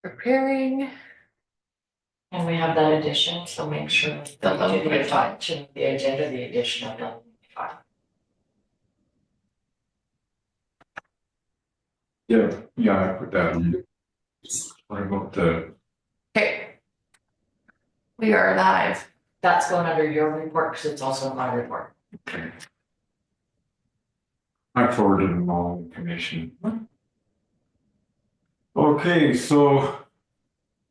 Preparing. And we have that addition, so make sure that you do attach to the agenda, the addition of 11.5. Yeah, I put that on. What about the, Okay. We are live. That's going under your report because it's also my report. okay. I forwarded them all to the commission. Okay, so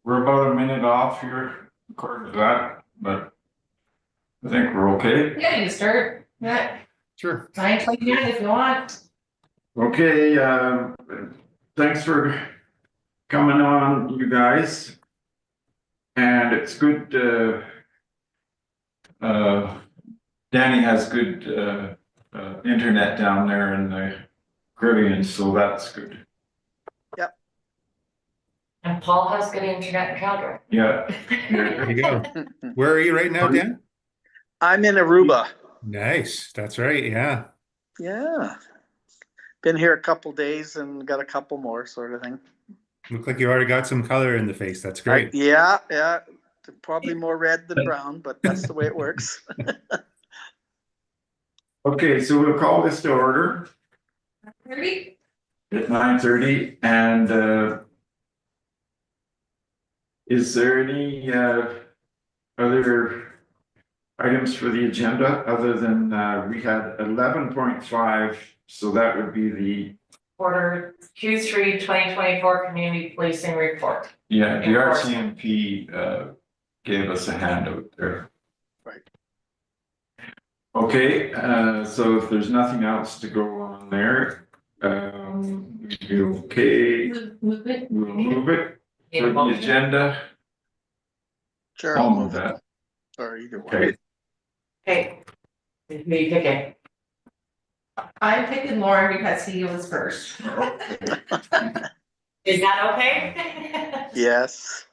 we're about a minute off here, according to that, but I think we're okay. Yeah, you can start. Yeah, Sure. 9:29 if you want. Okay, thanks for coming on, you guys. And it's good, Danny has good, internet down there in the Caribbean, so that's good. And Paul has good internet in Calgary. Yeah. There you go. Where are you right now, Dan? I'm in Aruba. Nice. That's right. Yeah. Yeah. Been here a couple days and got a couple more sort of thing. Look like you already got some color in the face. That's great. Yeah. Probably more red than brown, but that's the way it works. Okay, so we'll call this to order 30? at 9:30 and is there any other items for the agenda other than we had 11.5, so that would be the Quarter Q3 2024 Community Policing Report. the RCMP gave us a handout there. Right. Okay, so if there's nothing else to go on there, you okay, Move it. we'll move it Need for a the motion? agenda. Sure, I'll I'll move move it. that. Or either one. Okay, Okay. Who are you picking? I'm picking Lauren because he was first. Is that okay? Yes.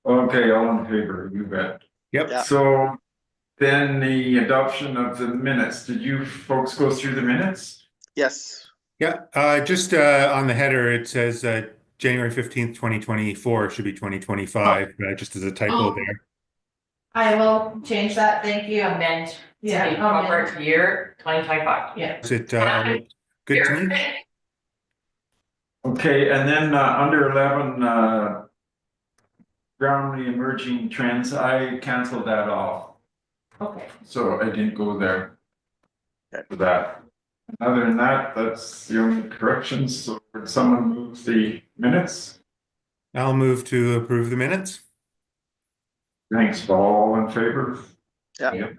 okay, all in favor, you bet. Yep. Yeah. So then the adoption of the minutes, did you folks go through the minutes? Yes. Yeah. Just on the header, it says January 15th, 2024 should be 2025, just as a typo Oh. there. I will change that. Thank you. Amend to Yeah, be amend. proper year 2025. Yeah. Is it good to me? Okay, and then under 11, ground emerging trends, I canceled that off. Okay. So I didn't go there Okay. for that. Other than that, that's the only corrections. So would someone move the minutes? I'll move to approve the minutes. Thanks, Paul. All in favor? Yeah. Yep.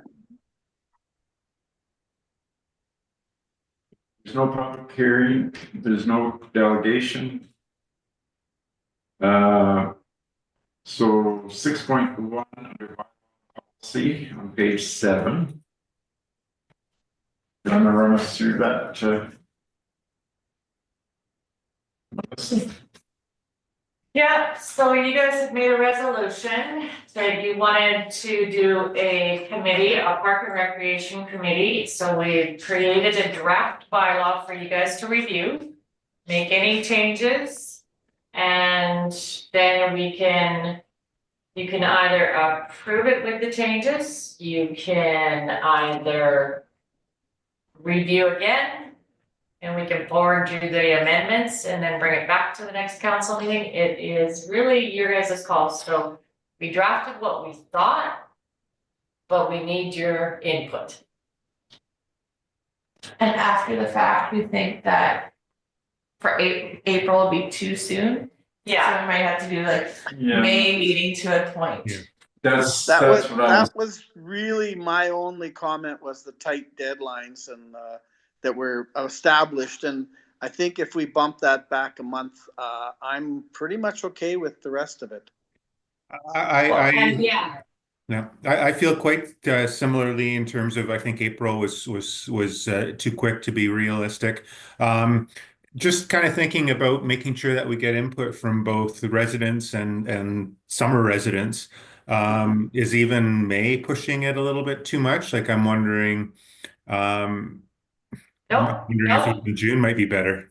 There's no public hearing, there's no delegation. So 6.1 under policy on page 7. I'm gonna run us through that. Yeah, so you guys have made a resolution that you wanted to do a committee, a park and recreation committee. So we created a draft bylaw for you guys to review, make any changes. And then you can either approve it with the changes, you can either review again, and we can forward you the amendments and then bring it back to the next council meeting. It is really your guys' call. So we drafted what we thought, but we need your input. And after the fact, we think that for April will be too soon. So we might have to do like Yeah, May meeting to a point. Yeah. that's That was what I was. that was really my only comment was the tight deadlines and that were established. And I think if we bump that back a month, I'm pretty much okay with the rest of it. Yeah. Yeah, I feel quite similarly in terms of I think April was too quick to be realistic. Just kind of thinking about making sure that we get input from both the residents and summer residents. Is even May pushing it a little bit too much? Like I'm wondering, No, if even June might be better.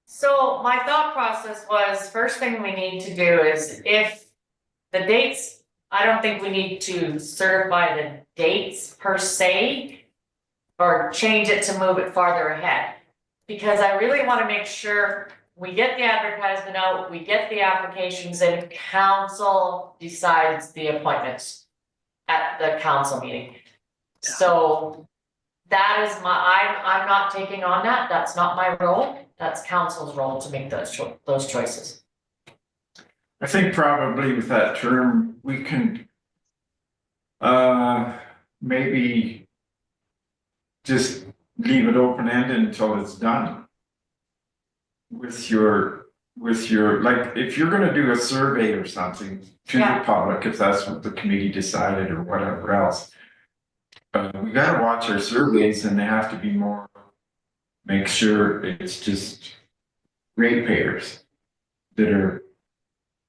So my thought process was, first thing we need to do is if the dates, I don't think we need to certify the dates per se. Or change it to move it farther ahead. Because I really wanna make sure we get the advertisement out, we get the applications in, council decides the appointments at the council meeting. So that is I'm not taking on that, that's not my role, that's council's role to make those choices. I think probably with that term, we can maybe just leave it open-ended until it's done. With your, like, if you're gonna do a survey or something to the public, if that's what the committee decided or whatever else. We gotta watch our surveys and they have to be more, make sure it's just ratepayers that are.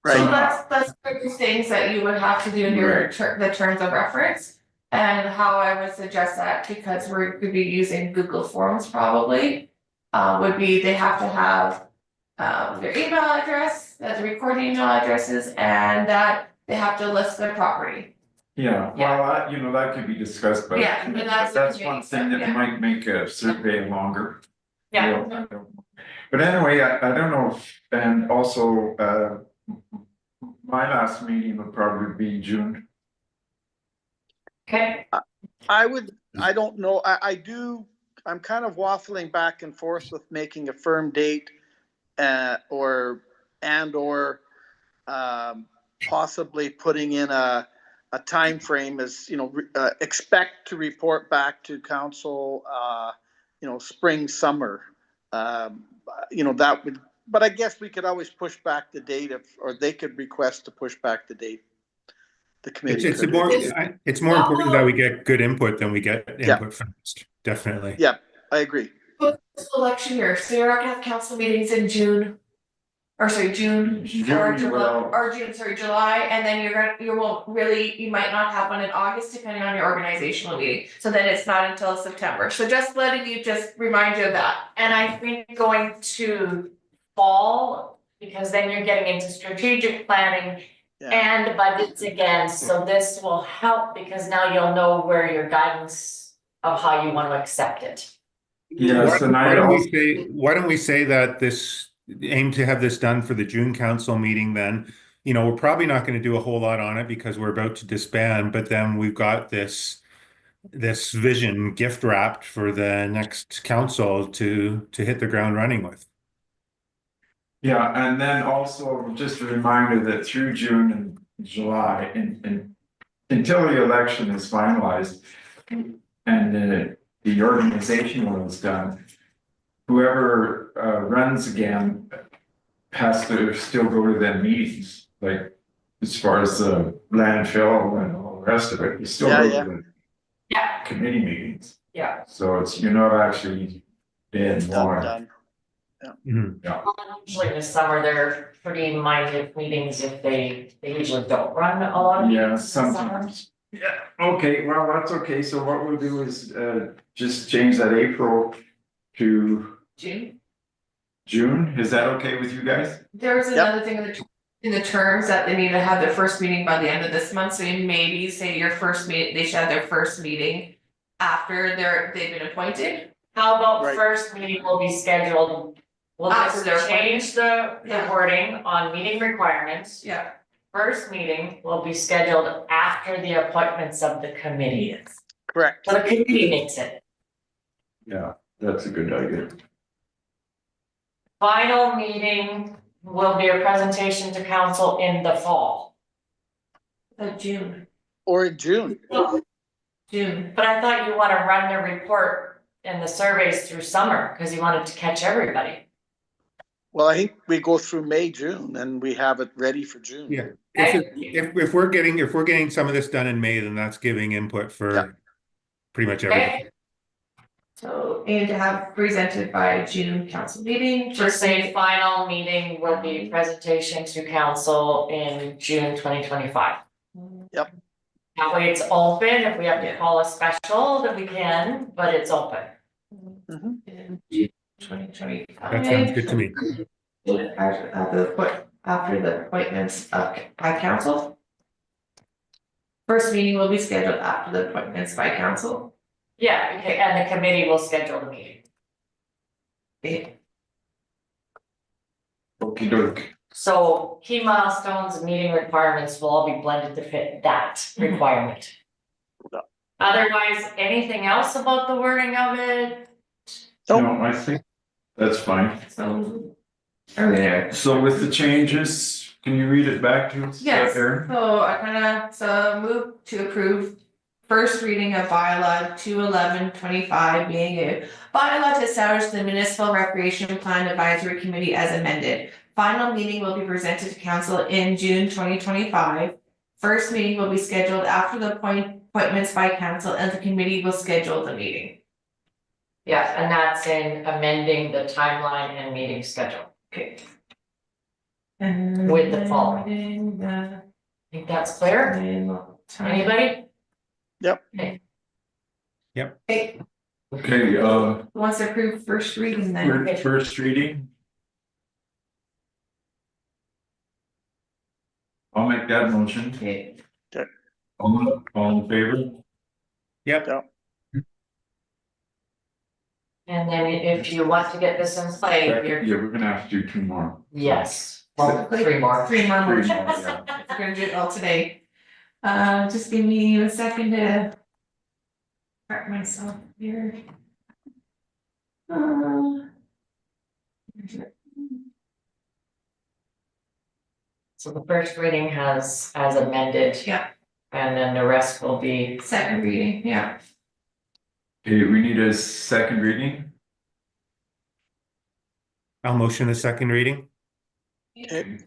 Right. So that's the things that you would have to do in your the terms of reference. And how I would suggest that, because we're gonna be using Google Forms probably, would be they have to have their email address, the recorded email addresses, and that they have to list their property. Yeah, well, you know, that could be discussed, but Yeah, but that's one the thing that yeah. might make a survey longer. Yeah. But anyway, I don't know, and also, my last meeting would probably be June. Okay. I don't know, I'm kind of waffling back and forth with making a firm date, or possibly putting in a time frame as, you know, expect to report back to council, you know, spring, summer. You know, that would, but I guess we could always push back the date or they could request to push back the date. The committee It's could. it's more important that we get good input than we get input first, definitely. Yeah, I agree. Election year, so you're not gonna have council meetings in June. Or sorry, June, or July, and then you might not have one in August, depending on your organizational meeting. So then it's not until September, so just remind you of that. And I think going to fall, because then you're getting into strategic planning and budgets again, so this will help because now you'll know where your guidance of how you want to accept it. Yes, and why don't we say that aim to have this done for the June council meeting then? You know, we're probably not going to do a whole lot on it because we're about to disband, but then we've got this vision gift wrapped for the next council to hit the ground running with. Yeah, and then also just a reminder that through June and July and until the election is finalized and the organizational is done, whoever runs again has to still go to them meetings, like as far as the landfill and all the rest of it, you still go to the committee meetings. Yeah. So you're not actually dead water. Done. Usually in the summer, they're pretty minute meetings if they usually don't run a lot of meetings. Yeah, sometimes. Yeah, okay, well, that's okay. So what we'll do is just change that April to June. Is that okay with you guys? There was another thing in the terms that they need to have their first meeting by the end of this month, so you maybe say your first meeting, they should have their first meeting after they've been appointed. How about first meeting will be scheduled? We'll just change the wording on meeting requirements. Yeah. First meeting will be scheduled after the appointments of the committee. Correct. So the committee makes it. Yeah, that's a good idea. Final meeting will be a presentation to council in the fall. June. Or June. June. But I thought you want to run the report and the surveys through summer because you wanted to catch everybody. Well, I think we go through May, June, and we have it ready for June. Yeah. If we're getting some of this done in May, then that's giving input for pretty much everything. So aim to have presented by June council meeting. Just say final meeting will be presentation to council in June 2025. Yep. That way it's open. If we have to call a special, then we can, but it's open. 2025. That sounds good to me. After the appointments by council. First meeting will be scheduled after the appointments by council. Yeah, okay, and the committee will schedule the meeting. Okey doke. So key milestones and meeting requirements will all be blended to fit that requirement. Yeah. Otherwise, anything else about the wording of it? No, I think that's fine. So. Are we there? So with the changes, can you read it back to us, Yes, Erin? so I move to approve first reading of bylaw 21125 being a bylaw to establish the municipal recreation plan advisory committee as amended. Final meeting will be presented to council in June 2025. First meeting will be scheduled after the appointments by council, and the committee will schedule the meeting. Yeah, and that's in amending the timeline and meeting schedule. Okay. And With the following. the Think that's clear? Anybody? Okay, Okay, who wants to approve first reading then? first reading. I'll make that motion. Okay, All in favor? Yep. And then if you want to get this in play, Yeah, you're, we're gonna have to do two more. yes, well, three more. three more Three motions. more, yeah. We're gonna do it all today. Just give me a second to prep myself here. So the first reading has as amended. Yeah. And then the rest will be, Second reading, yeah. Okay, we need a second reading. I'll motion a second reading. Okay,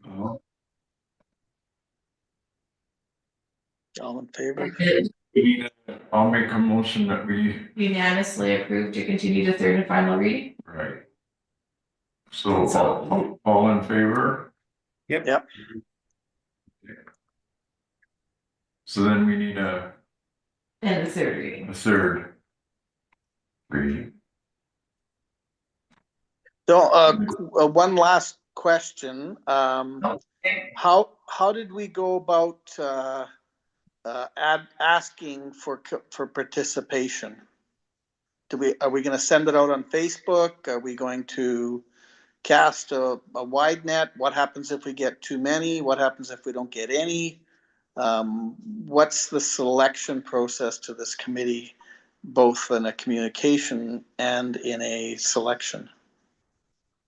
all in favor? I'll make a motion that we, Unanimously approved to continue to third and final reading. right. So all in favor? Yep. Yep. So then we need a And the third reading. third reading. So, one last question, Okay. how did we go about, asking for participation? Are we gonna send it out on Facebook? Are we going to cast a wide net? What happens if we get too many? What happens if we don't get any? What's the selection process to this committee, both in a communication and in a selection?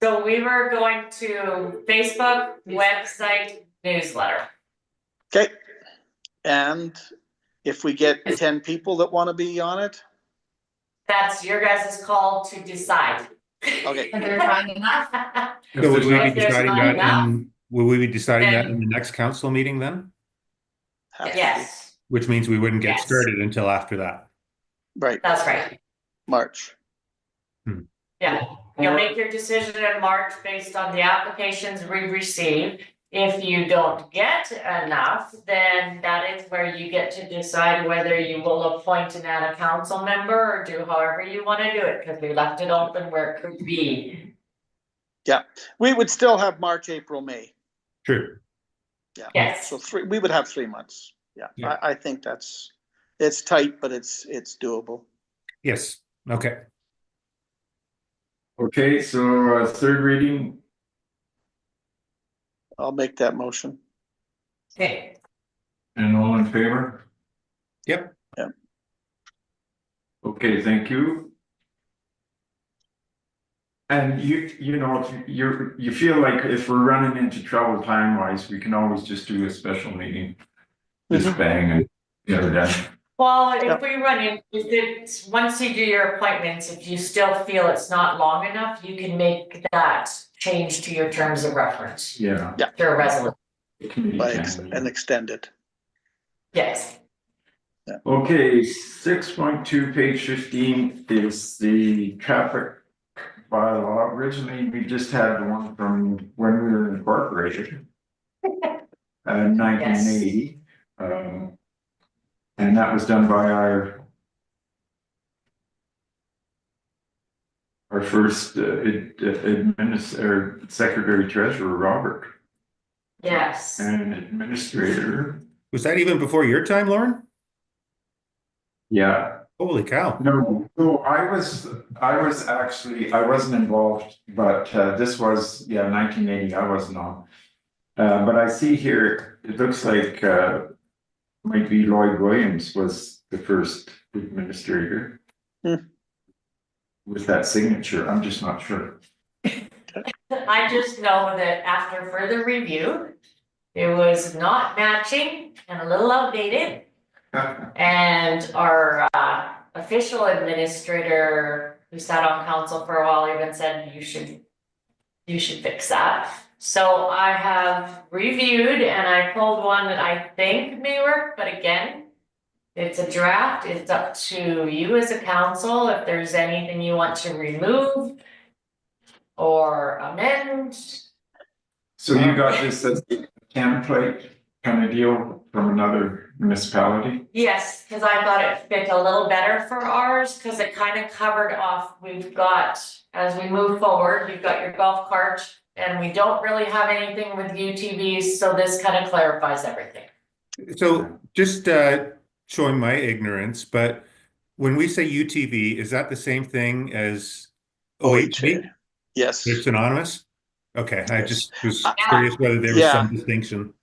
so we were going to Facebook, website, newsletter. Okay, and if we get 10 people that want to be on it, That's your guys' call to decide. okay, And they're not enough. If So would there's we not- be If there's deciding not that enough, will we be deciding that then- in the next council meeting then? has to be. Yes, Which means we wouldn't get Yes. started until after that. Right, that's right. March. Yeah, you'll make your decision in March based on the applications we receive. If you don't get enough, then that is where you get to decide whether you will appoint and add a council member or do however you wanna do it, cause we left it open where it could be. We would still have March, April, May. True. Yeah. Yes. So we would have 3 months. Yeah, Yeah. I think it's tight, but it's doable. Yes. Okay. Okay, so third reading, I'll make that motion. Okay, and all in favor? Yep. Okay, thank you. And you know, if you feel like if we're running into trouble time wise, we can always just do a special meeting. Just bang and get it done. Well, Yeah. if we run in, if it's, once you do your appointments, if you still feel it's not long enough, you can make that change to your terms of reference. Yeah. Through a resolution, And extend it. yes. Okay, 6.2, page 15 is the traffic bylaw. Originally, we just had the one from when we were incorporated. 1980. And that was done by our first Secretary Treasurer, Robert, Yes. and Administrator. Was that even before your time, Lauren? Yeah. Holy cow. No, I wasn't involved, but this was, 1980, I wasn't on. But I see here, it looks like might be Lloyd Williams was the first administrator. With that signature, I'm just not sure. I just know that after further review, it was not matching and a little outdated. And our official administrator who sat on council for a while even said you should fix that. So I have reviewed and I pulled one that I think may work, but again, it's a draft. It's up to you as a council if there's anything you want to remove or amend. So you got this as a template kind of deal from another municipality? Yes, because I thought it fit a little better for ours, because it kind of covered off, we've got, as we move forward, you've got your golf cart. And we don't really have anything with UTVs, so this kind of clarifies everything. So just showing my ignorance, but when we say UTV, is that the same thing as OHV? Yes. It's synonymous? Okay, I Yes. just was curious whether there was some distinction.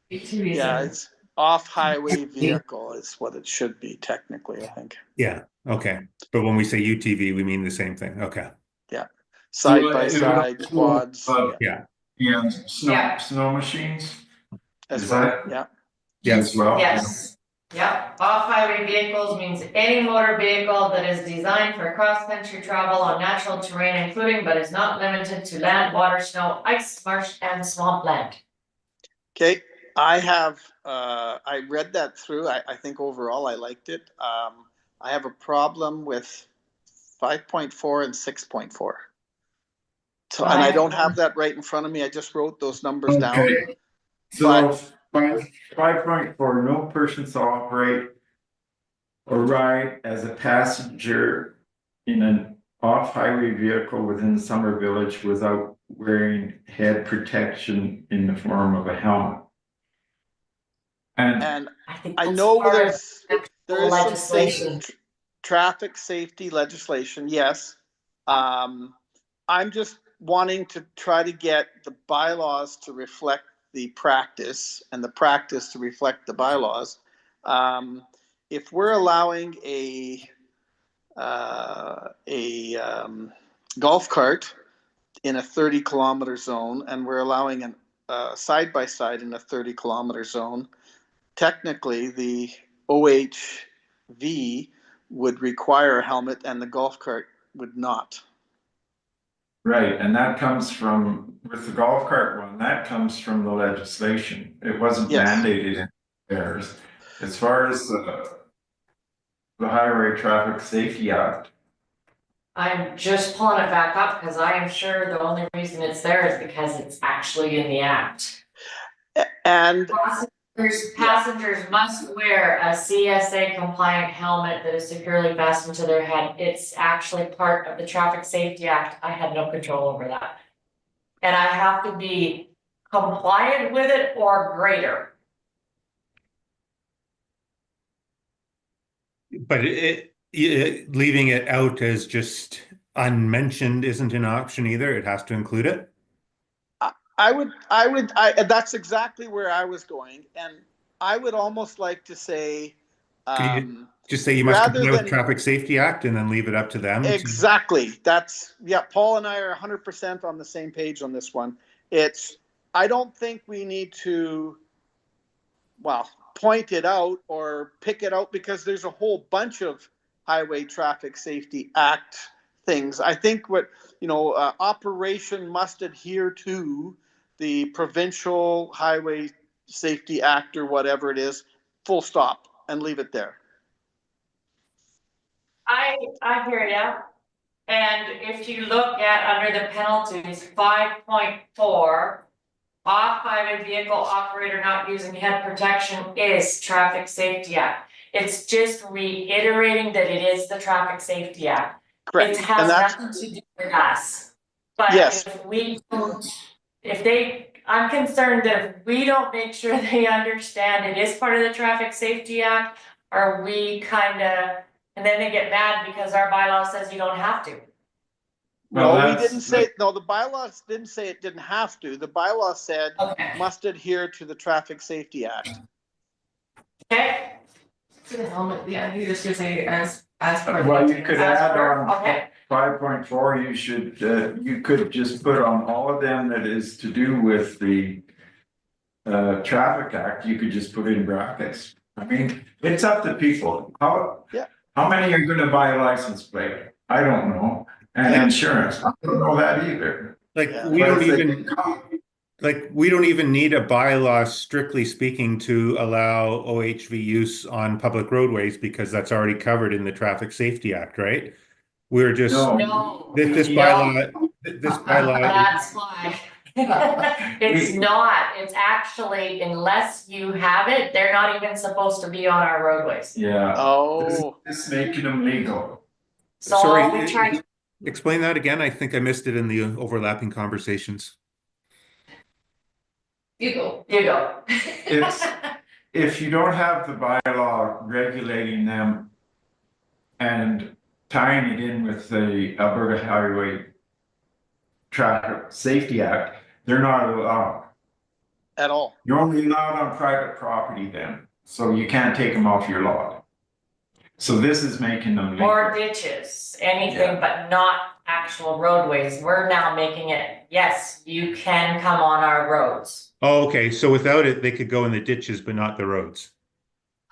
Yeah, it's off-highway vehicle is what it should be technically, I think. Yeah, okay. But when we say UTV, we mean the same thing. Okay. Side by side, quads. Yeah. And Yeah. snow machines As Is well, that- yeah. as well? Yes. Yep, off-highway vehicles means any motor vehicle that is designed for cross-country travel on natural terrain, including but is not limited to land, water, snow, ice, marsh, and swampland. Okay, I have, I read that through. I think overall I liked it. I have a problem with 5.4 and 6.4. So, and I don't have that right in front of me. I just wrote those numbers down. Okay. So 5.4, no person shall operate or ride as a passenger in an off-highway vehicle within the summer village without wearing head protection in the form of a helmet. And And think I that's know part of there is some legislation. traffic safety legislation, yes. I'm just wanting to try to get the bylaws to reflect the practice and the practice to reflect the bylaws. If we're allowing a golf cart in a 30-kilometer zone and we're allowing a side-by-side in a 30-kilometer zone, technically the OHV would require a helmet and the golf cart would not. right, and that comes from, with the golf cart one, that comes from the legislation. It wasn't Yes. mandated in theirs. As far as the Highway Traffic Safety Act, I'm just pulling it back up because I am sure the only reason it's there is because it's actually in the act. And Passengers must wear a CSA compliant helmet that is securely fastened to their head. It's actually part of the Traffic Safety Act. I had no control over that. And I have to be compliant with it or greater. But leaving it out as just unmentioned isn't an option either. It has to include it. that's exactly where I was going. And I would almost like to say, Could you just say you must rather comply with than- Traffic Safety Act and then leave it up to them? exactly. Paul and I are 100% on the same page on this one. I don't think we need to, point it out or pick it out because there's a whole bunch of Highway Traffic Safety Act things. I think operation must adhere to the Provincial Highway Safety Act or whatever it is, full stop, and leave it there. I hear ya. And if you look at under the penalties, 5.4, off-highway vehicle operator not using head protection is Traffic Safety Act. It's just reiterating that it is the Traffic Safety Act. correct. It And has that's, nothing to do with us. But Yes. if we don't, I'm concerned that if we don't make sure they understand it is part of the Traffic Safety Act, are we kinda, and then they get mad because our bylaw says you don't have to. Well, no, we that's- didn't say, no, the bylaws didn't say it didn't have to. The bylaw said Okay. must adhere to the Traffic Safety Act. Okay, For the helmet, yeah, you just say as per. Well, you could As add per- on okay. 5.4, you could just put on all of them that is to do with the traffic act, you could just put in brackets. I mean, it's up to people. Yeah. How many are gonna buy a license plate? I don't know. And Yeah. insurance, I don't know that either. Like, Yeah. we But don't if they even, can come- like, we don't even need a bylaw, strictly speaking, to allow OHV use on public roadways because that's already covered in the Traffic Safety Act, right? We're just, No. No, this bylaw, that's why. It's not, it's actually, unless you have it, they're not even supposed to be on our roadways. Yeah. Oh, This is making them legal. So all sorry, we try, explain that again. I think I missed it in the overlapping conversations. You go. you go. It's- If you don't have the bylaw regulating them and tying it in with the Alberta Highway Traffic Safety Act, they're not allowed. at all. You're only allowed on private property then, so you can't take them off your lot. So this is making them Or legal. ditches, anything but not actual roadways. We're now making it, yes, you can come on our roads. Oh, okay. So without it, they could go in the ditches, but not the roads.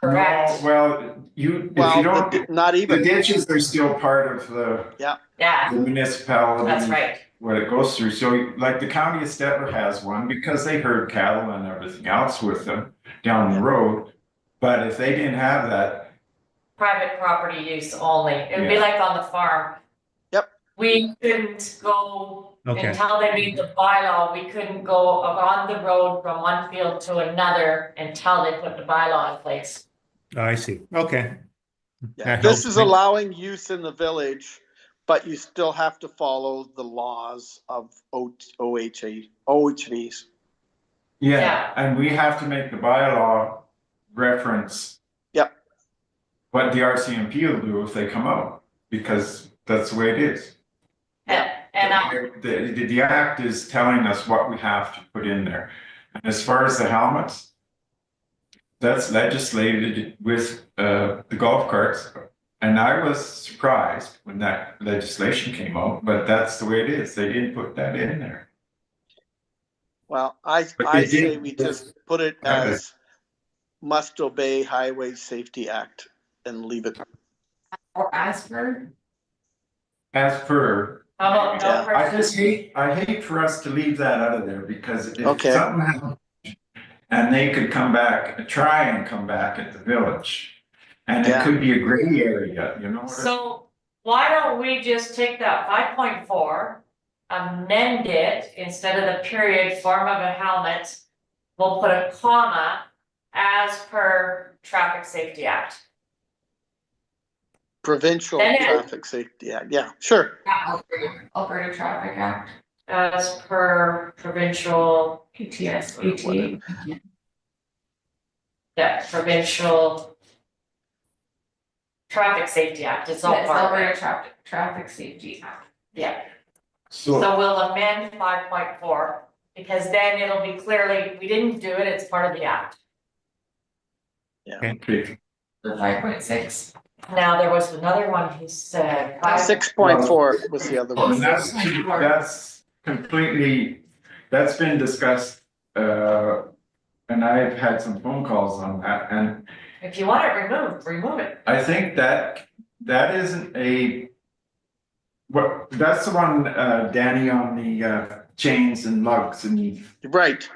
Correct. No, well, if you Well, don't, not the even, ditches are still part of the Yeah, municipality. that's right. What it goes through, so like the county of Stettler has one because they herd cattle and everything else with them down the road. But if they didn't have that, Private property use only. It would be Yeah. like on the farm. Yep. We couldn't go, Okay. until they made the bylaw, we couldn't go on the road from one field to another until they put the bylaw in place. I see. Okay. yeah, That this helps is me. allowing use in the village, but you still have to follow the laws of OHVs. yeah, Yeah. and we have to make the bylaw reference. Yep. What the RCMP will do if they come out, because that's the way it is. The act is telling us what we have to put in there. And as far as the helmets, that's legislated with the golf carts. And I was surprised when that legislation came out, but that's the way it is. They didn't put that in there. Well, But I they say did- we just put it as must obey Highway Safety Act and leave it. Or as per. As per, How about no Yeah. person? I hate for us to leave that out of there because if Okay. something happens and they could come back, try and come back at the village. And it Yeah. could be a gray area, you know? what I- So why don't we just take that 5.4, amend it, instead of the period form of a helmet, we'll put a comma as per Traffic Safety Act. Provincial Then it- Traffic Safety Act, yeah, sure. Alberta Traffic Act, As per provincial, PTS, Whatever. yeah, provincial Traffic Safety Act, it's all That's part of it, Alberta Traffic Safety Act. yeah. So, So we'll amend 5.4, because then it'll be clearly, we didn't do it, it's part of the act. okay, The 5.6. Now, there was another one who said. 6.4 was the other and one. that's completely, that's been discussed, and I've had some phone calls on that, and If you want it removed, remove it. I think that isn't a. What, that's the one, Danny, on the chains and lugs and Right,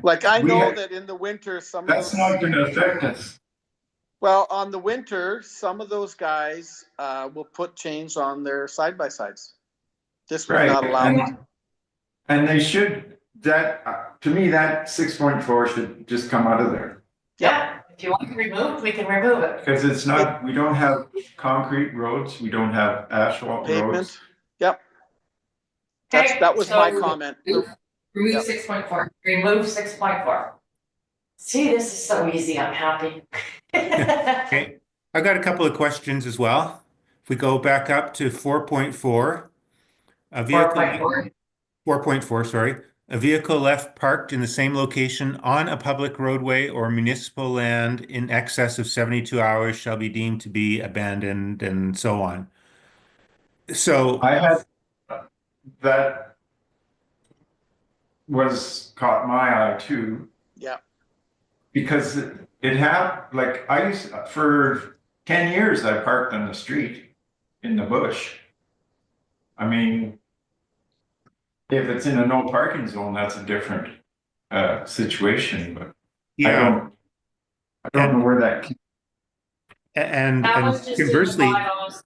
like I We know had- that in the winter, some of that's those, not gonna affect us. well, on the winter, some of those guys will put chains on their side-by-sides. This was Right, not allowed. and they should, that, to me, that 6.4 should just come out of there. Yep. Yeah, If you want it removed, we can remove it. Because it's not, we don't have concrete roads, we don't have asphalt roads. Pavement, yep, Okay, that was my so comment. Remove Yep. 6.4. remove 6.4. See, this is so easy, I'm happy. Okay, I've got a couple of questions as well. If we go back up to 4.4, a vehicle 4.4. 4.4, sorry. A vehicle left parked in the same location on a public roadway or municipal land in excess of 72 hours shall be deemed to be abandoned and so on. So, I had, that was caught my eye too. Yeah. Because it had, like, for 10 years, I parked on the street in the bush. I mean, if it's in a no parking zone, that's a different situation, but yeah, I don't know where that came. That was just in the conversely, bylaws.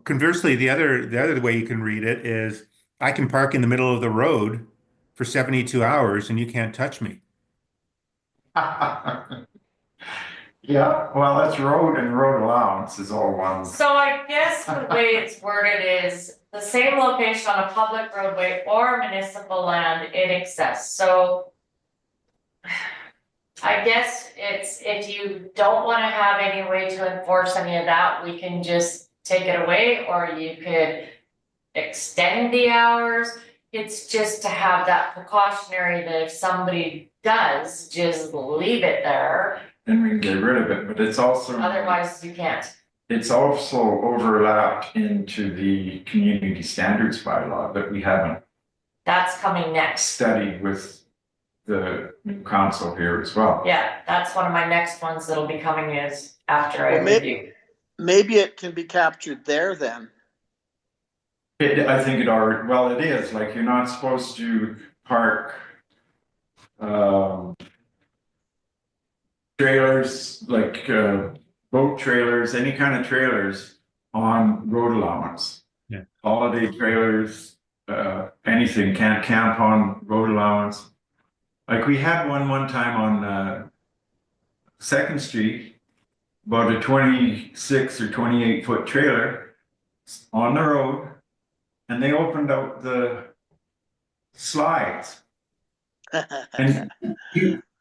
conversely, the other way you can read it is I can park in the middle of the road for 72 hours and you can't touch me. Yeah, well, that's road and road allowance is all one. So I guess the way it's worded is the same location on a public roadway or municipal land in excess, so. I guess it's, if you don't wanna have any way to enforce any of that, we can just take it away, or you could extend the hours. It's just to have that precautionary that if somebody does, just leave it there, And we can get rid of it, but it's also. otherwise you can't. It's also overlapped into the community standards bylaw that we haven't That's coming next. studied with the new council here as well. Yeah, that's one of my next ones that'll be coming is after I Well, review. Maybe it can be captured there then. I think it already, well, it is, like, you're not supposed to park trailers, like boat trailers, any kind of trailers on road allowance. Yeah. Holiday trailers, anything, can't camp on road allowance. Like, we had one time on Second Street, about a 26 or 28-foot trailer on the road, and they opened out the slides. And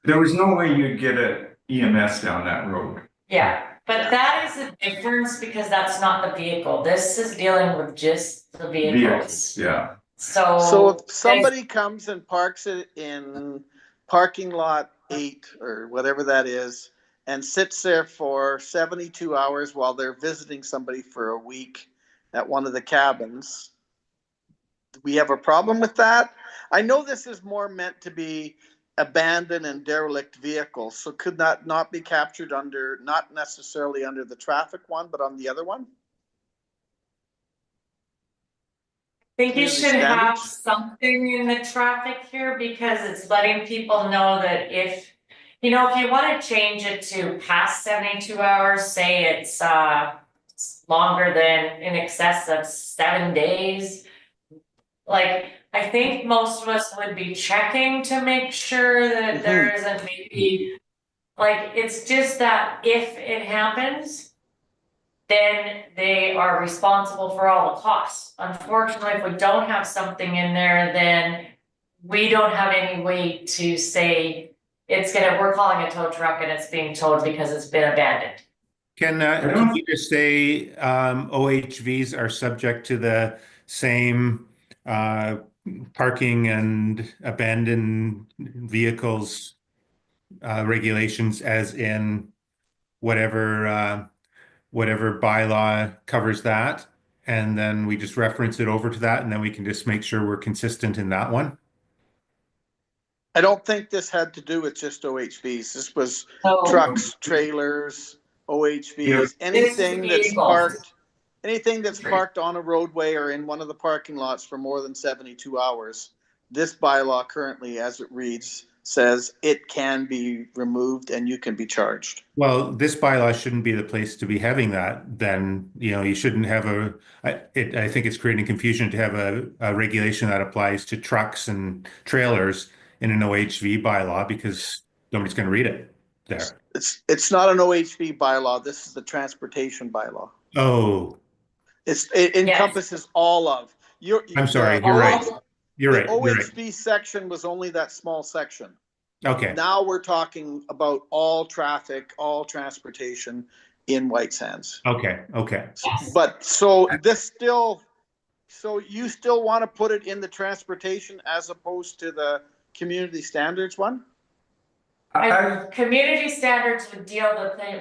there was no way you'd get a EMS down that road. Yeah, but that is a difference because that's not the vehicle. This is dealing with just the vehicles. Yeah. So if somebody comes and parks it in parking lot 8 or whatever that is, and sits there for 72 hours while they're visiting somebody for a week at one of the cabins, do we have a problem with that? I know this is more meant to be abandoned and derelict vehicles, so could that not be captured under, not necessarily under the traffic one, but on the other one? I think you Community should have standards? something in the traffic here because it's letting people know that if, you know, if you wanna change it to past 72 hours, say it's longer than in excess of 7 days. Like, I think most of us would be checking to make sure that there isn't maybe, like, it's just that if it happens, then they are responsible for all the costs. Unfortunately, if we don't have something in there, then we don't have any way to say we're calling a tow truck and it's being towed because it's been abandoned. Can you just say OHVs are subject to the same parking and abandoned vehicles regulations as in whatever bylaw covers that, and then we just reference it over to that, and then we can just make sure we're consistent in that one? I don't think this had to do with just OHVs. This was So trucks, trailers, OHVs, anything that's vehicles. parked, anything that's parked on a roadway or in one of the parking lots for more than 72 hours. This bylaw currently, as it reads, says it can be removed and you can be charged. Well, this bylaw shouldn't be the place to be having that. Then, you know, you shouldn't have I think it's creating confusion to have a regulation that applies to trucks and trailers in an OHV bylaw, because nobody's gonna read it there. It's not an OHV bylaw. This is the transportation bylaw. Oh, It encompasses all of. I'm sorry, the- you're right. You're The right, you're right. OHV section was only that small section. Okay, Now we're talking about all traffic, all transportation in White Sands. okay. But so you still want to put it in the transportation as opposed to the community standards one? Community standards would deal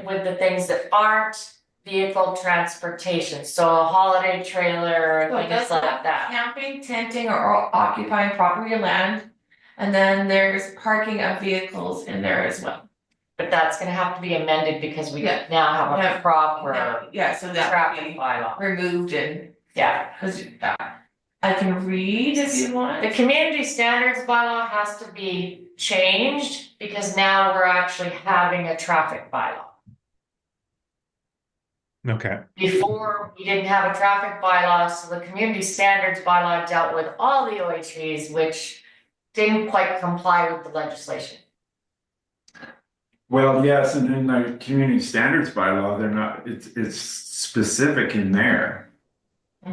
with the things that aren't vehicle transportation, so a holiday trailer, So it things does like have that. camping, tenting, or occupying property or land. And then there's parking of vehicles in there as well. But that's gonna have to be amended because we Yeah. now have Yeah. a proper Yeah, so that would traffic be bylaw. removed and, Yeah, cause I can read if you want. the community standards bylaw has to be changed because now we're actually having a traffic bylaw. Okay, Before, we didn't have a traffic bylaw, so the community standards bylaw dealt with all the OHVs, which didn't quite comply with the legislation. Well, yes, and in the community standards bylaw, they're not, it's specific in there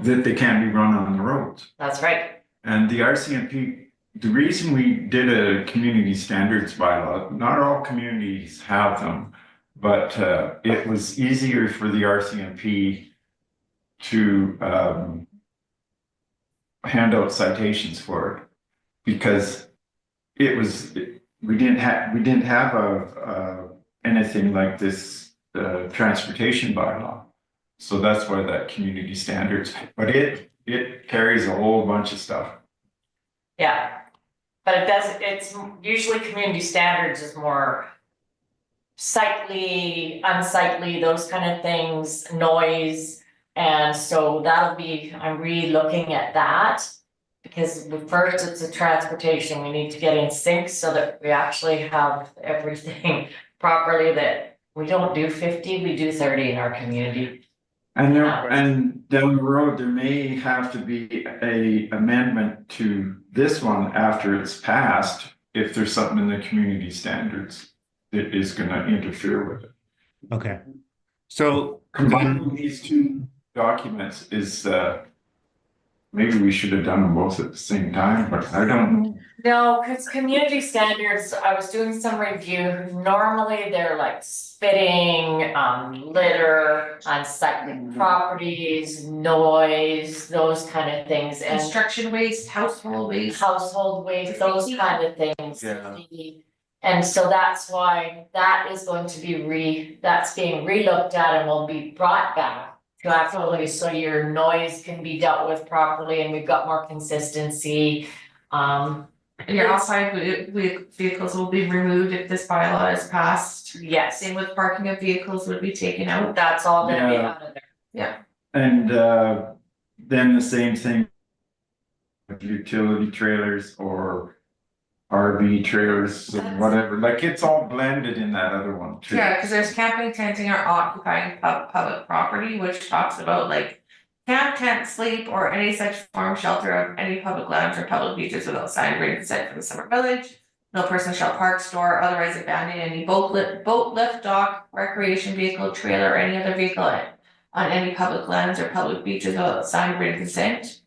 that they can't be run on the roads. That's right. And the RCMP, the reason we did a community standards bylaw, not all communities have them, but it was easier for the RCMP to hand out citations for it because it was we didn't have a anything like this transportation bylaw, so that's why that community standards. But it carries a whole bunch of stuff. Yeah. But it does, it's usually community standards is more sightly, unsightly, those kind of things, noise. And so that'll be, I'm re-looking at that. Because first it's a transportation, we need to get in sync so that we actually have everything properly, that we don't do 50, we do 30 in our community. And and down the road, there may have to be a amendment to this one after it's passed, if there's something in the community standards that is gonna interfere with it. okay. So, Combining these two documents is, maybe we should have done them both at the same time, but I don't know. No, because community standards, I was doing some review, normally they're like spitting, litter, unsightly properties, noise, those kind of things, and Construction waste, household waste. household waste, those kind of things. Yeah. And so that's why that is going to be that's being re-looked at and will be brought back to actually, so your noise can be dealt with properly and we've got more consistency. And your off-site vehicles will be removed if this bylaw is passed. Yes, Same with parking of vehicles would be taken out. that's all gonna be Yeah. out of there. And then the same thing with utility trailers or RV trailers or whatever, like it's all blended in that other one too. Yeah, cause there's camping, tenting, or occupying public property, which talks about like camp, tent, sleep, or any such form shelter of any public lands or public beaches without signed written consent from the summer village. No person shall park, store, or otherwise abandon any boat lift, dock, recreation vehicle, trailer, or any other vehicle on any public lands or public beaches without signed written consent.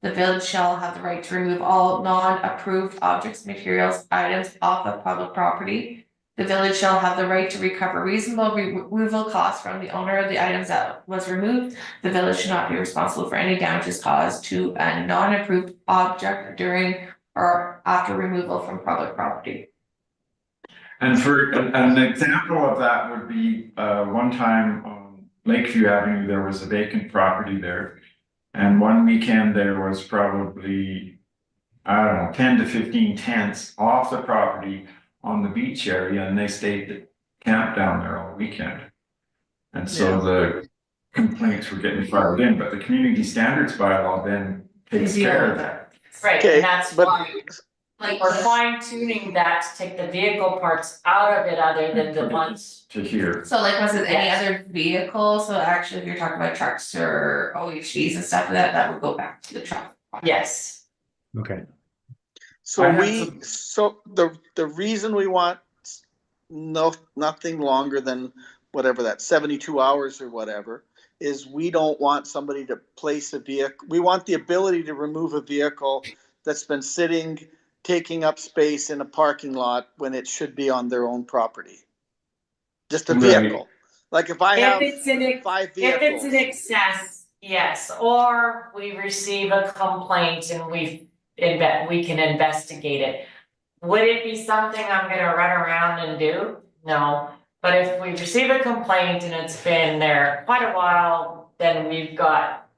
The village shall have the right to remove all non-approved objects, materials, items off of public property. The village shall have the right to recover reasonable removal costs from the owner of the items that was removed. The village should not be responsible for any damages caused to a non-approved object during or after removal from public property. And for an example of that would be, one time on Lakeview Avenue, there was a vacant property there. And one weekend there was probably, I don't know, 10 to 15 tents off the property on the beach area, and they stayed at camp down there all weekend. And so the complaints were getting filed in, but the community standards bylaw then takes care of that. Right, Okay, and that's but- why Like we're fine tuning that to take the vehicle parts out of it other than the ones. To here. so like was it any Yes. other vehicle? So actually if you're talking about trucks or OHVs and stuff, that would go back to the truck. Yes, okay, So I have the reason we want no, nothing longer than whatever that 72 hours or whatever, is we don't want somebody to place a vehicle. We want the ability to remove a vehicle that's been sitting, taking up space in a parking lot when it should be on their own property. Just a Right. vehicle. Like if I If have it's in, 5 if it's in vehicles, excess, yes, or we receive a complaint and we can investigate it. Would it be something I'm gonna run around and do? No, but if we receive a complaint and it's been there quite a while, then we've got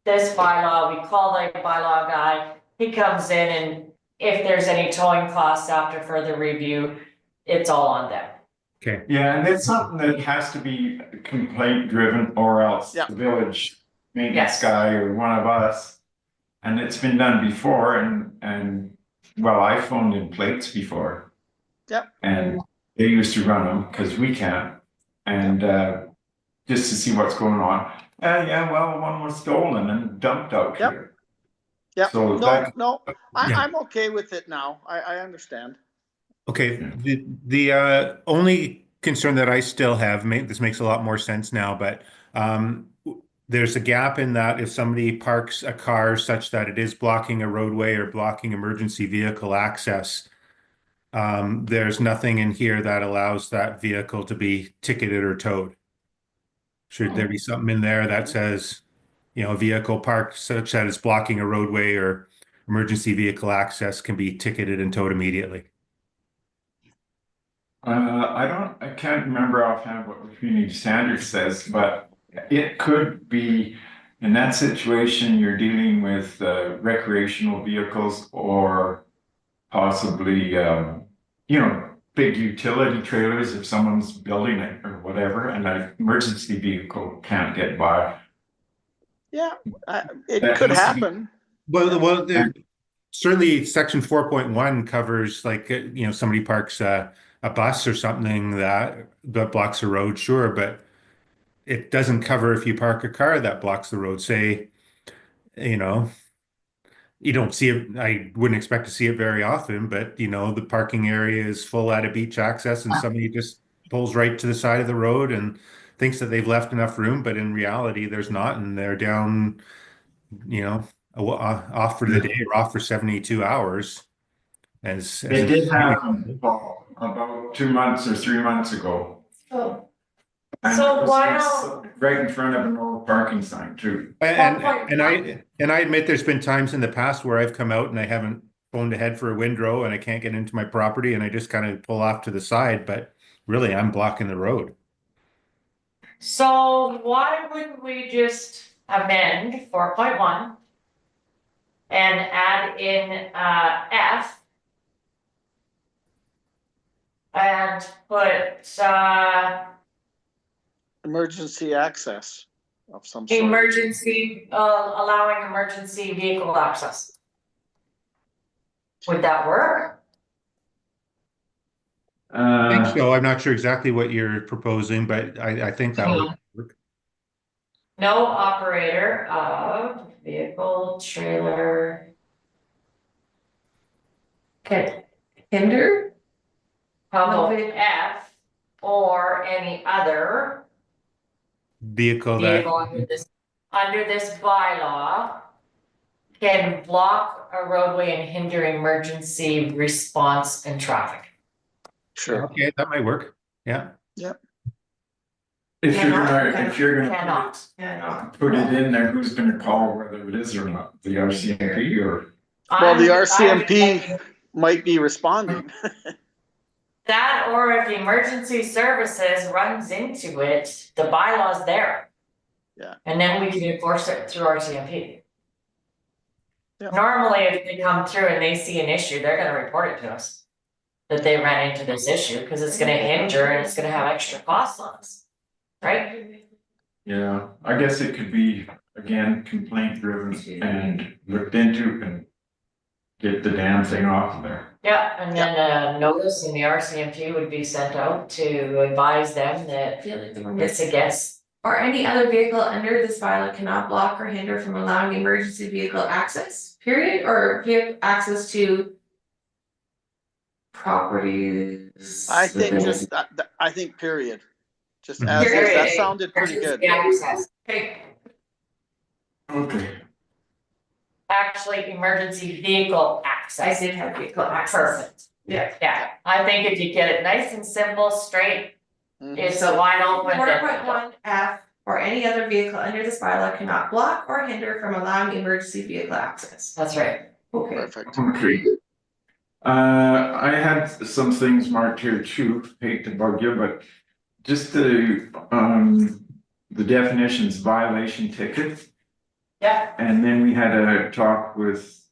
this bylaw, we call the bylaw guy, he comes in and if there's any towing costs after further review, it's all on them. Okay, Yeah, and it's something that has to be complaint driven or else Yeah. the village maintenance Yes. guy or one of us. And it's been done before and well, I phoned in plates before. Yep. And they used to run them because we can't. And just to see what's going on. Yeah, well, one was stolen and dumped out Yep. here. yeah, So no, that- I'm okay with it now. I understand. okay. The only concern that I still have, this makes a lot more sense now, but there's a gap in that if somebody parks a car such that it is blocking a roadway or blocking emergency vehicle access, there's nothing in here that allows that vehicle to be ticketed or towed. Should there be something in there that says, you know, a vehicle parked such that it's blocking a roadway or emergency vehicle access can be ticketed and towed immediately? I can't remember offhand what the community standard says, but it could be in that situation, you're dealing with recreational vehicles or possibly, you know, big utility trailers if someone's building it or whatever, and an emergency vehicle can't get by. Yeah, it That could has to be- happen. Well, certainly section 4.1 covers like, you know, somebody parks a bus or something that blocks a road, sure, but it doesn't cover if you park a car that blocks the road. Say, you know, you don't see it, I wouldn't expect to see it very often, but you know, the parking area is full out of beach access and somebody just pulls right to the side of the road and thinks that they've left enough room, but in reality, there's not, and they're down, you know, off for the day or off for 72 hours. As It did happen about 2 months or 3 months ago. Oh, And So it was why don't- right in front of an old parking sign too. And I admit there's been times in the past where I've come out and I haven't phoned ahead for a windrow and I can't get into my property and I just kind of pull off to the side, but really I'm blocking the road. So why wouldn't we just amend 4.1 and add in F and put Emergency access of some sort. emergency, allowing emergency vehicle access? Would that work? I think so. I'm not sure exactly what you're proposing, but I think that would work. No operator of vehicle, trailer, can hinder? how No about vehicle. F or any other Vehicle that, vehicle under this bylaw can block a roadway and hinder emergency response and traffic. Sure. okay, that might work. Yeah. If you're Cannot. gonna, if you're gonna Cannot. Yeah. put it in there, who's gonna call whether it is or not, the RCMP or? Well, the I'm- RCMP might be responding. That, or if the emergency services runs into it, the bylaw's there. Yeah. And then we can enforce it through RCMP. Yeah. Normally, if they come through and they see an issue, they're gonna report it to us. That they ran into this issue, cause it's gonna injure and it's gonna have extra costs on us, right? Yeah, I guess it could be, again, complaint driven and looked into and get the damn thing off of there. Yeah, and then a notice in the RCMP would be sent out to advise them that I feel like the word it's against. or any other vehicle under this bylaw cannot block or hinder from allowing emergency vehicle access, period, or vehicle access to properties. I think just, I think period. Just Mhm. as is, that Period. sounded pretty good. Access. Okay, Okay, Actually, emergency vehicle I access. did have vehicle access, Perfect. yeah. Yeah, I think if you get it nice and simple, straight, Mhm. it's a wide open. 4.1F or any other vehicle under this bylaw cannot block or hinder from allowing emergency vehicle access. That's right. Okay. Perfect. okay. I had some things marked here too, hate to bug you, but just the definitions, violation ticket. Yeah, And then we had a talk with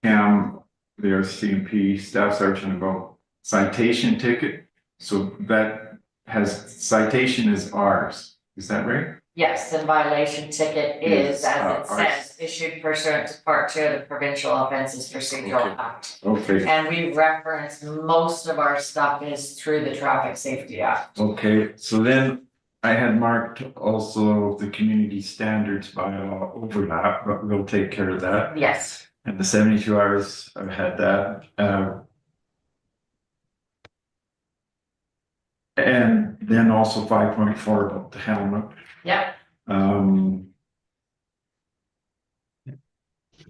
Cam, their CMP staff sergeant, about citation ticket. So that has, citation is ours, is that right? yes, the violation ticket Is, is, as it ours. says, issued pursuant to part 2 of the Provincial Offences Procedural Okay. Act. Okay, And we reference most of our stuff is through the Traffic Safety Act. okay, so then I had marked also the community standards bylaw overlap, but we'll take care of that. Yes, And the 72 hours, I've had that, and then also 5.4 about the helmet. yep, Um,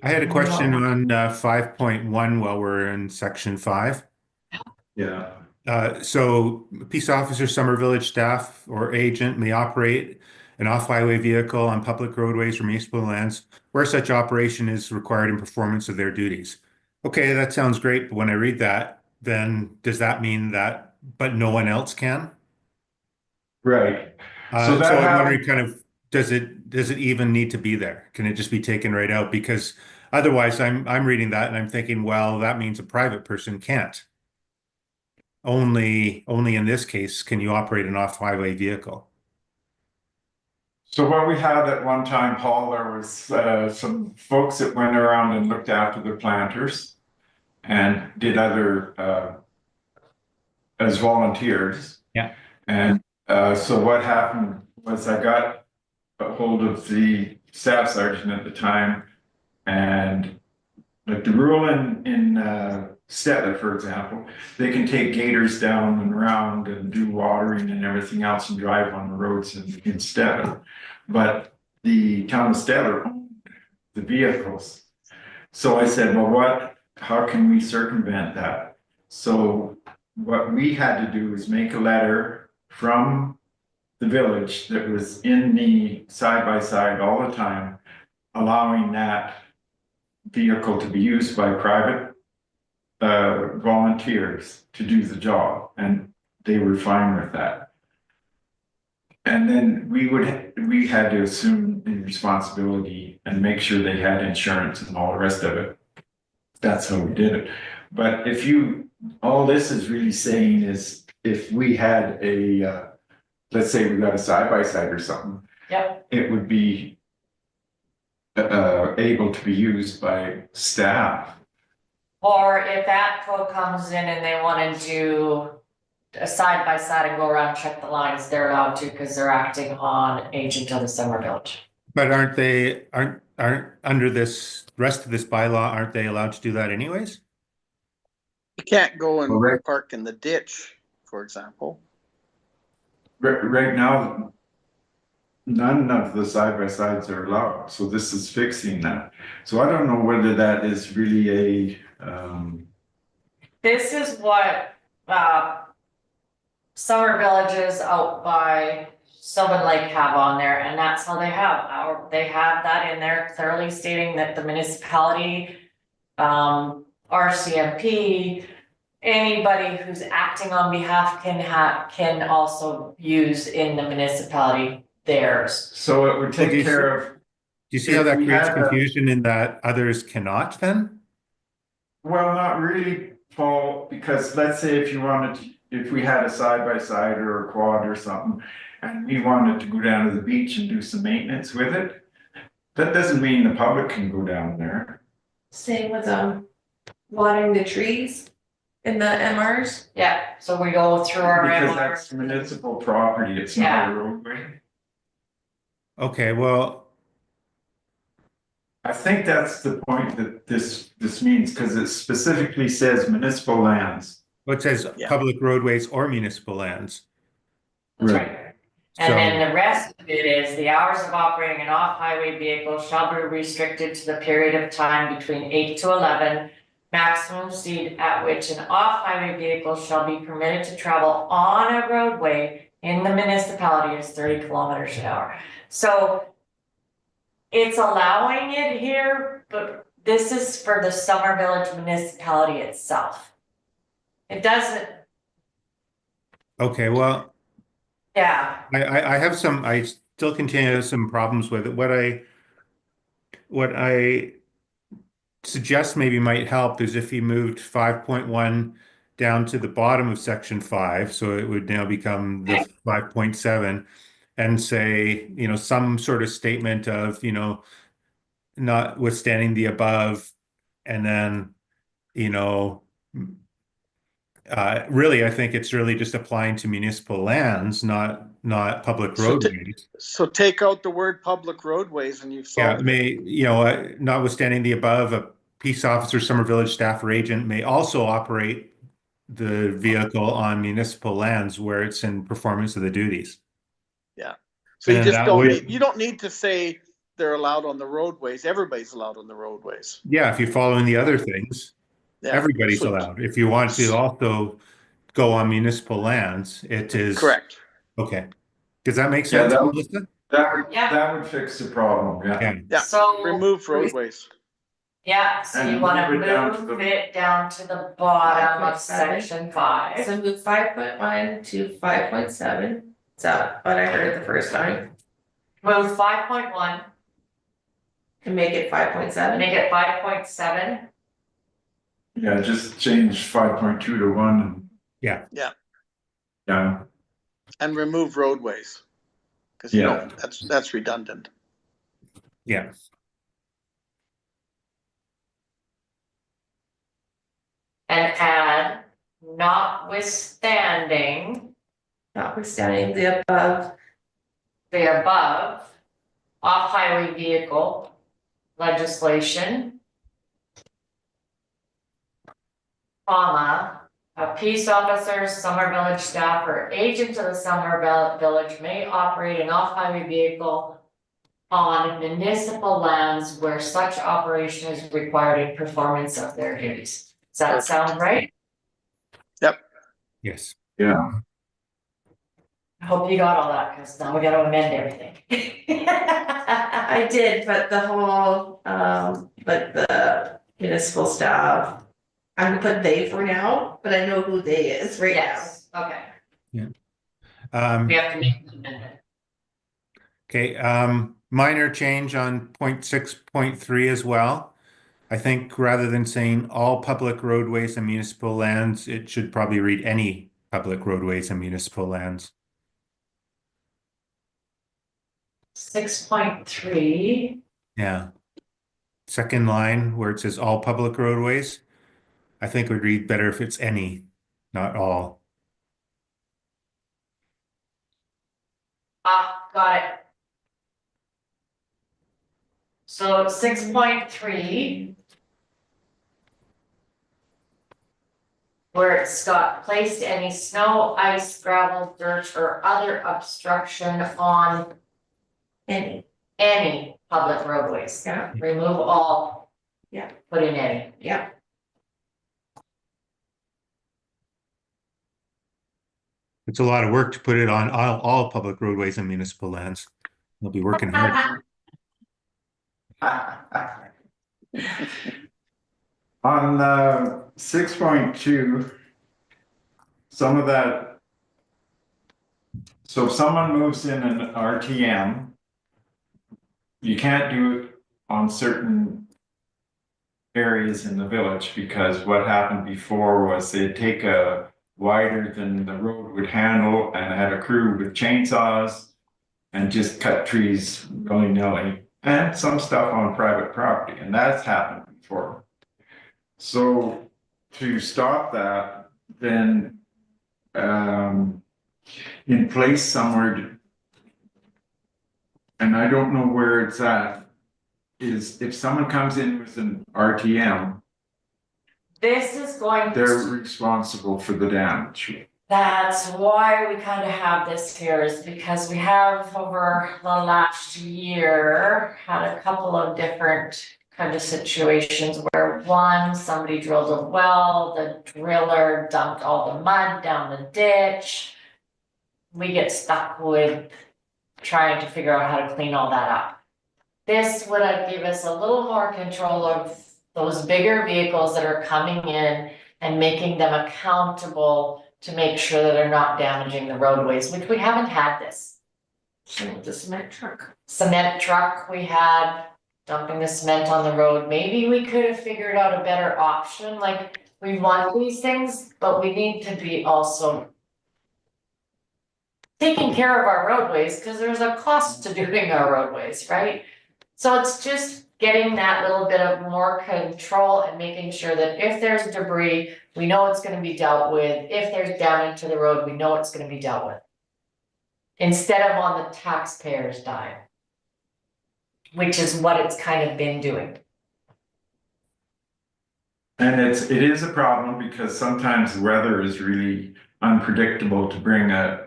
I had a question on 5.1 while we're in section 5. yeah, So peace officer, Summer Village staff or agent may operate an off-highway vehicle on public roadways or municipal lands where such operation is required in performance of their duties. Okay, that sounds great, but when I read that, then does that mean that, but no one else can? right. So that I'm happened- wondering kind of, does it even need to be there? Can it just be taken right out? Because otherwise I'm reading that and I'm thinking, well, that means a private person can't. Only in this case can you operate an off-highway vehicle. So what we had at one time, Paul, there was some folks that went around and looked after the planters and did other as volunteers. Yeah. And so what happened was I got a hold of the staff sergeant at the time, and like the rule in Stettler, for example, they can take gators down and around and do watering and everything else and drive on the roads in Stettler. But the town of Stettler owned the vehicles. So I said, well, how can we circumvent that? So what we had to do is make a letter from the village that was in the side-by-side all the time, allowing that vehicle to be used by private volunteers to do the job, and they were fine with that. And then we had to assume the responsibility and make sure they had insurance and all the rest of it. That's how we did it. But all this is really saying is if we had let's say we got a side-by-side or something. yep, It would be able to be used by staff. or if ATCO comes in and they wanna do a side by side and go around, and check the lines, they're allowed to, cause they're acting on agent of the Summer Village. But aren't under this rest of this bylaw, aren't they allowed to do that anyways? You can't go and Correct. park in the ditch, for example. Right now, none of the side-by-sides are allowed, so this is fixing that. So I don't know whether that is really This is what, Summer Villages out by Sylvan Lake have on there, and that's how they have that in there clearly stating that the municipality, RCMP, anybody who's acting on behalf can also use in the municipality theirs. so it would Do you take care of. Do you see how that If we creates had a- confusion in that others cannot then? Well, not really, Paul, because let's say if we had a side-by-side or a quad or something, and we wanted to go down to the beach and do some maintenance with it, that doesn't mean the public can go down there. Same with watering the trees in the MRs. Yeah, so we go through our Because MR. that's municipal property, it's not a roadway. Okay, well, I think that's the point that this means, because it specifically says municipal lands. Well, it says Yeah. public roadways or municipal lands. That's Right. right. And So, then the rest of it is the hours of operating an off-highway vehicle shall be restricted to the period of time between 8 to 11. Maximum speed at which an off-highway vehicle shall be permitted to travel on a roadway in the municipality is 30 kilometers an hour. So it's allowing it here, but this is for the Summer Village municipality itself. It doesn't, okay, well, yeah, I have some, I still continue to have some problems with it. What I suggest maybe might help is if you moved 5.1 down to the bottom of section 5, so it would now become the 5.7, and say, some sort of statement of, notwithstanding the above, and then, really, I think it's really just applying to municipal lands, not public So ta- roadways. So take out the word public roadways and you've Yeah, solved it. notwithstanding the above, a peace officer, Summer Village staff or agent may also operate the vehicle on municipal lands where it's in performance of the duties. So you And just that don't would- need, you don't need to say they're allowed on the roadways. Everybody's allowed on the roadways. Yeah, if you're following the other things, Yeah. everybody's So- allowed. If you want to also go on municipal lands, it is. Correct. Okay. Does that make Yeah, sense, that- Melissa? Yeah. That would fix the problem, yeah. Yeah. so. Remove roadways. Yeah, so you And wanna move it down to move the- it down to the bottom of 5.7. section 5. So move 5.1 to 5.7. Is that what I heard the first time? Move 5.1, And make it 5.7? make it 5.7. Yeah, just change 5.2 to 1. Yeah. Yeah. Yeah, And remove roadways. Cause you Yeah. don't, that's redundant. Yeah. And add notwithstanding Notwithstanding the above, the above off-highway vehicle legislation, comma, a peace officer, Summer Village staff, or agent of the Summer Village may operate an off-highway vehicle on municipal lands where such operation is required in performance of their duties. Does that sound right? Yes. yeah. I hope you got all that, because now we gotta amend everything. I did, but the whole, like the municipal staff. I'm gonna put they for now, but I know who they is right now. Yes, okay, Um, we have to make an amendment. Okay, minor change on 0.6.3 as well. I think rather than saying all public roadways and municipal lands, it should probably read any public roadways and municipal lands. 6.3, Yeah. Second line where it says all public roadways, I think it would read better if it's any, not all. got it. So 6.3. Where it's got placed any snow, ice, gravel, dirt, or other obstruction on any public roadways. Yeah, Remove all. Yeah. Put in any. yeah. It's a lot of work to put it on all public roadways and municipal lands. They'll be working hard. On 6.2, some of that. So if someone moves in an RTM, you can't do it on certain areas in the village, because what happened before was they'd take a wider than the road would handle and had a crew with chainsaws and just cut trees willy-nilly, and some stuff on private property, and that's happened before. So to stop that, then in place somewhere, and I don't know where it's at, is if someone comes in with an RTM, This is going they're to, responsible for the damage. that's why we kind of have this here, is because we have over the last year had a couple of different kind of situations where one, somebody drilled a well, the driller dumped all the mud down the ditch. We get stuck with trying to figure out how to clean all that up. This would give us a little more control of those bigger vehicles that are coming in and making them accountable to make sure that they're not damaging the roadways, which we haven't had this. The cement truck. Cement truck we had dumping the cement on the road, maybe we could have figured out a better option, like we want these things, but we need to be also taking care of our roadways, cause there's a cost to doing our roadways, right? So it's just getting that little bit of more control and making sure that if there's debris, we know it's gonna be dealt with. If there's damage to the road, we know it's gonna be dealt with. Instead of on the taxpayer's dime. Which is what it's kind of been doing. And it is a problem because sometimes weather is really unpredictable to bring a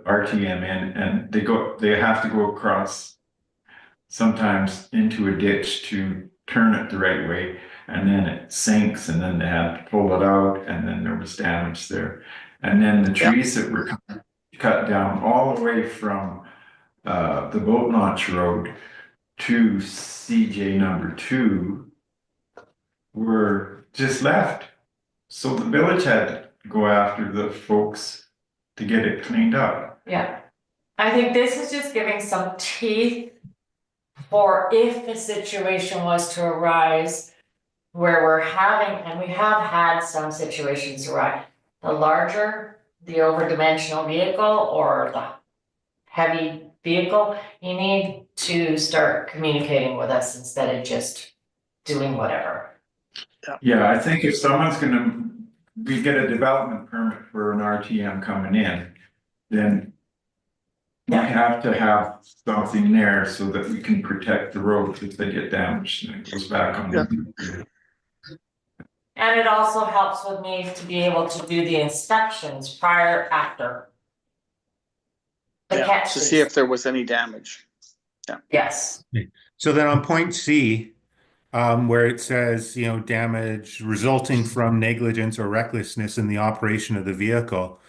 RTM in, and they have to go across sometimes into a ditch to turn it the right way, and then it sinks, and then they have to pull it out, and then there was damage there. And then the trees that were cut down all the way from the boat launch road to CJ number 2 were just left. So the village had to go after the folks to get it cleaned up. Yeah. I think this is just giving some teeth for if the situation was to arise where we're having, and we have had some situations arise, the larger the overdimensional vehicle or the heavy vehicle, you need to start communicating with us instead of just doing whatever. Yeah, I think if someone's we get a development permit for an RTM coming in, then we have to have something there so that we can protect the roads if they get damaged and it goes back on. And it also helps with me to be able to do the inspections prior, after. The Yeah, catch to see if there was any damage. Yes, So then on point C, where it says, you know, damage resulting from negligence or recklessness in the operation of the vehicle,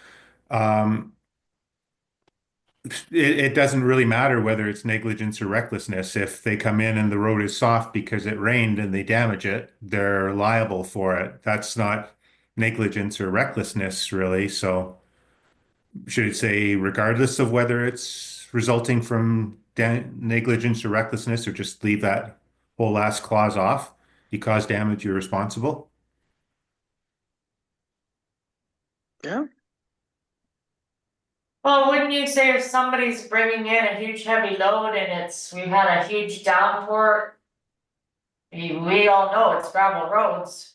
it doesn't really matter whether it's negligence or recklessness. If they come in and the road is soft because it rained and they damage it, they're liable for it. That's not negligence or recklessness, really. So should it say regardless of whether it's resulting from negligence or recklessness, or just leave that whole last clause off? You cause damage, you're responsible. Yeah, well, wouldn't you say if somebody's bringing in a huge heavy load and we've had a huge downpour. We all know it's gravel roads.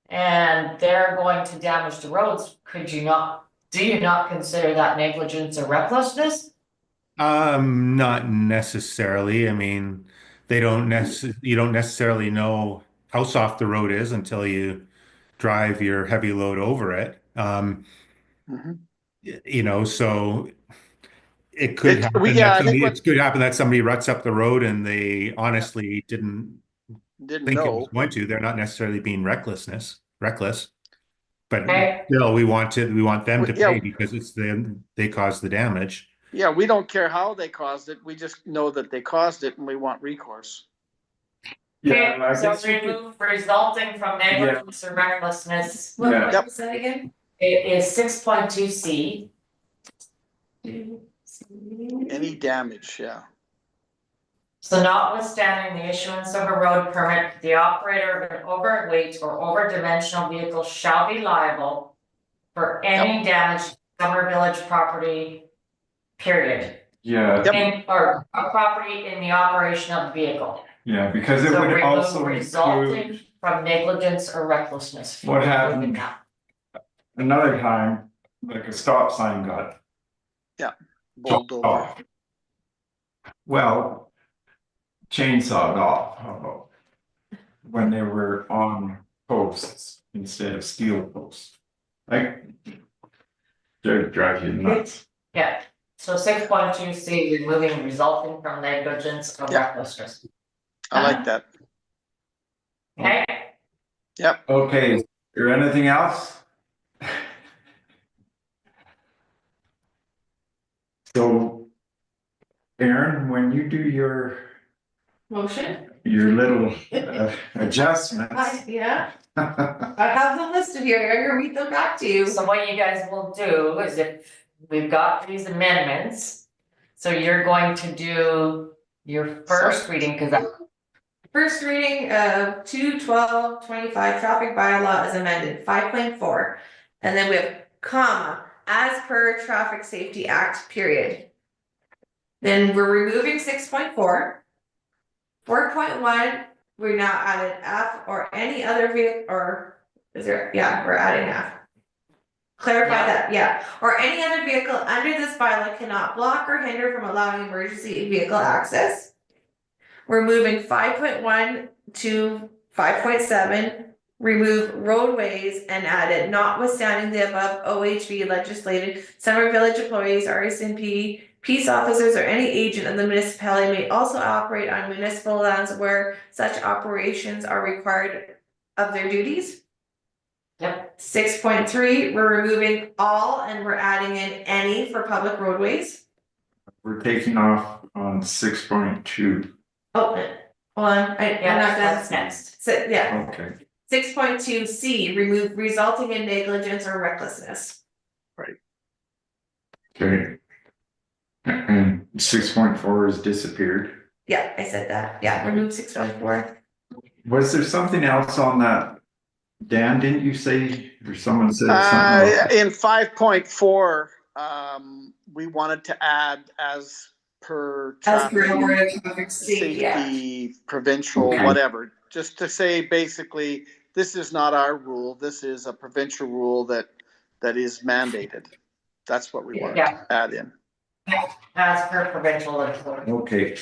And they're going to damage the roads, do you not consider that negligence or recklessness? Not necessarily. I mean, you don't necessarily know how soft the road is until you drive your heavy load over it. mhm. You know, so it could happen I think it could happen that somebody ruts up the road and they honestly didn't didn't think it know. was going to. They're not necessarily being reckless, but Okay. still we want them to Yeah. pay because it's them, they caused the damage. Yeah, we don't care how they caused it. We just know that they caused it and we want recourse. Yeah, I Okay, so guess you could, remove resulting from negligence or recklessness. What Yeah. Yep. was that again? It is 6.2C. Any damage, yeah. So notwithstanding the issuance of a road permit, the operator of an overweight or overdimensional vehicle shall be liable for any damage to Summer Village property, period. yeah, In, or a property in the operation of the vehicle. yeah, because it So would remove also resulting include from negligence or recklessness. What happened? Removing that. another time, like a stop sign got Bowled over. off. Well, chainsawed off, how about when they were on posts instead of steel posts. Like, they'd drive you nuts. Yeah, so 6.2C, removing resulting from negligence or Yeah. recklessness. I like that. Okay, Yep. Okay, is there anything else? So, Aaron, when you do your Motion? little adjustments. Yeah, I have them listed here, I'm gonna read them back to you. so what you guys will do is if we've got these amendments. So you're going to do your first reading, cause that, First reading of 2/12/25 traffic bylaw as amended, 5.4. And then we have comma, as per Traffic Safety Act, period. Then we're removing 6.4. 4.1, we're now added F or any other vehicle, or is there, yeah, we're adding F. Clarify Yeah. that, yeah, or any other vehicle under this bylaw cannot block or hinder from allowing emergency vehicle access. We're moving 5.1 to 5.7, remove roadways and added notwithstanding the above OHV legislated, Summer Village employees, RSMP, peace officers, or any agent of the municipality may also operate on municipal lands where such operations are required of their duties. yep, 6.3, we're removing all and we're adding in any for public roadways. We're taking off on 6.2. Oh, hold on, I'm yeah, not done. that's next. So, yeah, Okay. 6.2C, remove resulting in negligence or recklessness. Okay. And 6.4 has disappeared. Yeah, I said that, yeah, remove 6.4. Was there something else on that? Dan, didn't you say, or someone said something else? In 5.4, we wanted to add as per As per traffic Alberta traffic safety, yeah. safety, provincial, Okay. whatever, just to say basically, this is not our rule, this is a provincial rule that is mandated. That's what we wanted to add in. As per provincial legislation. Okay.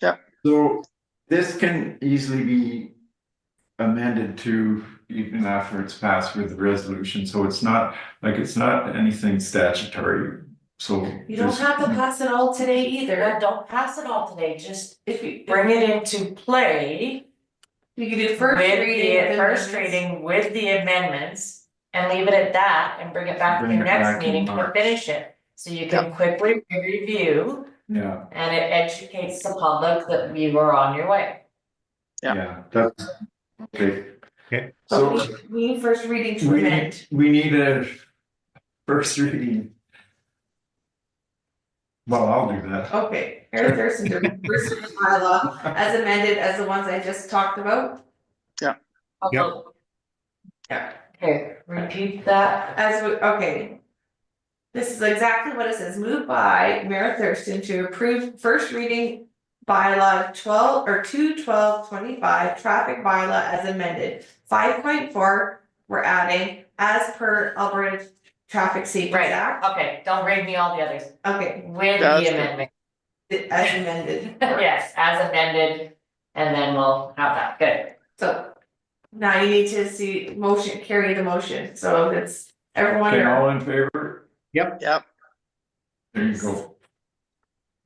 Yep. So this can easily be amended to even after it's passed with the resolution, so it's not anything statutory, so. You don't there's- have to pass it all today Yeah, either, don't pass it all today, just if you, bring it into play. you can do first With reading. the of first amendments. reading with the amendments and leave it at that and bring it back to Bring your it next back in meeting to March. finish it. So you can quickly review Yeah, and it educates the public that you were on your way. Yeah. that's, okay. Okay. But So we need first reading to we amend. need a first reading. Well, I'll do that. Okay, Eric Thurston, the first reading bylaw as amended as the ones I just talked about. Yep. Yeah. Okay, repeat that. As we, okay. This is exactly what it says, moved by Mayor Thurston to approve first reading bylaw 12 or 2/12/25 traffic bylaw as amended. 5.4, we're adding as per Alberta Traffic Safety Right, Act. okay, don't read me all the others. Okay, With That's the good. amendment, as amended. yes, as amended, and then we'll have that, good. So now you need to see motion, carry the motion, so if it's everyone Okay, or all in favor? Yep, There you go.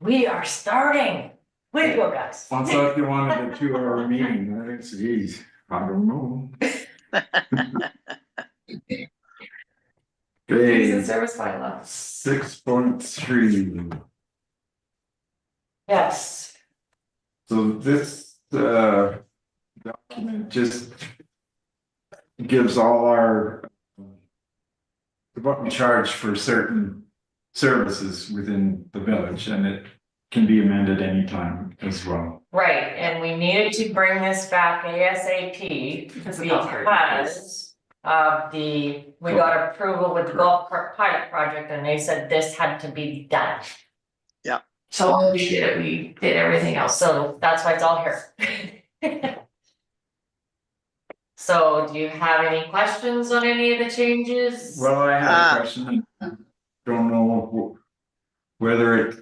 We are starting. Way to go, guys. I thought you wanted a 2-hour meeting, that's geez, I don't know. use Okay, and service bylaw. 6.3, Yes, so this document just gives all our what we charge for certain services within the village, and it can be amended anytime as well. right, and we needed to bring this back ASAP Because of golf cart. because of we got approval with the golf cart pilot project and they said this had to be done. So when we did it, we did everything else. So that's why it's all here. So do you have any questions on any of the changes? Well, I have a question, I don't know whether it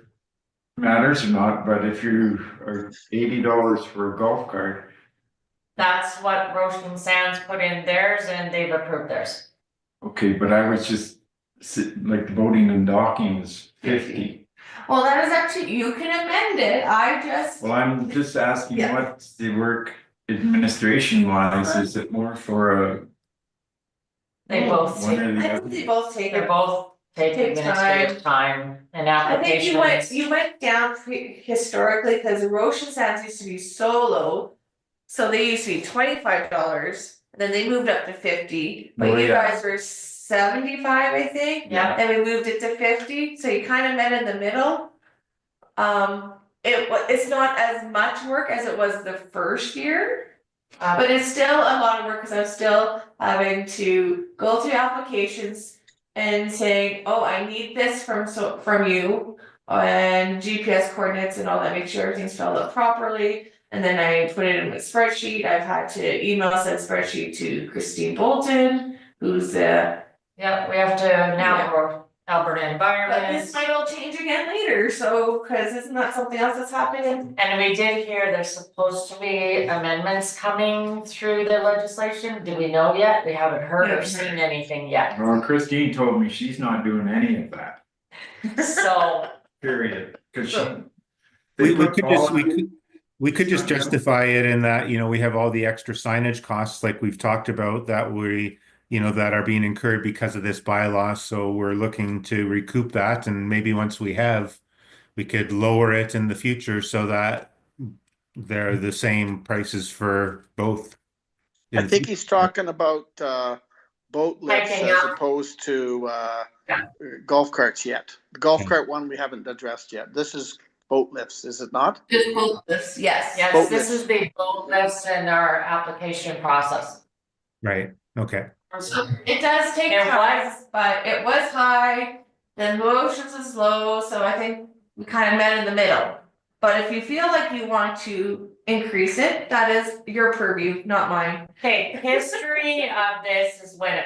matters or not, but if you are $80 for a golf cart, That's what Roshan Sands put in theirs and they've approved theirs. okay, but I was just like the boating and docking is 50. Well, that is up to you, can amend it, I just, Well, I'm just asking Yeah. what's the work administration wise, is it more for a? They both, One or the I other? think they both take they a. both take Take administrative time and I think applications. you went down historically, cause the Roshan Sands used to be so low. So they used to be $25, then they moved up to 50, but Oh, you yeah. guys were 75, I think. Yeah. Then we moved it to 50, so you kind of met in the middle. It's not as much work as it was the first year. But it's still a lot of work, cause I'm still having to go through applications and saying, oh, I need this from you. And GPS coordinates and all that, make sure everything's filled out properly, and then I put it in my spreadsheet, I've had to email that spreadsheet to Christine Bolton, who's the. Yeah, we have to now for Alberta But Environment. this might all change again later, so, cause isn't that something else that's happening? And we did hear there's supposed to be amendments coming through the legislation. Do we know yet? We haven't heard or Haven't seen heard. anything yet. Well, Christine told me she's not doing any of that, So, period, cause she. We they we put could all- just, we could just justify it in that, you know, we have all the extra signage costs like we've talked about that that are being incurred because of this bylaw, so we're looking to recoup that, and maybe once we could lower it in the future so that they're the same prices for both. I think he's talking about boat lifts Hiking as up. opposed to Yeah. golf carts yet. The golf Yeah. cart one we haven't addressed yet. This is boat lifts, is it not? Just both this, yes. yes, Boat this is the boat lifts in our application process. Right, okay. It does take It time, was. but it was high, then motions is low, so I think we kind of met in the middle. But if you feel like you want to increase it, that is your purview, not mine. Okay, history of this is when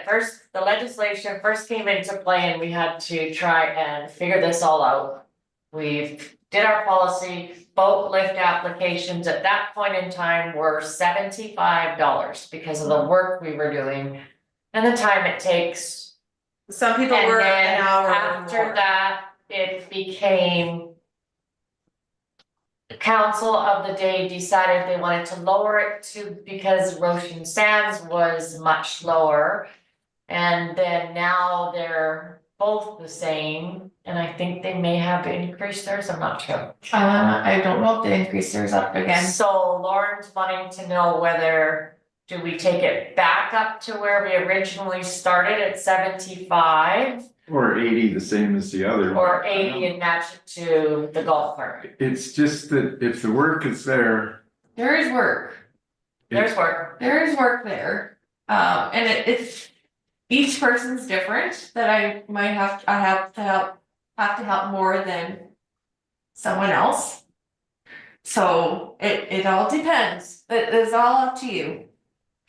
the legislation first came into play and we had to try and figure this all out. We did our policy, boat lift applications at that point in time were $75 because of the work we were doing. And the time it takes. Some people And were then an hour or after more. that, it became. The council of the day decided they wanted to lower it to, because Roshan Sands was much lower. And then now they're both the same, and I think they may have increased theirs, I'm not sure. I don't know if they increased theirs up again. So Lauren's wanting to know whether, do we take it back up to where we originally started at 75? Or 80, the same as the other. Or 80 and match it to the golf cart? It's just that if the work is there. There is work, There's work. there is work there, and it's. Each person's different, that I have to help more than someone else. So it all depends, it is all up to you.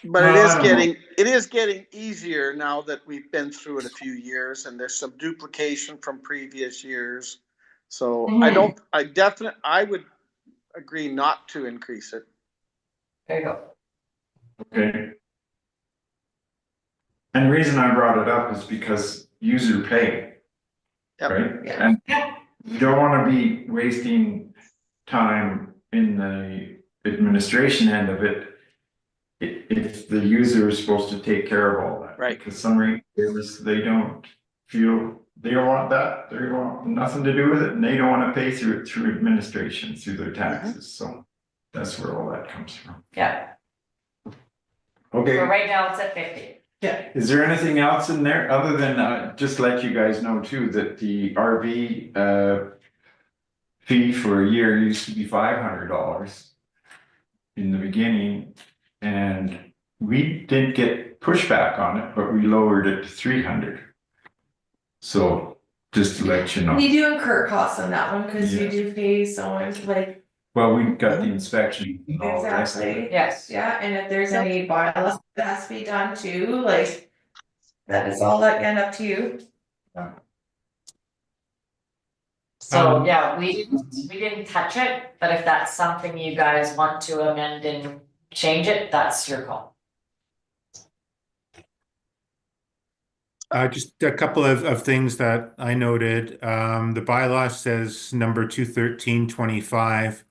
But Well, I don't know. it is getting easier now that we've been through it a few years and there's some duplication from previous years. So I would agree not to increase it. There you go. Okay. And the reason I brought it up is because user pay. Yep. Right? Yeah. And Yeah. you don't wanna be wasting time in the administration end of it. If the user is supposed to take care of all that. Right. Because some retailers, they don't want that, they want nothing to do with it, and they don't wanna pay through administration, through their taxes, so. That's where all that comes from. Yeah, Okay. but right now it's at 50. Is there anything else in there, other than, just let you guys know too, that the RV, fee for a year used to be $500 in the beginning, and we didn't get pushback on it, but we lowered it to 300. So, just to let you know, You do incur costs on that one, cause you Yes. do pay someone like, well, we got the inspection and all the rest of it. exactly, Yes. yeah, and if there's any bylaws that has to be done too, like. That is all again up to you. So, yeah, we didn't touch it, but if that's something you guys want to amend and change it, that's your call. Just a couple of things that I noted. The bylaw says number 21325,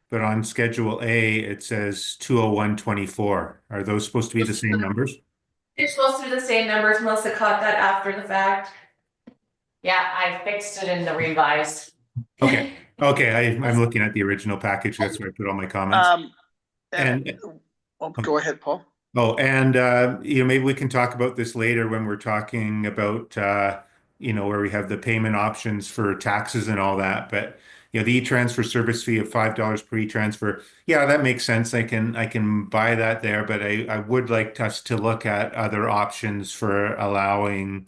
but on Schedule A, it says 20124. Are those supposed to be the same numbers? It's supposed to be the same numbers. Melissa caught that after the fact. Yeah, I fixed it in the revised. Okay, okay, I'm looking at the original package. That's where I put all my comments. And Go ahead, Paul. oh, and maybe we can talk about this later when we're talking about where we have the payment options for taxes and all that. But the e-transfer service fee of $5 per e-transfer, yeah, that makes sense. I can buy that there, but I would like us to look at other options for allowing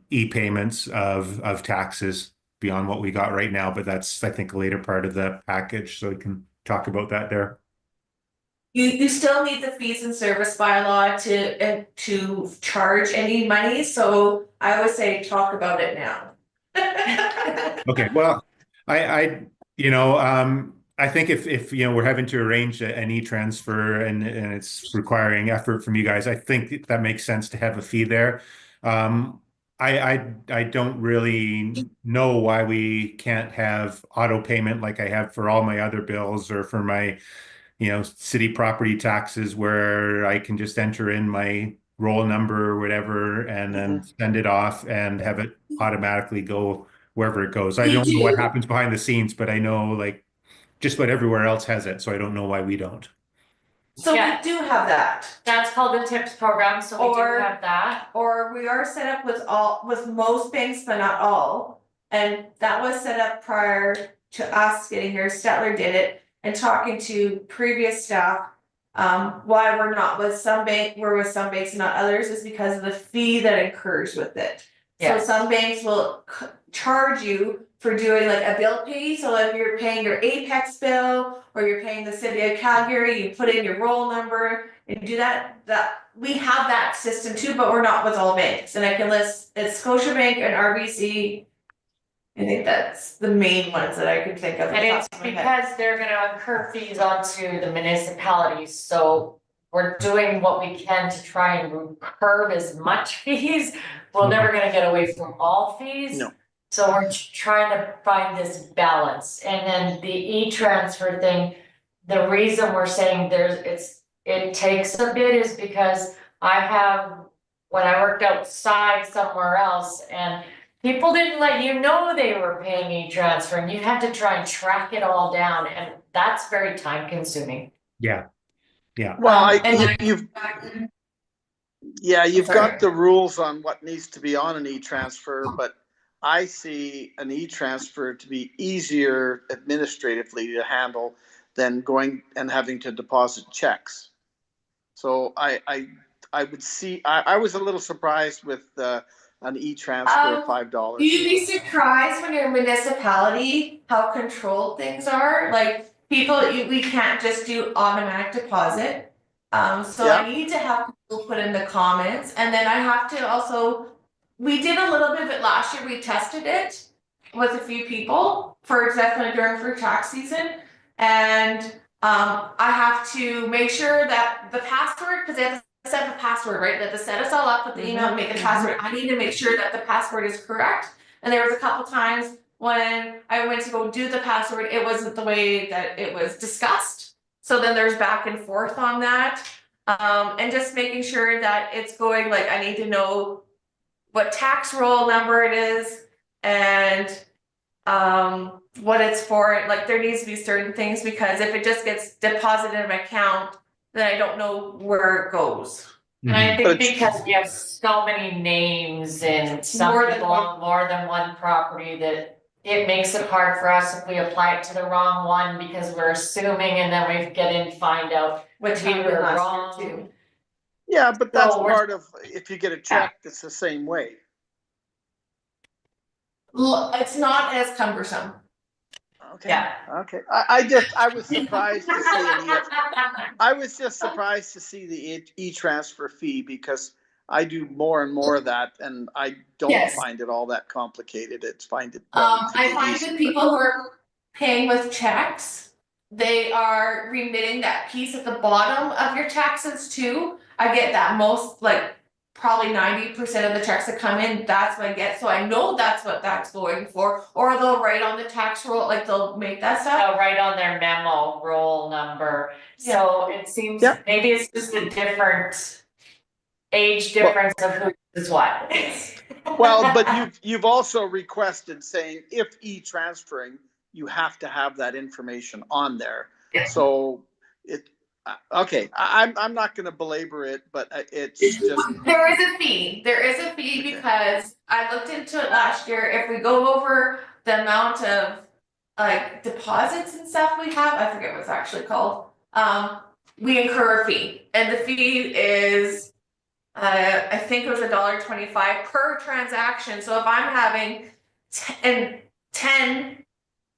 e-payments of taxes beyond what we got right now. But that's, I think, a later part of the package, so we can talk about that there. You still need the fees and service bylaw to charge any money, so I would say talk about it now. Okay, well, I think if we're having to arrange an e-transfer and it's requiring effort from you guys, I think that makes sense to have a fee there. I don't really know why we can't have auto payment like I have for all my other bills or for my city property taxes, where I can just enter in my roll number or whatever and then send it off and have it automatically go wherever it goes. I don't know what happens behind the scenes, but I know like just about everywhere else has it, so I don't know why we don't. So Yeah. we do have that. That's called the TIPS program, so we do have that. Or we are set up with most banks, but not all. And that was set up prior to us getting here. Stetler did it, and talking to previous staff. Why we're not with some we're with some banks and not others is because of the fee that incurs with it. Yeah. So some banks will charge you for doing like a bill pay. So if you're paying your Apex bill or you're paying the city of Calgary, you put in your roll number and do that. We have that system too, but we're not with all banks. And I can list it's Scotiabank and RBC. I think that's the main ones that I could think of. And it's because they're gonna incur fees onto the municipalities, so we're doing what we can to try and curb as much fees. We're never gonna get away from all fees. No. So we're trying to find this balance, and then the e-transfer thing, the reason we're saying it takes a bit is because when I worked outside somewhere else and people didn't let you know they were paying e-transfer and you had to try and track it all down, and that's very time consuming. Yeah. Well, you've got the rules on what needs to be on an e-transfer, but I see an e-transfer to be easier administratively to handle than going and having to deposit checks. So I would see, I was a little surprised with an e-transfer of $5. You'd be surprised when you're a municipality how controlled things are. Like we can't just do automatic deposit. So Yeah. I need to have people put in the comments, and then I have to also. We did a little bit of it last year. We tested it with a few people for exactly during tax season, and I have to make sure that the password, because they have to set the password, right? They have to set us all up with the email and make the password. I need to make sure that the password is correct. And there was a couple times when I went to go do the password, it wasn't the way that it was discussed. So then there's back and forth on that. And just making sure that it's going, like, I need to know what tax roll number it is and what it's for. Like, there needs to be certain things, because if it just gets deposited in my account, then I don't know where it goes. And I think because we have so many names and some people on more than one property, that it makes it hard for us if we apply it to the wrong one, because we're assuming, and then we get in, find out Which we happened were last wrong. year too. Yeah, but that's So we're- part of, if you get a check, it's the same way. It's not as cumbersome. Okay. Yeah. Okay. I was surprised to see I was just surprised to see the e-transfer fee, because I do more and more of that, and I don't Yes. find it all that complicated. It's find it. I relatively find easy, that but- people who are paying with checks, they are remitting that piece at the bottom of your taxes too. I get that most, like, probably 90% of the checks that come in, that's what I get, so I know that's what that's going for. Or they'll write on the tax roll, like they'll make that stuff. They'll write on their memo roll number, so it seems, Yep. maybe it's just a different age difference of who is what. Well, but you've also requested saying if e-transferring, you have to have that information on there. So it, okay, I'm not gonna belabor it, but it's just, There is a fee, Okay. because I looked into it last year, if we go over the amount of like deposits and stuff we have, I forget what it's actually called. We incur a fee, and the fee is, I think it was $1.25 per transaction, so if I'm having 10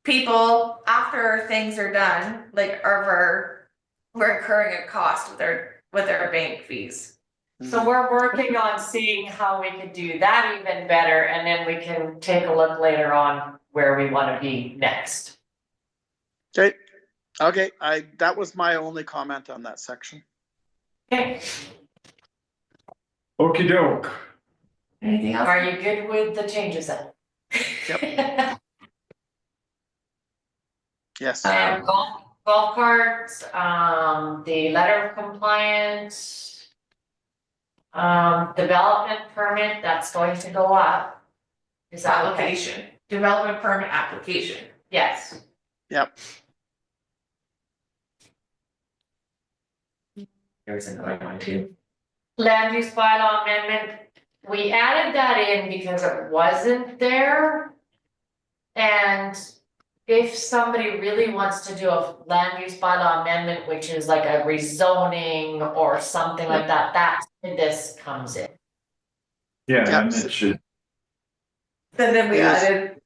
people after things are done, like, we're incurring a cost with their bank fees. So we're working on seeing how we could do that even better, and then we can take a look later on where we wanna be next. okay, that was my only comment on that section. Okay, Okey doke. Anything else? are you good with the changes then? Yep. Yes. Golf carts, the letter of compliance. Development permit, that's going to go up. Is that okay? Application, development permit application. Yes. Yep. There's another one too. Land use bylaw amendment, we added that in because it wasn't there. And if somebody really wants to do a land use bylaw amendment, which is like a rezoning or something like that, that's when this comes in. Yeah, and it should, And then we Yes. added.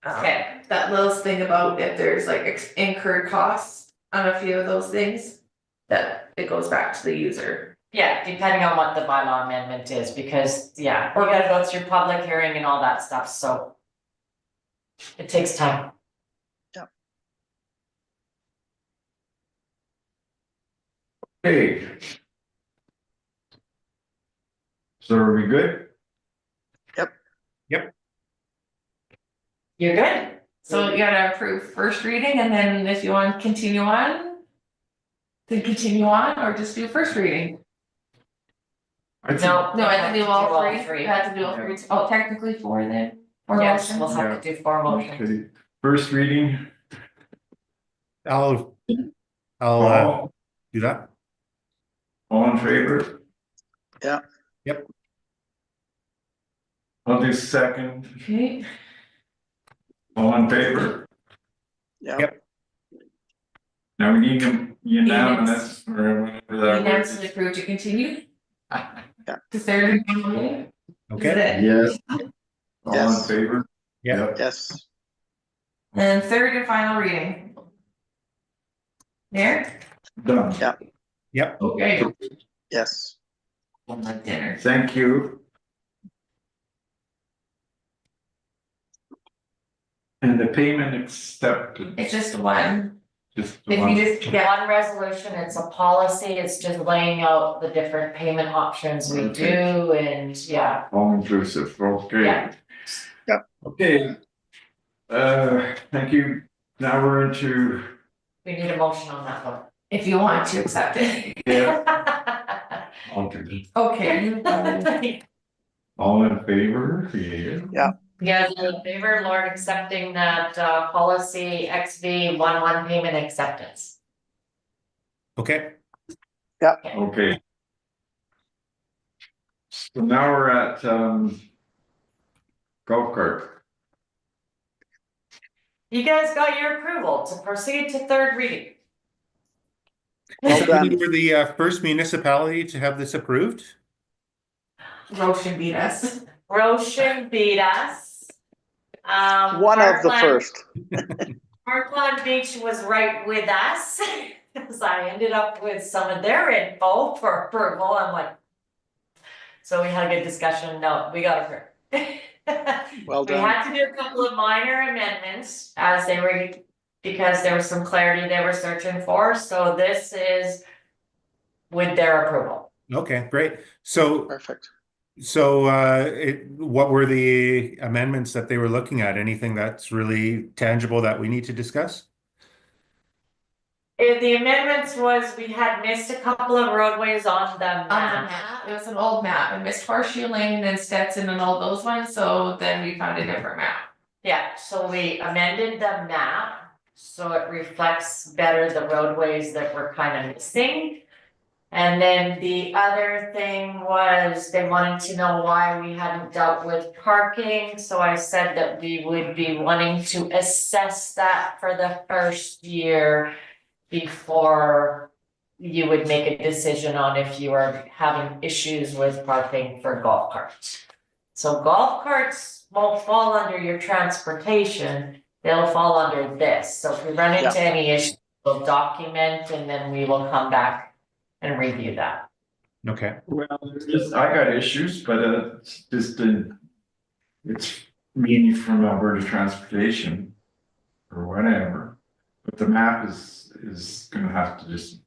Okay. That little thing about if there's like incurred costs on a few of those things, that it goes back to the user. Yeah, depending on what the bylaw amendment is, because, yeah, we gotta go through public hearing and all that stuff, so. It takes time. hey. So are we good? You're good? So you gotta approve first reading, and then if you want to continue on, then continue on, or just do first reading. I think- No. No, I have to do all three. three. I have to do all three. Oh, technically four then. Four Yes, we'll motions. have to do four motions. Okay, first reading, I'll all, do that. all in favor? Yeah. Yep. I'll do second, Okay, all in favor? Yeah. Yep. Now we need a unanimous, or whatever that word unanimously is. approved to continue Yeah. to third and final reading. Okay. Is it? Yes. All in Yes. favor? Yeah. Yep. Yes. And third and final reading. There? Done. Yeah. Yep. Okay. Yes. One more dinner. Thank you. And the payment accepted, It's just one. just If one. you just get, One resolution, it's a policy, it's just laying out the different payment options we Okay. do, and yeah. All inclusive, okay. Yeah. Yep. Okay. Thank you. Now we're into, We need a motion on that one. if you want to accept it. yeah, Okay. all in favor? Yeah. You guys are in favor, Lord, accepting that policy XV 11 payment acceptance? Okay. Okay. So now we're at, golf cart. You guys got your approval to proceed to third reading. Well So done. we were the first municipality to have this approved. Roshan beat us. Roshan beat us. One of the Parkland- first. Parkland Beach was right with us, cause I ended up with some of their info for approval, I'm like, So we had a good discussion, no, we got approved. Well We done. had to do a couple of minor amendments as they were, because there was some clarity they were searching for, so this is with their approval. Okay, great. So, Perfect. what were the amendments that they were looking at? Anything that's really tangible that we need to discuss? The amendments was, we had missed a couple of roadways on the On the map. map, it was an old map, I missed Horseshoe Lane and Stetson and all those ones, so then we found a different map. Yeah, so we amended the map, so it reflects better the roadways that were kind of missing. And then the other thing was they wanted to know why we hadn't dealt with parking, so I said that we would be wanting to assess that for the first year before you would make a decision on if you are having issues with parking for golf carts. So golf carts won't fall under your transportation, they'll fall under this, so if we run into any issues, we'll document and then we will come back and review that. Okay. Well, I got issues, but it's just it's mainly from Alberta Transportation or whatever. But the map is gonna have to just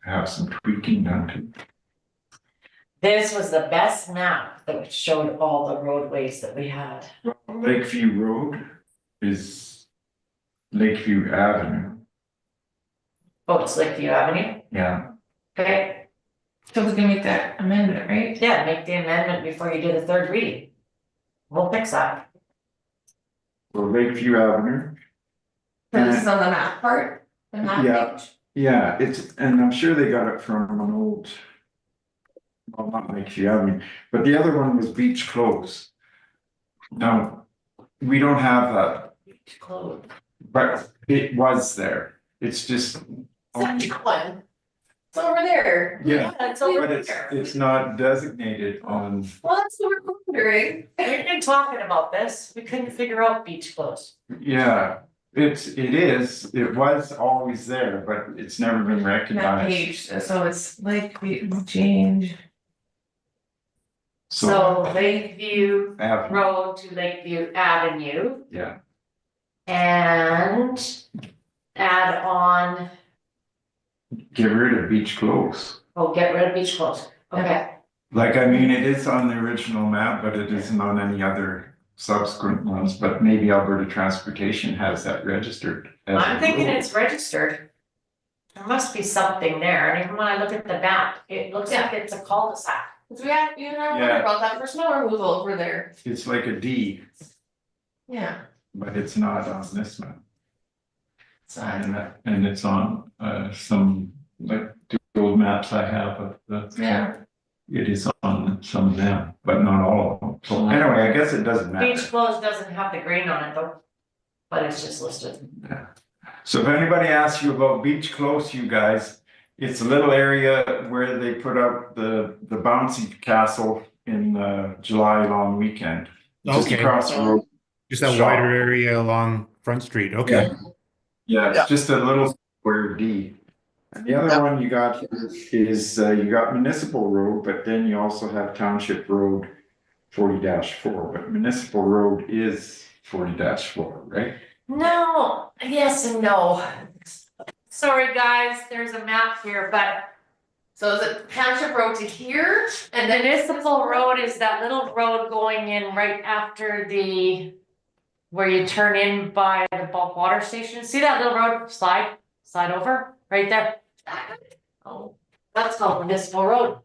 have some tweaking done to it. This was the best map that showed all the roadways that we had. Lakeview Road is Lakeview Avenue. Oh, it's Lakeview Avenue, Yeah. okay, So we can make that amendment, right? yeah, make the amendment before you do the third reading. We'll fix that. So Lakeview Avenue. So this is on the map part, the map Yeah. page. Yeah, and I'm sure they got it from an old. Well, not Lakeview Avenue, but the other one was Beach Close. Now, we don't have that, Close. but it was there, it's just. Which one? It's over there. Yeah, It's over but it's there. not designated on, Well, that's what we're wondering. We've been talking about this, we couldn't figure out beach clothes. yeah, it was always there, but it's never been Map recognized. page, so it's like we change. So Lakeview Avenue, Road to Lakeview Avenue yeah, and add on, get rid of Beach Close. oh, get rid of beach clothes, okay. Like, I mean, it is on the original map, but it isn't on any other subsequent ones, but maybe Alberta Transportation has that registered. as I'm a thinking road. it's registered. There must be something there, and even when I look at the map, it looks like it's a cul-de-sac. Cause we had, you and I Yeah. wondered about that for snow removal over there. It's like a D, Yeah, but it's not on this map. so And it's on some, like, the old maps I have of the, yeah, it is on some of them, but not all of them. So anyway, I guess it doesn't Beach matter. clothes doesn't have the green on it though, but it's just listed. So if anybody asks you about Beach Close, you guys, it's a little area where they put up the bouncy castle in the July long weekend. Just Okay. across the road. Just that Shaw. wider area along Front Street. Okay. Yeah, Yeah. it's just a little square D. And the other one you got here is you got Municipal Road, but then you also have Township Road 40-4, but Municipal Road is 40-4, right? No, yes and no. Sorry, guys, there's a map here, but so is it Township Road to here and then Municipal Road is that little road going in right after where you turn in by the bulk water station. See that little road? Slide over, right there. Oh, that's called Municipal Road.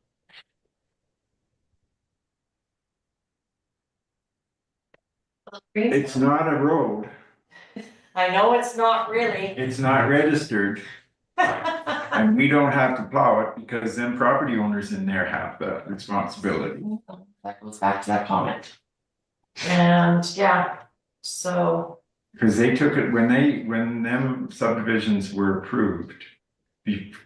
It's not a road, I know it's not really. it's not registered, and we don't have to plow it because then property owners in there have the responsibility. that goes back to that comment. And yeah, so Cause they took it, when them subdivisions were approved.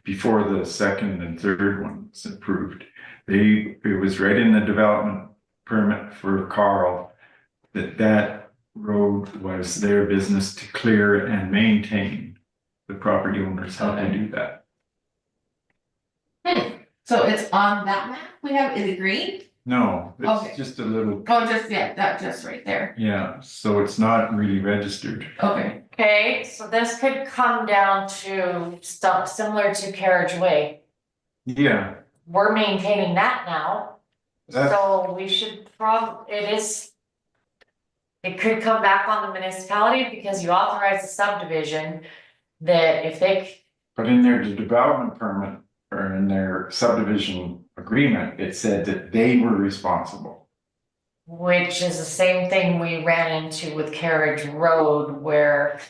Before the second and third ones approved, it was right in the development permit for Carl. That road was their business to clear and maintain. The property owners had to do that. So it's on that map, we have, is it green? No, Okay. it's just a little, Oh, just, yeah, that just right there. yeah, so it's not really registered. Okay. Okay, so this could come down to stuff similar to Carriage Way. Yeah, We're maintaining that now, that's, so we should it could come back on the municipality because you authorize the subdivision that if they, but in their development permit or in their subdivision agreement, it said that they were responsible. which is the same thing we ran into with Carriage Road, where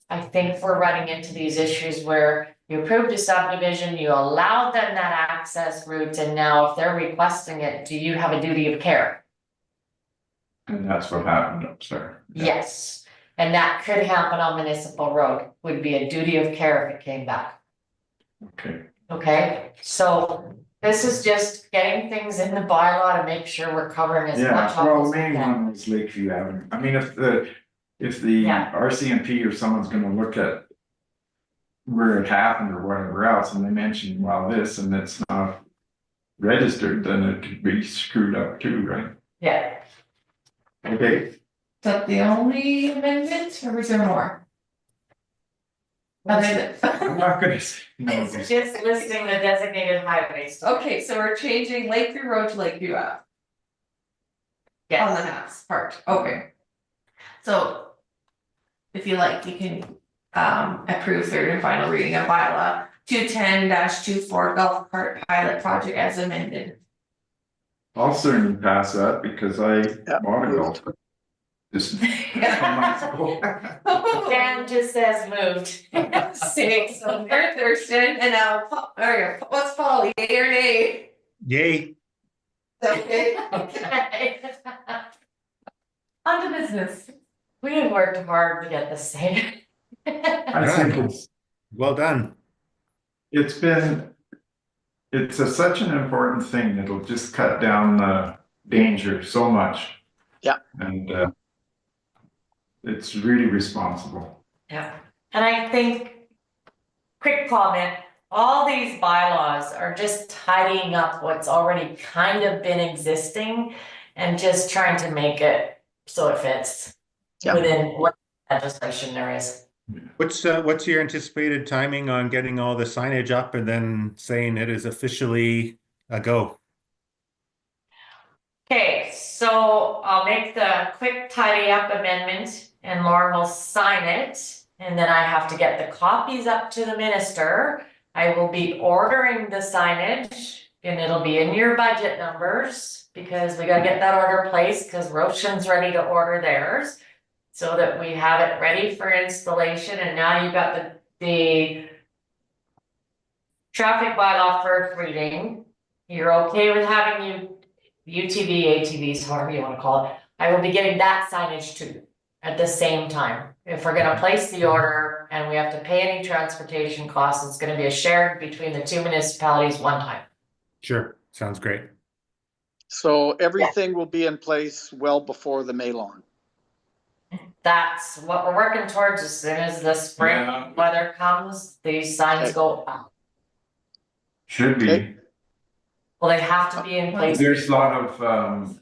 I think we're running into these issues where you approved a subdivision, you allowed them that access route, and now if they're requesting it, do you have a duty of care? And that's what happened up there. Yes, and that could happen on municipal road, would be a duty of care if it came back, Okay, okay? So this is just getting things in the bylaw to make sure we're covering as much yeah, of well, as the we main can. one was Lakeview Avenue. I mean, if the Yeah. RCMP or someone's gonna look at where it happened or whatever else, and they mention, well, this, and it's not registered, then it could be screwed up too, right? Yeah, Okay, Is that the only amendment, or was there more? Other I'm than, not gonna say, no, it's just listing the designated highways. okay, so we're changing Lakeview Road to Lakeview Ave on the Yes, maps part, okay. So, if you like, you can approve third and final reading of bylaw 210-24 golf cart pilot project as amended. I'll certainly pass that because I Yeah. wanna go. Just a month ago. Dan just says moved. Six, so they're Thurston, and now, what's Paul, yay or nay? Yay. Okay, Okay. on to business. We have worked hard to get this thing. I think Well done. it's such an important thing, it'll just cut down the danger so much. Yeah. And it's really responsible. Yeah, and I think, quick comment, all these bylaws are just tidying up what's already kind of been existing and just trying to make it so it fits Yeah. within what legislation there is. What's your anticipated timing on getting all the signage up and then saying it is officially a go? Okay, so I'll make the quick tidy up amendment and Lauren will sign it. And then I have to get the copies up to the minister. I will be ordering the signage and it'll be in your budget numbers because we gotta get that order placed because Roshan's ready to order theirs. So that we have it ready for installation and now you've got the traffic bylaw first reading. You're okay with having UTV, ATVs, however you wanna call it. I will be getting that signage too at the same time. If we're gonna place the order and we have to pay any transportation costs, it's gonna be a shared between the two municipalities one time. Sure, sounds great. So everything will be in place well before the May-long. That's what we're working towards as soon as the spring Yeah. weather comes, these signs Okay. go up. Should be. Okay. Well, they have to be in place. There's a lot of,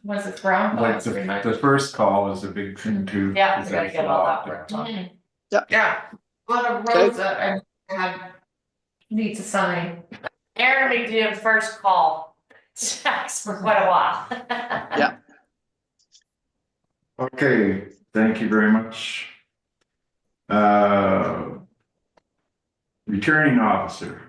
Was it brown like box pretty much? the first call is a big thing too. Yeah, 'cause we gotta there's get a all lot that worked on. Mhm. Yeah. Yeah, a lot of Okay. roads that I have need to sign. Aaron will be doing first call checks for quite a while. Yeah. Okay, thank you very much. Returning officer.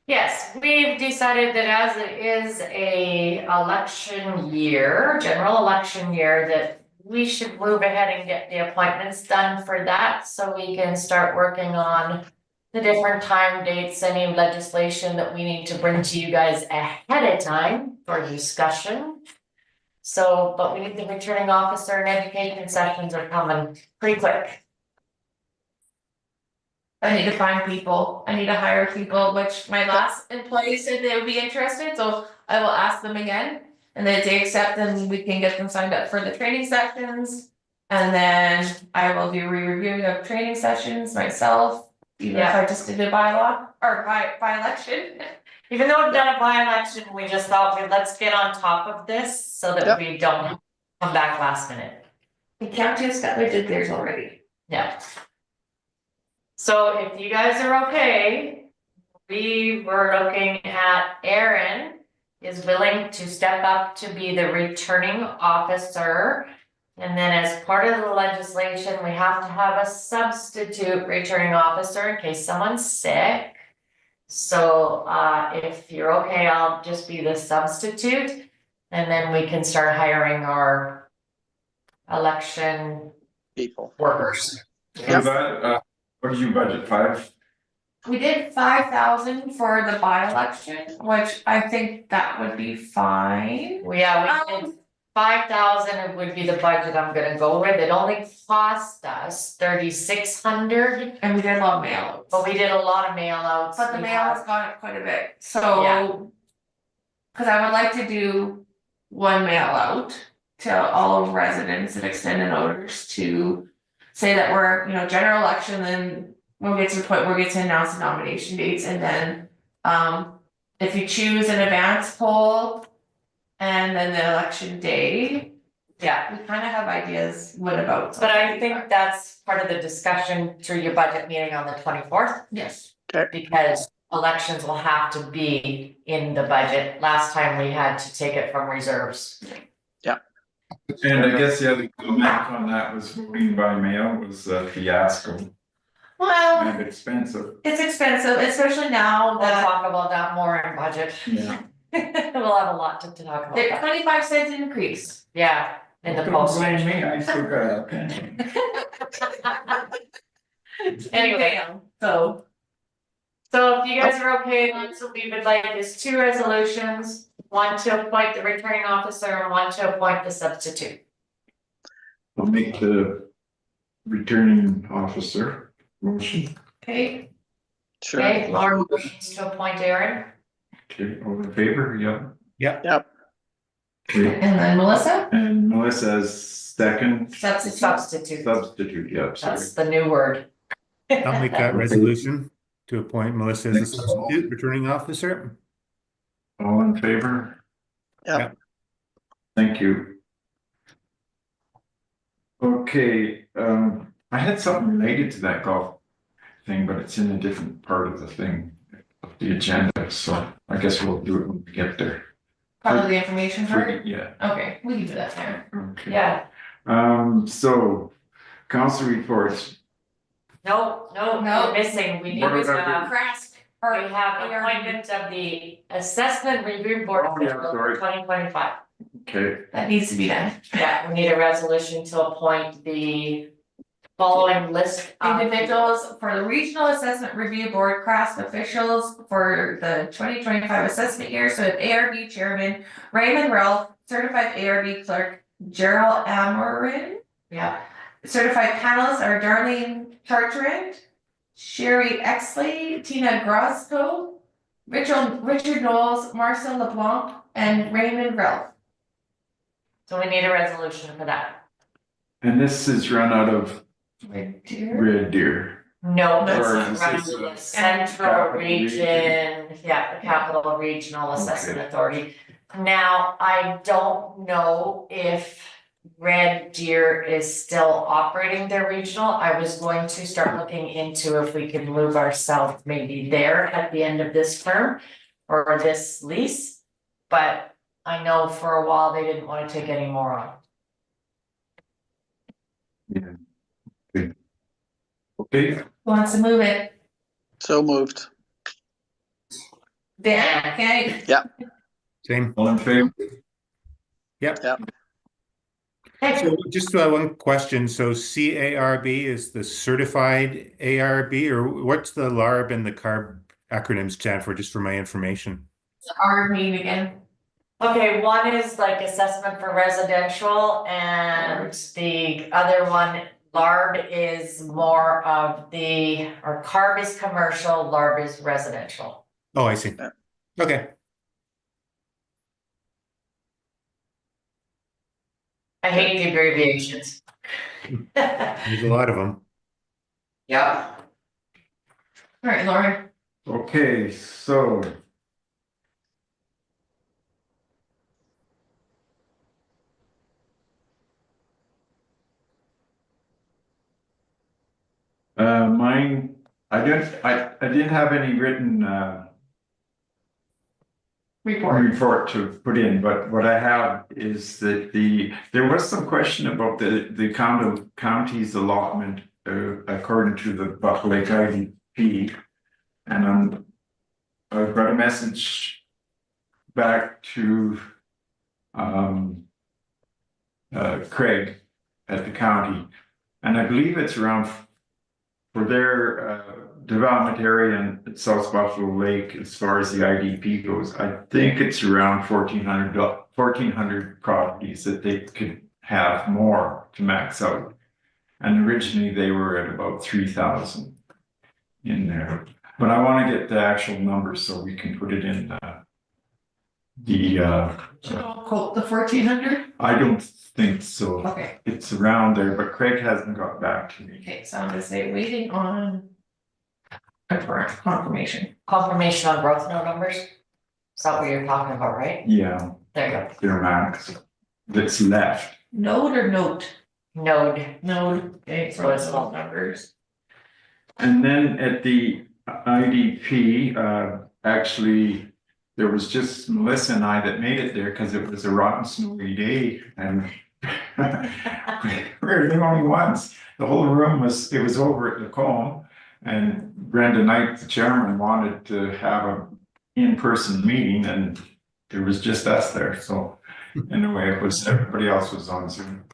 Yes, we've decided that as it is a election year, general election year, that we should move ahead and get the appointments done for that, so we can start working on the different time dates, any legislation that we need to bring to you guys ahead of time for discussion. So, but we need the returning officer and education sessions are coming pretty quick. I need to find people, I need to hire people, which my last employee said they would be interested, so I will ask them again. And then if they accept, then we can get them signed up for the training sessions. And then I will do re-reviewing of training sessions myself, even if I just did a bylaw or by election. Even though we've done a by-election, we just thought, okay, let's get on top of this so that Yep. we don't come back last minute. The county of Scotland did theirs already. Yeah. So if you guys are okay, we were looking at Aaron is willing to step up to be the returning officer. And then as part of the legislation, we have to have a substitute returning officer in case someone's sick. So if you're okay, I'll just be the substitute. And then we can start hiring our election People. workers. So that, what did you budget, 5? We did 5,000 for the by-election, which I think that would be fine. Yeah, we did 5,000 would be the budget I'm gonna go with. It only cost us 3,600, And we did a lot of mail but outs. we did a lot of mail outs. But the We mail had- has gone up quite a bit, Yeah. so. Cause I would like to do one mail out to all residents and extended owners to say that we're, you know, general election, then we'll get to the point where we get to announce the nomination dates and then, if you choose an advance poll and then the election day, Yeah, we kind of have ideas what about. but I think that's part of the discussion through your budget meeting on the 24th. Yes, Because elections will have to be in the budget. Last time we had to take it from reserves. And I guess the other comment on that was voting by mail was a fiasco well, and expensive. it's expensive, especially now We'll that talk about that more in budget. Yeah. We'll have a lot to talk about the that. 25 cents increase. Yeah, in the Don't postage. blame me, I still got a penny. Anyway. So. So if you guys are okay, that's what we would like is 2 resolutions, one to appoint the returning officer and one to appoint the substitute. I'll make the returning officer motion. Okay, Sure. Okay, Lauren motions to appoint Aaron. Okay, all in favor, yeah. Yep. Okay, and then Melissa, and Melissa's second substitute. substitute, yeah, sorry. That's the new word. I'll make that resolution to appoint Melissa as a substitute returning officer. All in favor? Yep. Thank you. Okay, I had something related to that golf thing, but it's in a different part of the thing, of the agenda, so I guess we'll do it when we get there. Part of the information part, Yeah, okay, we can do that there. okay. Yeah, So, council reports, no, No. we're missing, we need What to about have, Crask, we or have ARB. appointment of the assessment review board Oh, yeah, for sorry. 2025. okay, that needs to be done. Yeah, we need a resolution to appoint the following list of Individuals for the Regional Assessment Review Board, Crask officials for the 2025 assessment year, so ARB Chairman Raymond Ralph, Certified ARB Clerk Gerald Amorin. Yeah, Certified panelists are Darlene Chartrand, Sherry Exley, Tina Grosco, Richard Knowles, Marcel LeBlanc, and Raymond Ralph. so we need a resolution for that. and this is run out of Red Deer. Red Deer. No, Or that's this run is, the uh, Central Capital Region, yeah, the Capital Regional Assessment Authority. Now, I don't know if Red Deer is still operating their regional. I was going to start looking into if we could move ourselves maybe there at the end of this term or this lease. But I know for a while they didn't want to take any more on. Okay, Who wants to move it? So moved. Dan, okay, Same. all in favor? So just one question. So CARB is the certified ARB, or what's the LARB and the CARB acronyms stand for, just for my information? our meeting again. Okay, one is like assessment for residential and the other one, LARB is more of the, or CARB is commercial, LARB is residential. Oh, I see. Yeah. Okay. I hate the abbreviations. There's a lot of them. Yeah. All right, Lauren. Okay, so Mine, I didn't have any written, report to put in, but what I have is that there was some question about the county's allotment, according to the Buck Lake IDP. And I've got a message back to, Craig at the county, and I believe it's around for their, development area in South Buffalo Lake, as far as the IDP goes, I think it's around 1,400 properties that they could have more to max out. And originally they were at about 3,000 in there, but I want to get the actual numbers so we can put it in Quote the 1,400? I don't think so. Okay, It's around there, but Craig hasn't got back to me. okay, so I'm gonna say waiting on confirmation. Confirmation on growth node numbers? Is that what you're talking about, right? Yeah, There you go. their max that's left. Node or note? Node. Node, okay, so it's all numbers. And then at the IDP, actually, there was just Melissa and I that made it there because it was a rotten snowy day and we were the only ones. The whole room was over at Lacombe, and Brenda Knight, the chairman, wanted to have a in-person meeting, and there was just us there. So in a way, it was everybody else was on Zoom.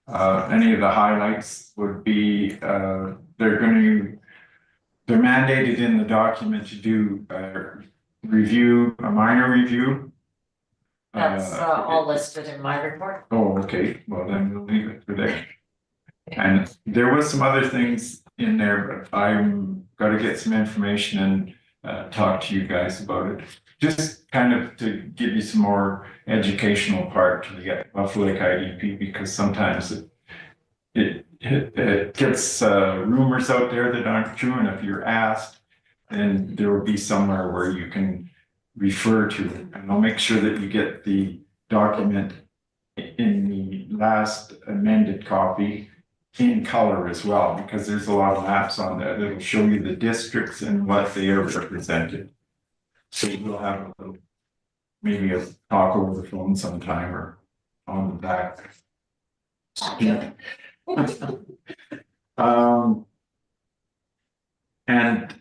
Any of the highlights would be they're mandated in the document to do a minor review. That's all listed in my report. Oh, okay, well then we'll leave it for there. And there was some other things in there, but I'm gotta get some information and talk to you guys about it. Just kind of to give you some more educational part to the Buffalo Lake IDP, because sometimes it gets rumors out there that aren't true, and if you're asked, then there will be somewhere where you can refer to it. And I'll make sure that you get the document in the last amended copy in color as well, because there's a lot of maps on there that'll show you the districts and what they are represented. So we'll have a little, maybe a talk over the phone sometime or on the back. And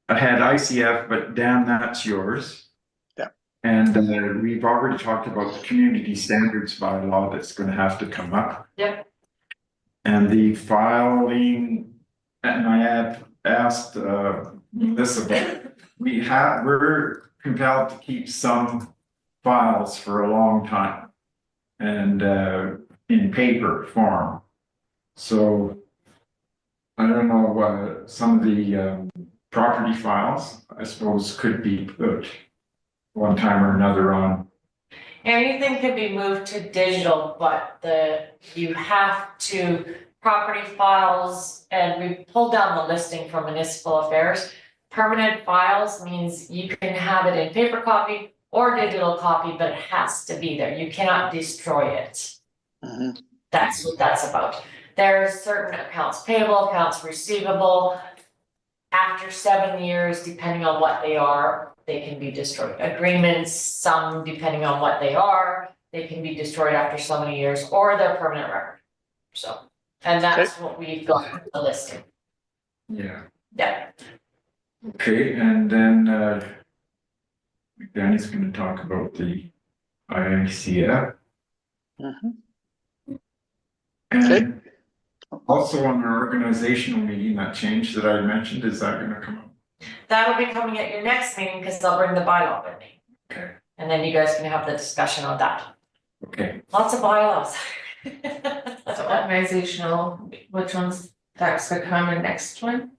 I had ICF, but Dan, that's yours. Yeah. And we've already talked about the community standards bylaw that's going to have to come up. Yep. And the filing, and I had asked this about, we're compelled to keep some files for a long time and in paper form. So I don't know, some of the property files, I suppose, could be put one time or another on. Anything can be moved to digital, but you have to, property files, and we pulled down the listing from municipal affairs. Permanent files means you can have it in paper copy or digital copy, but it has to be there. You cannot destroy it. Mhm. That's what that's about. There's certain accounts payable, accounts receivable. After 7 years, depending on what they are, they can be destroyed. Agreements, some depending on what they are, they can be destroyed after so many years, or they're permanent record. So, and that's what we've got in the listing. Yeah. Yeah. Okay, and then Danny's gonna talk about the ICF. Mhm. And also on our organizational meeting, that change that I mentioned, is that gonna come up? That'll be coming at your next meeting, because they'll bring the bylaw with me. Okay. And then you guys can have the discussion on that. Okay, Lots of bylaws. So organizational, which one's that's gonna come in next one?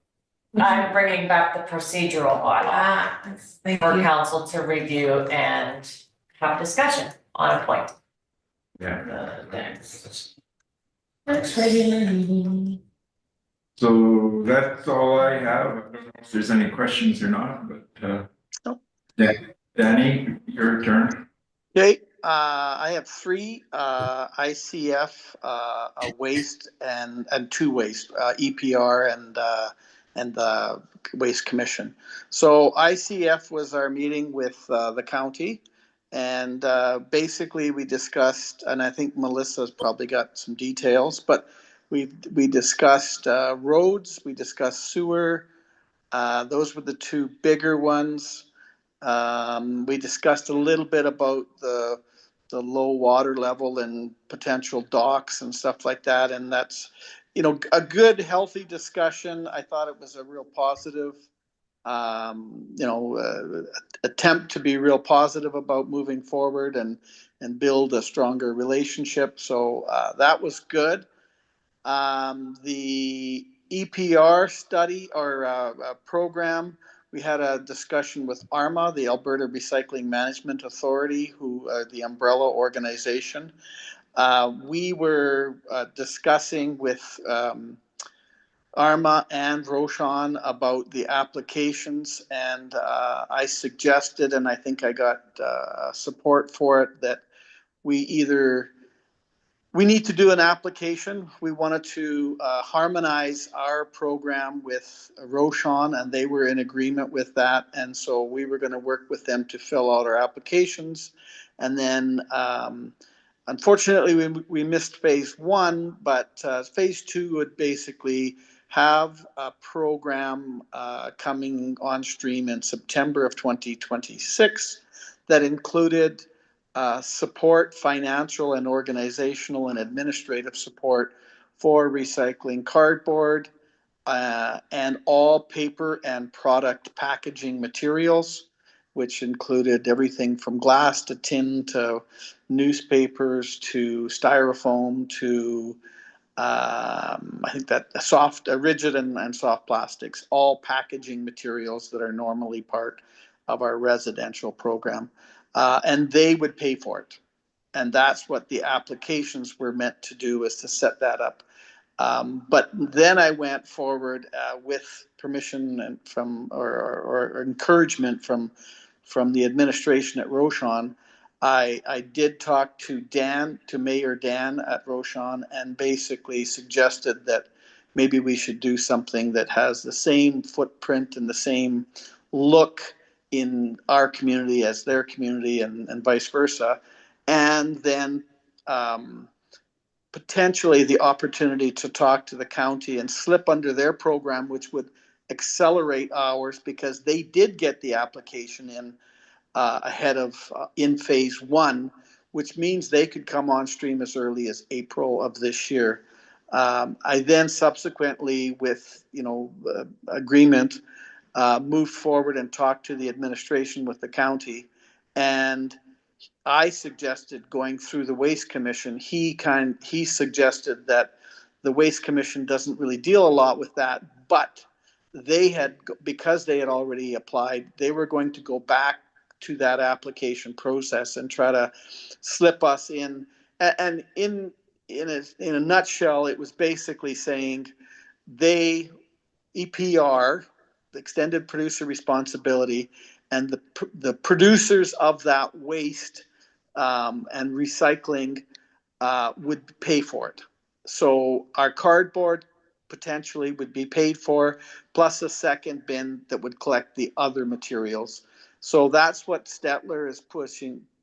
I'm bringing back the procedural bylaw Thank for you. council to review and have discussion on a point. yeah, Next regular meeting. so that's all I have. I don't know if there's any questions or not, but Nope. Danny, your turn. Okay, I have three, ICF, a waste and two waste, EPR and the Waste Commission. So ICF was our meeting with the county, and basically we discussed, and I think Melissa's probably got some details, but we discussed roads, we discussed sewer. Those were the two bigger ones. We discussed a little bit about the low water level and potential docks and stuff like that. And that's, a good, healthy discussion. I thought it was a real positive, attempt to be real positive about moving forward and build a stronger relationship. So that was good. The EPR study or program, we had a discussion with ARMA, the Alberta Recycling Management Authority, who are the umbrella organization. We were discussing with ARMA and Roshan about the applications, and I suggested, and I think I got support for it, that we need to do an application. We wanted to harmonize our program with Roshan, and they were in agreement with that. And so we were going to work with them to fill out our applications. And then, unfortunately, we missed phase one, but phase two would basically have a program coming on stream in September of 2026 that included support, financial and organizational and administrative support for recycling cardboard and all paper and product packaging materials, which included everything from glass to tin to newspapers to styrofoam to I think that rigid and soft plastics, all packaging materials that are normally part of our residential program. And they would pay for it. And that's what the applications were meant to do, is to set that up. But then I went forward with permission and or encouragement from the administration at Roshan. I did talk to Mayor Dan at Roshan, and basically suggested that maybe we should do something that has the same footprint and the same look in our community as their community, and vice versa. And then potentially the opportunity to talk to the county and slip under their program, which would accelerate ours, because they did get the application in ahead of in phase one, which means they could come on stream as early as April of this year. I then subsequently, with agreement, moved forward and talked to the administration with the county, and I suggested going through the Waste Commission. He suggested that the Waste Commission doesn't really deal a lot with that, but because they had already applied, they were going to go back to that application process and try to slip us in. And in a nutshell, it was basically saying EPR, the extended producer responsibility, and the producers of that waste and recycling would pay for it. So our cardboard potentially would be paid for, plus a second bin that would collect the other materials. So that's what Stettler is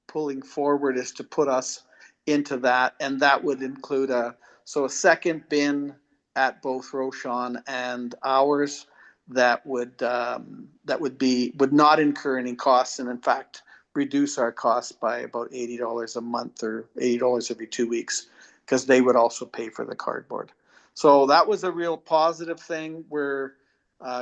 pulling forward, is to put us into that, and that would include a second bin at both Roshan and ours that would not incur any costs, and in fact reduce our costs by about $80 a month or $80 every 2 weeks, because they would also pay for the cardboard. So that was a real positive thing. We're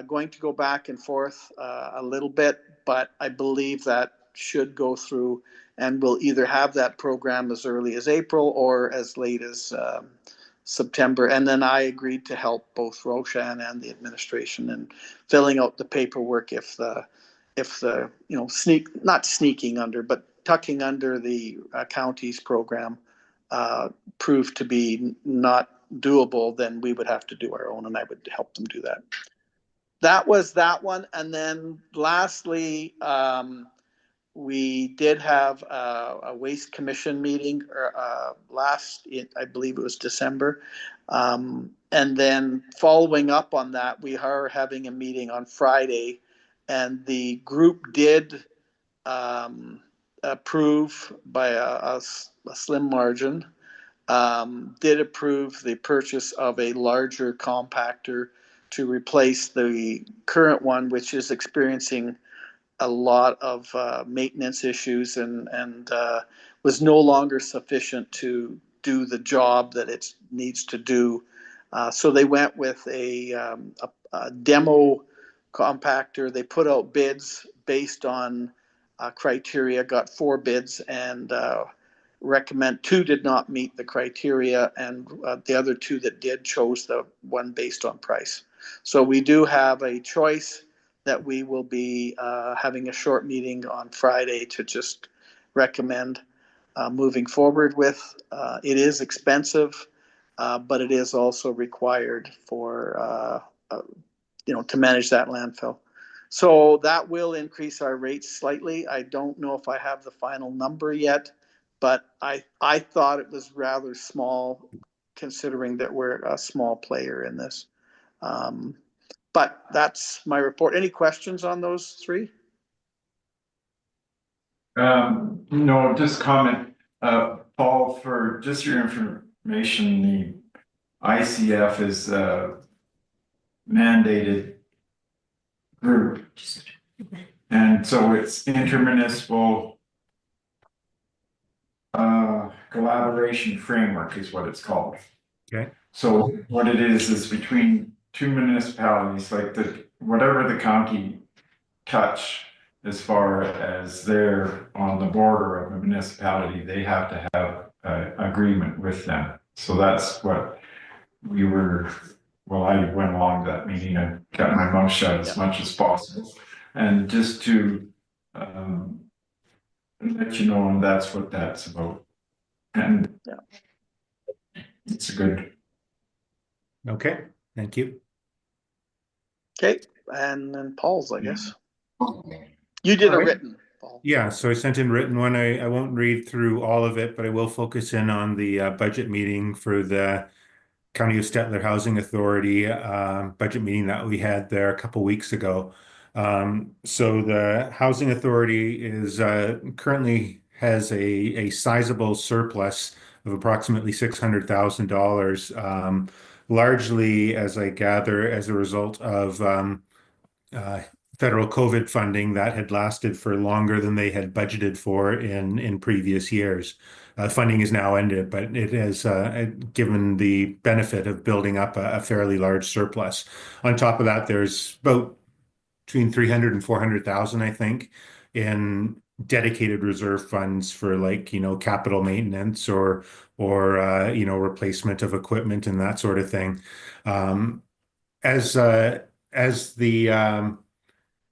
going to go back and forth a little bit, but I believe that should go through, and we'll either have that program as early as April or as late as September. And then I agreed to help both Roshan and the administration in filling out the paperwork if the not sneaking under, but tucking under the county's program proved to be not doable, then we would have to do our own, and I would help them do that. That was that one. And then lastly, we did have a waste commission meeting I believe it was December. And then following up on that, we are having a meeting on Friday, and the group did approve by a slim margin, did approve the purchase of a larger compactor to replace the current one, which is experiencing a lot of maintenance issues and was no longer sufficient to do the job that it needs to do. So they went with a demo compactor. They put out bids based on criteria, got 4 bids, and recommend 2 did not meet the criteria, and the other 2 that did chose the one based on price. So we do have a choice that we will be having a short meeting on Friday to just recommend moving forward with. It is expensive, but it is also required for to manage that landfill. So that will increase our rates slightly. I don't know if I have the final number yet, but I thought it was rather small considering that we're a small player in this. But that's my report. Any questions on those 3? No, just comment, Paul, for just your information, the ICF is a mandated group. And so it's intermunicipal collaboration framework is what it's called. Okay. So what it is between 2 municipalities, like whatever the county touch as far as they're on the border of a municipality, they have to have an agreement with them. So that's what we were, well, I went along to that meeting and kept my mouth shut as much as possible. And just to let you know, that's what that's about. And it's a good. Okay, thank you. Okay, and then Paul's, I guess. You did a written, Paul. Yeah, so I sent in written one. I won't read through all of it, but I will focus in on the budget meeting for the County of Stettler Housing Authority budget meeting that we had there a couple weeks ago. So the Housing Authority is currently has a sizable surplus of approximately $600,000, largely, as I gather, as a result of federal COVID funding that had lasted for longer than they had budgeted for in previous years. Funding is now ended, but it has given the benefit of building up a fairly large surplus. On top of that, there's about between 300 and 400,000, I think, in dedicated reserve funds for capital maintenance or replacement of equipment and that sort of thing. As the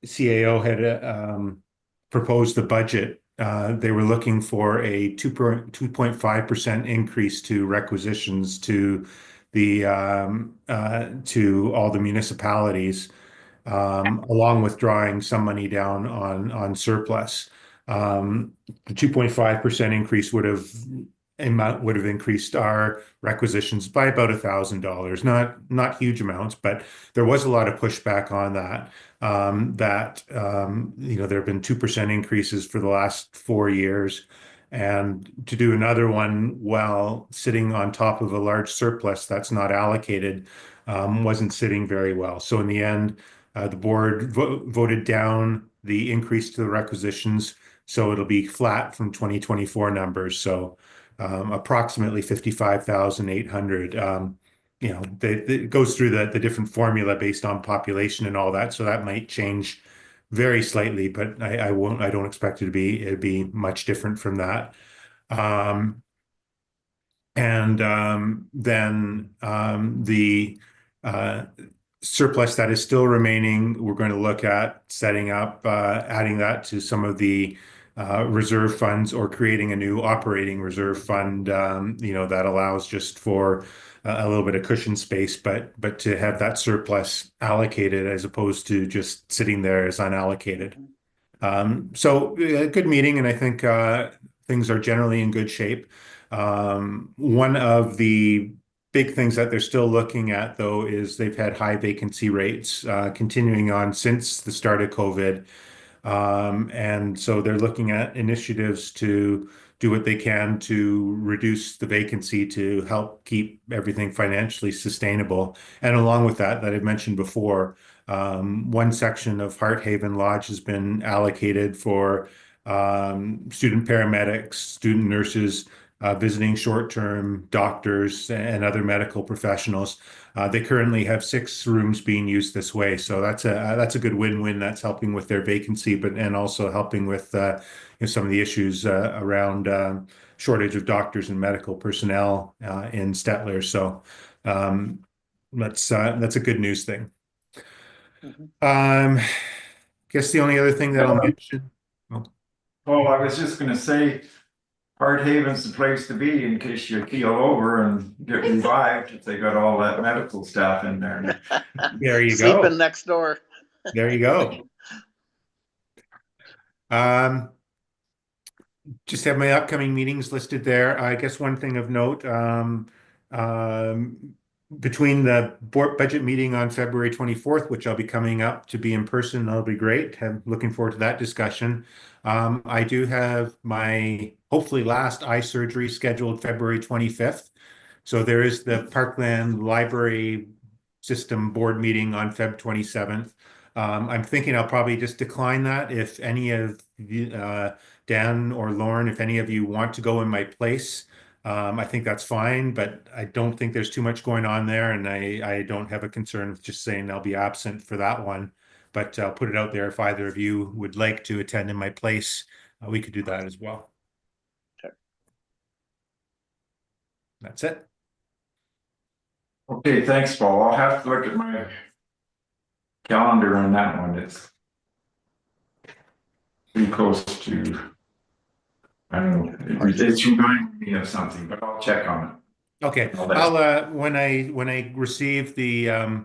CAO had proposed the budget, they were looking for a 2.5% increase to requisitions to all the municipalities, along with drawing some money down on surplus. The 2.5% increase would have increased our requisitions by about $1,000. Not huge amounts, but there was a lot of pushback on that. There have been 2% increases for the last 4 years, and to do another one while sitting on top of a large surplus that's not allocated wasn't sitting very well. So in the end, the board voted down the increase to the requisitions, so it'll be flat from 2024 numbers. So approximately 55,800. It goes through the different formula based on population and all that, so that might change very slightly, but I don't expect it'd be much different from that. Then the surplus that is still remaining, we're going to look at setting up, adding that to some of the reserve funds or creating a new operating reserve fund, that allows just for a little bit of cushion space, but to have that surplus allocated as opposed to just sitting there as unallocated. So a good meeting, and I think things are generally in good shape. One of the big things that they're still looking at, though, is they've had high vacancy rates continuing on since the start of COVID. And so they're looking at initiatives to do what they can to reduce the vacancy to help keep everything financially sustainable. And along with that, that I've mentioned before, one section of Hearthaven Lodge has been allocated for student paramedics, student nurses, visiting short-term doctors, and other medical professionals. They currently have 6 rooms being used this way, so that's a good win-win. That's helping with their vacancy, but and also helping with some of the issues around shortage of doctors and medical personnel in Stettler. So that's a good news thing. Guess the only other thing that I'll mention. Oh, I was just gonna say, Hardhaven's the place to be in case you keel over and get revived if they got all that medical staff in there. There you go. Sleeping next door. There you go. Just have my upcoming meetings listed there. I guess one thing of note, between the board budget meeting on February 24th, which I'll be coming up to be in person, that'll be great. I'm looking forward to that discussion. I do have my hopefully last eye surgery scheduled February 25th. So there is the Parkland Library System Board meeting on Feb 27th. I'm thinking I'll probably just decline that if any of you, Dan or Lauren, if any of you want to go in my place. I think that's fine, but I don't think there's too much going on there, and I don't have a concern with just saying I'll be absent for that one. But I'll put it out there if either of you would like to attend in my place, we could do that as well. Okay. That's it. Okay, thanks, Paul. I'll have to look at my calendar on that one. It's pretty close to, I don't know, it's reminding me of something, but I'll check on it. Okay, Well, I'll when I receive the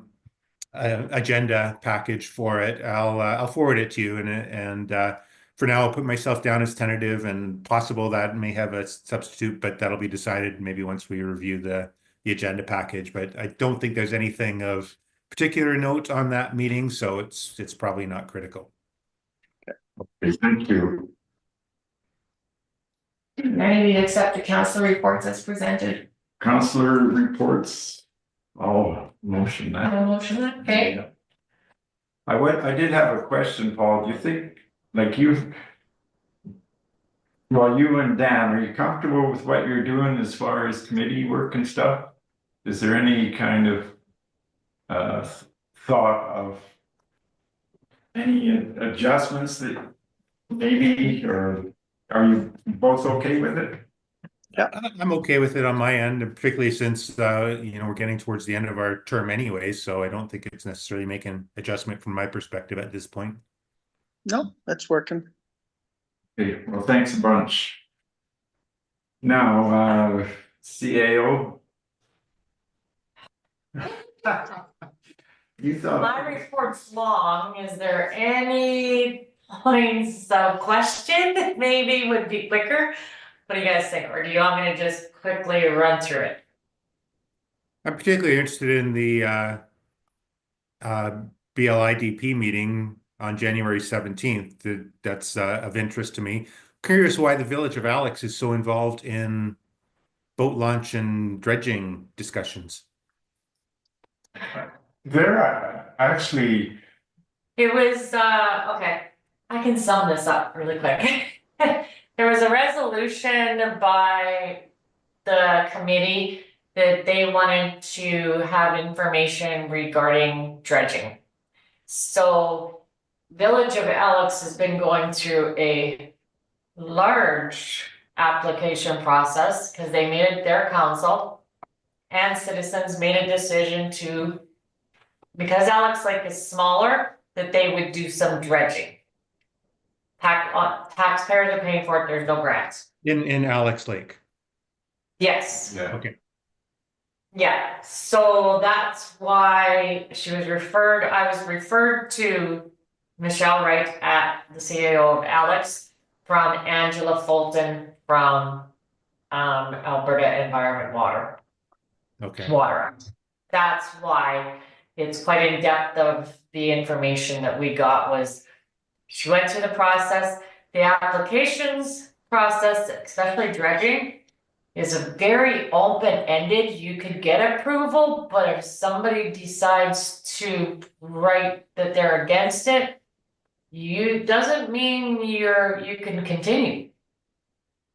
agenda package for it, I'll forward it to you, and for now I'll put myself down as tentative, and possible that may have a substitute, but that'll be decided maybe once we review the agenda package. But I don't think there's anything of particular note on that meeting, so it's probably not critical. Okay, thank you. Maybe accept the council reports as presented. Counselor reports, I'll motion that. Have a motion, okay? I did have a question, Paul. Do you think, like you and Dan, are you comfortable with what you're doing as far as committee work and stuff? Is there any kind of thought of any adjustments that maybe, or are you both okay with it? I'm okay with it on my end, and particularly since we're getting towards the end of our term anyway, so I don't think it's necessarily making an adjustment from my perspective at this point. No, that's working. Okay, well, thanks a bunch. Now, CAO. You thought. My report's long. Is there any points of question that maybe would be quicker? What do you guys think? Or do you want me to just quickly run through it? I'm particularly interested in the BLIDP meeting on January 17th. That's of interest to me. Curious why the Village of Alex is so involved in boat launch and dredging discussions. There actually. It was, okay, I can sum this up really quick. There was a resolution by the committee that they wanted to have information regarding dredging. So Village of Alex has been going through a large application process because they made it their council and citizens made a decision to, because Alex Lake is smaller, that they would do some dredging. Taxpayers are paying for it, there's no grants. In Alex Lake. Yes. Yeah. Okay. Yeah, so that's why I was referred to Michelle Wright at the CAO of Alex, from Angela Fulton from Alberta Environment Okay. Water Act. That's why it's quite in depth of the information that we got was she went through the process, the applications process, especially dredging, is a very open-ended, you could get approval, but if somebody decides to write that they're against it, doesn't mean you can continue.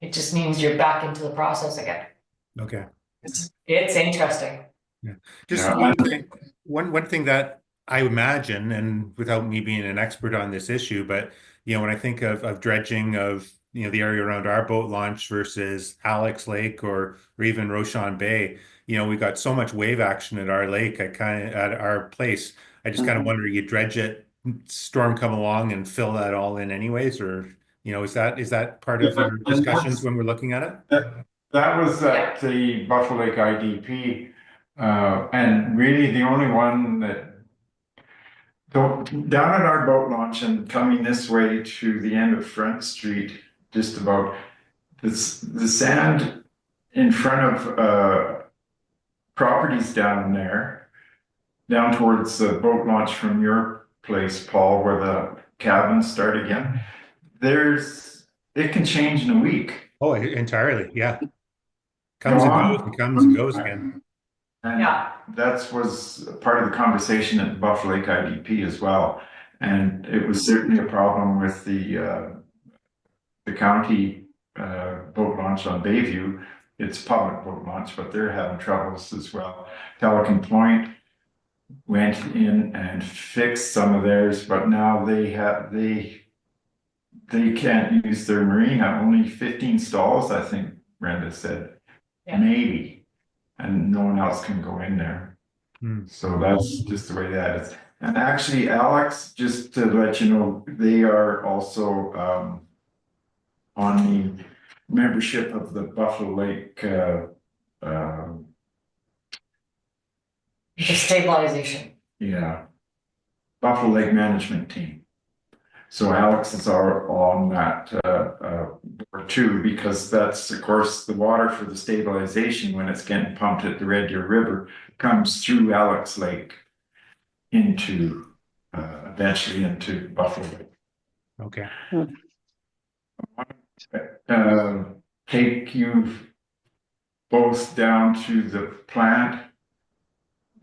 It just means you're back into the process again. Okay. It's interesting. Just Yeah. one thing that I imagine, and without me being an expert on this issue, but when I think of dredging of the area around our boat launch versus Alex Lake or even Roshan Bay, we got so much wave action at our lake. At our place. I just kind of wonder, you dredge it, storm come along and fill that all in anyways, or is that part of your discussions when we're looking at it? That was at the Buffalo Lake IDP, and really the only one that. So down at our boat launch and coming this way to the end of Front Street, just about, the sand in front of properties down there, down towards the boat launch from your place, Paul, where the cabins start again, it can change in a week. Oh, entirely, yeah. Comes and goes and comes and goes again. And Yeah. that was part of the conversation at Buffalo Lake IDP as well. And it was certainly a problem with the county boat launch on Bayview. It's public boat launch, but they're having troubles as well. Pelican Point went in and fixed some of theirs, but now they can't use their marina. Only 15 stalls, I think Brenda said. Yeah. Maybe. And no one else can go in there. So that's just the way that is. And actually, Alex, just to let you know, they are also on the membership of the Buffalo Lake The stabilization. Buffalo Lake management team. So Alex is on that board too, because that's, of course, the water for the stabilization when it's getting pumped at the Red Deer River comes through Alex Lake into eventually into Buffalo Lake. Okay. Take you both down to the plant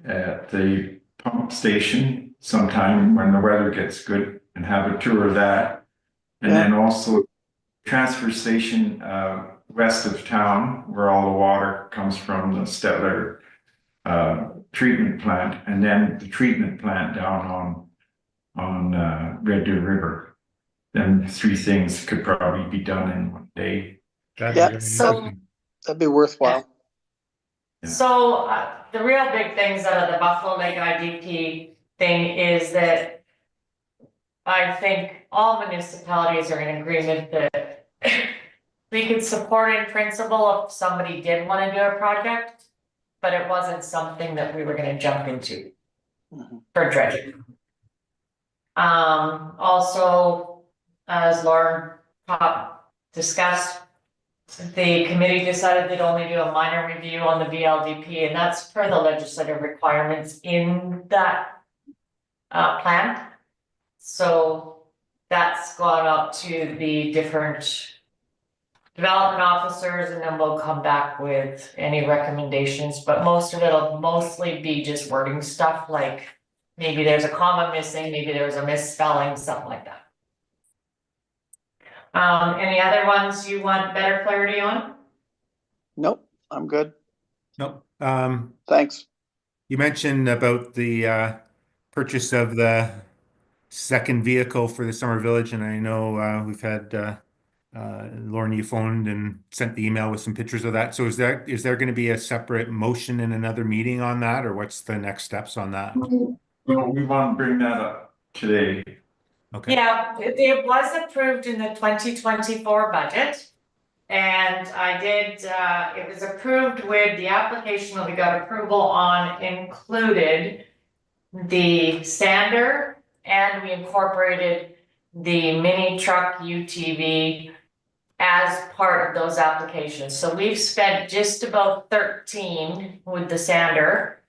at the pump station sometime when the weather gets good and have a tour of that. And then also transfer station west of town where all the water comes from, the Stettler treatment plant, and then the treatment plant down on Red Deer River. Then 3 things could probably be done in one day. That'd be worthwhile. Yeah. So the real big things out of the Buffalo Lake IDP thing is that I think all municipalities are in agreement that we could support in principle if somebody did want to do a project, but it wasn't something that we were going to jump into for dredging. Also, as Lauren discussed, the committee decided they'd only do a minor review on the VLDP, and that's per the legislative requirements in that plan. So that's gone up to the different development officers, and then we'll come back with any recommendations, but most of it'll mostly be just wording stuff, like maybe there's a comma missing, maybe there's a misspelling, something like that. Any other ones you want better clarity on? Nope, I'm good. Nope. Thanks. You mentioned about the purchase of the second vehicle for the Summer Village, and I know we've had Lauren, you phoned and sent the email with some pictures of that. So is there going to be a separate motion in another meeting on that, or what's the next steps on that? Well, we want to bring that up today. Okay. Yeah, it was approved in the 2024 budget. And I did, it was approved with the application that we got approval on included the sander and we incorporated the mini truck UTV as part of those applications. So we've spent just about 13 with the sander,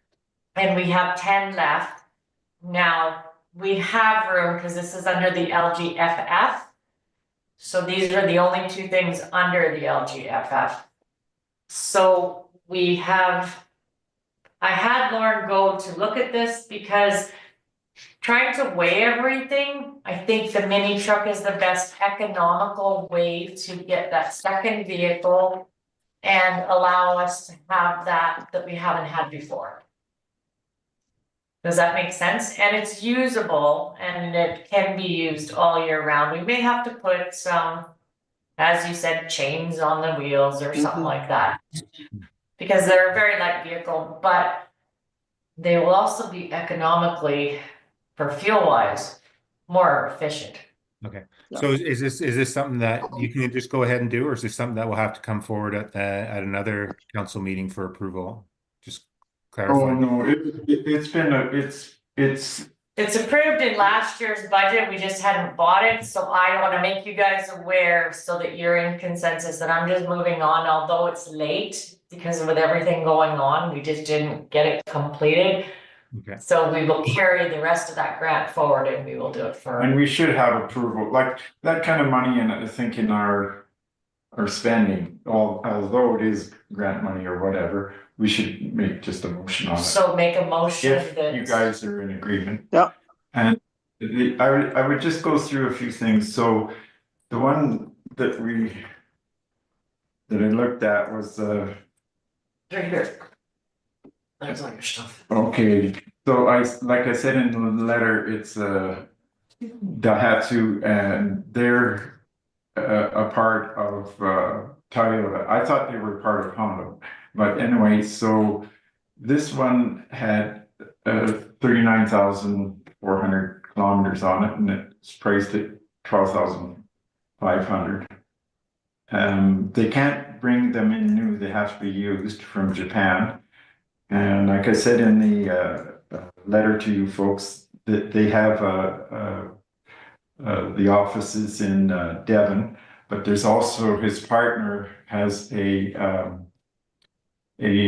and we have 10 left. Now, we have room, because this is under the LGFF. So these are the only two things under the LGFF. So we have, I had Lauren go to look at this because trying to weigh everything, I think the mini truck is the best economical way to get that second vehicle and allow us to have that we haven't had before. Does that make sense? And it's usable and it can be used all year round. We may have to put some, as you said, chains on the wheels or something like that. Because they're a very light vehicle, but they will also be economically, for fuel wise, more efficient. Okay, Yeah. so is this something that you can just go ahead and do, or is this something that will have to come forward at another council meeting for approval? Just Oh, clarify. no, it's been It's approved in last year's budget, we just hadn't bought it, so I wanna make you guys aware so that you're in consensus that I'm just moving on, although it's late. Because with everything going on, we just didn't get it completed, Okay, so we will carry the rest of that grant forward and we will do it for. and we should have approval, like that kind of money in, I think, in our spending, although it is grant money or whatever, we should make just a motion on it. So make a motion If that. you guys are in agreement. Yeah. And I would just go through a few things, so the one that I looked at was, Right here. There's all your stuff. okay, so like I said in the letter, it's Daihatsu, and they're a part of Toyota. I thought they were part of Honda, but anyway, so this one had 39,400 kilometers on it, and it's priced at 12,500. They can't bring them in new, they have to be used from Japan. And like I said in the letter to you folks, that they have the offices in Devon, but there's also his partner has a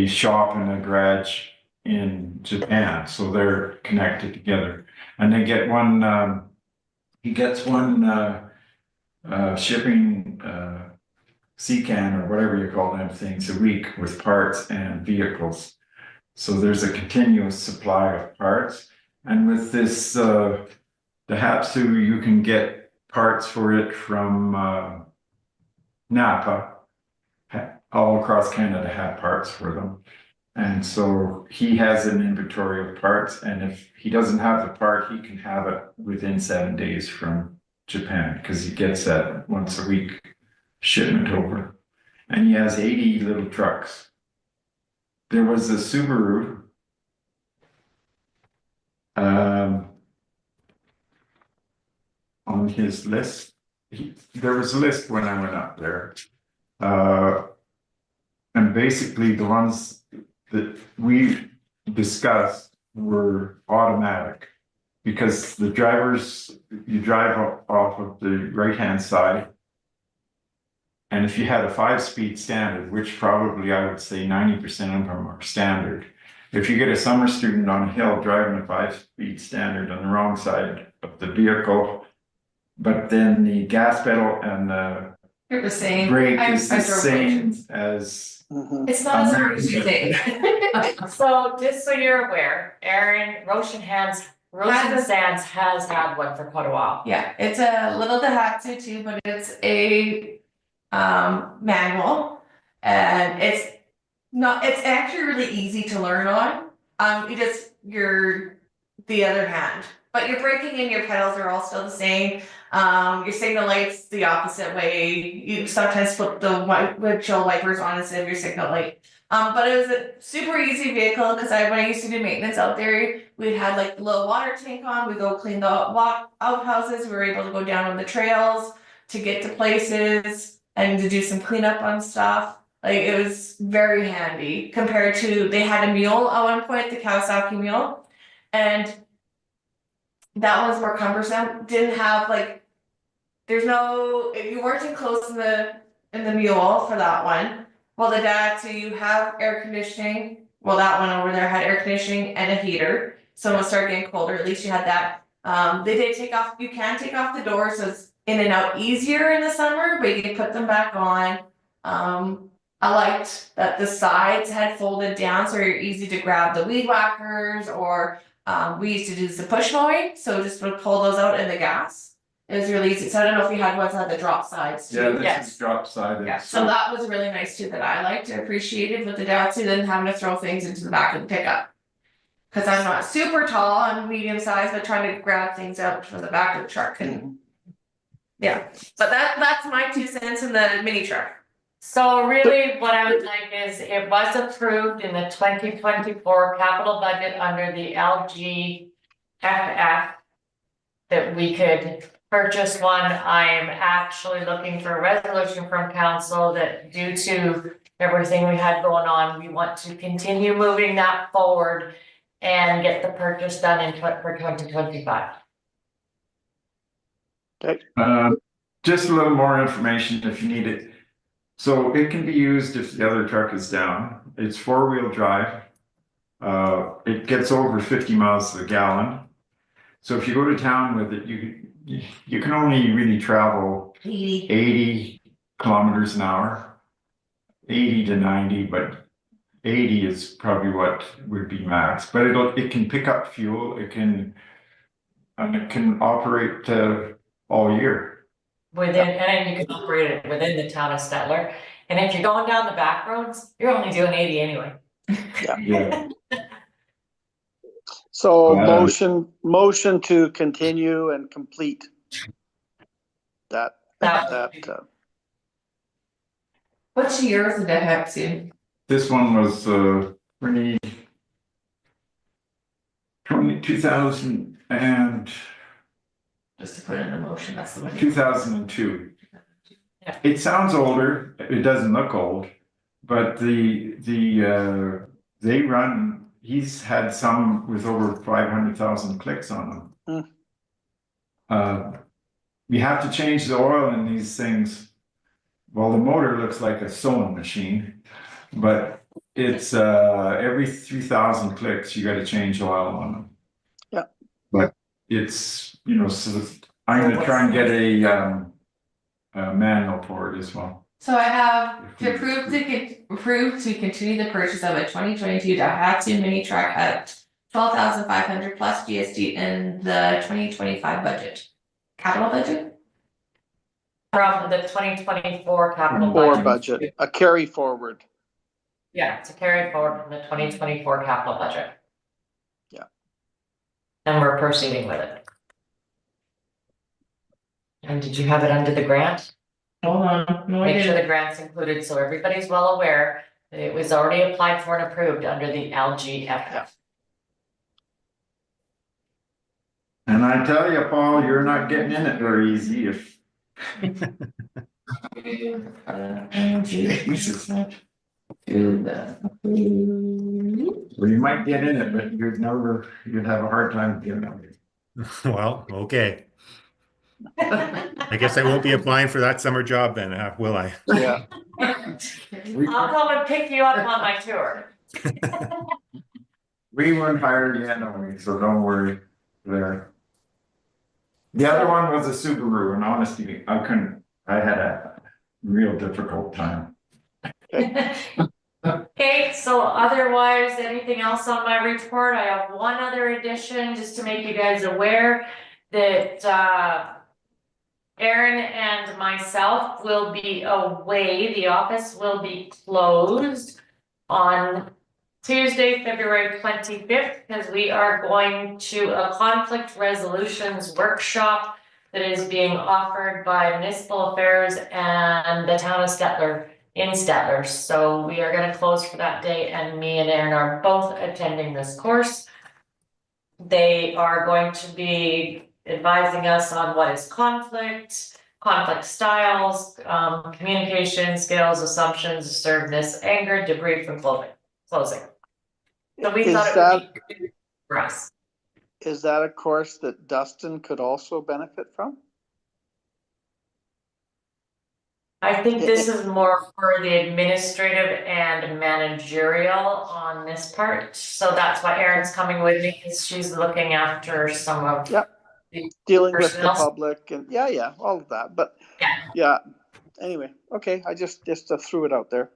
shop and a garage in Japan, so they're connected together. And they get one, he gets one shipping C-can or whatever you call them things a week with parts and vehicles. So there's a continuous supply of parts. And with this Daihatsu, you can get parts for it from Napa. All across Canada have parts for them. And so he has an inventory of parts, and if he doesn't have the part, he can have it within 7 days from Japan, because he gets that once a week shipment over. And he has 80 little trucks. There was a Subaru on his list. There was a list when I went up there. And basically the ones that we discussed were automatic, because the drivers, you drive off of the right-hand side. And if you had a 5-speed standard, which probably I would say 90% of them are standard. If you get a summer student on a hill driving a 5-speed standard on the wrong side of the vehicle, but then the gas pedal and the They're the same. brake I- is I the drove same Roshan's. as, It's not as hard as you think. So just so you're aware, Roshan Sands has had one for quite a while. Yeah, it's a little Daihatsu too, but it's a manual, and it's actually really easy to learn on. You're the other hand, but your braking and your pedals are all still the same. Your signal lights the opposite way. You sometimes flip the windshield wipers on instead of your signal light. But it was a super easy vehicle, because when I used to do maintenance out there, we'd had like the little water tank on, we go clean the outhouses, we were able to go down on the trails to get to places and to do some cleanup on stuff. Like, it was very handy compared to, they had a mule at one point, the Kawasaki mule. And that one's more cumbersome, didn't have like. There's no, if you weren't enclosed in the mule for that one. Well, the dad, so you have air conditioning, well, that one over there had air conditioning and a heater, so when it started getting colder, at least you had that. They did take off, you can take off the doors, so it's in and out easier in the summer, but you can put them back on. I liked that the sides had folded down, so you're easy to grab the weed whackers, or we used to do the push mowing, so just would pull those out in the gas. It was really easy, so I don't know if you had ones that had the drop sides too. Yeah, this Yes. is drop sided. Yeah, So that was really nice too, that I liked, I appreciated with the Datsun, then having to throw things into the back of the pickup. Cause I'm not super tall, I'm medium sized, but trying to grab things out from the back of the truck and. Yeah, but that's my 2 cents in the mini truck. So really, what I would like is, it was approved in the 2024 capital budget under the LGFF. That we could purchase one. I am actually looking for a resolution from council that due to everything we had going on, we want to continue moving that forward. And get the purchase done for 2025. Just a little more information if you need it. So it can be used if the other truck is down. It's 4-wheel drive. It gets over 50 miles to the gallon. So if you go to town with it, you can only really travel 80 kilometers an hour, 80 to 90, but 80 is probably what would be max. But it can pick up fuel. It can operate all year. And you can operate it within the town of Stettler. And if you're going down the back roads, you're only doing 80 anyway. Yeah. So motion to continue and complete that. Which year was the Datsun? This one was 2000 and Just to put it in the motion, that's the one. 2002. Yeah. It sounds older. It doesn't look old, but they run. He's had some with over 500,000 clicks on them. You have to change the oil in these things. Well, the motor looks like a sewing machine, but it's every 3,000 clicks you got to change oil on them. Yeah. But it's, so I'm going to try and get a manual for it as well. So I have to approve to continue the purchase of a 2022 Daihatsu mini truck at $12,500 plus GST in the 2025 budget. Capital budget? From the 2024 capital Or budget. budget, a carry forward. Yeah, to carry forward from the 2024 capital budget. Yeah. And we're proceeding with it. And did you have it under the grant? Hold on, no, I Make sure didn't. the grant's included, so everybody's well aware that it was already applied for and approved under the LGFF. And I tell you, Paul, you're not getting in it very easy if. Well, you might get in it, but you'd have a hard time getting it. Well, okay. I guess I won't be applying for that summer job then, will I? Yeah. I'll come and pick you up on my tour. We weren't hired yet, so don't worry there. The other one was a Subaru, and honestly, I had a real difficult time. Okay, so otherwise, anything else on my report? I have one other addition, just to make you guys aware that Aaron and myself will be away. The office will be closed on Tuesday, February 25th, because we are going to a conflict resolutions workshop that is being offered by Municipal Affairs and the town of Stettler in Stettler. So we are going to close for that day, and me and Aaron are both attending this course. They are going to be advising us on what is conflict styles, communication skills, assumptions, assertiveness, anger, debrief, and closing. So we thought it would be good for us. is that a course that Dustin could also benefit from? I think this is more for the administrative and managerial on this part, so that's why Erin's coming with me, because she's looking after some of. Yep. the Dealing with the personnel. public and yeah, all of that, but yeah, anyway, okay, I just threw it out there.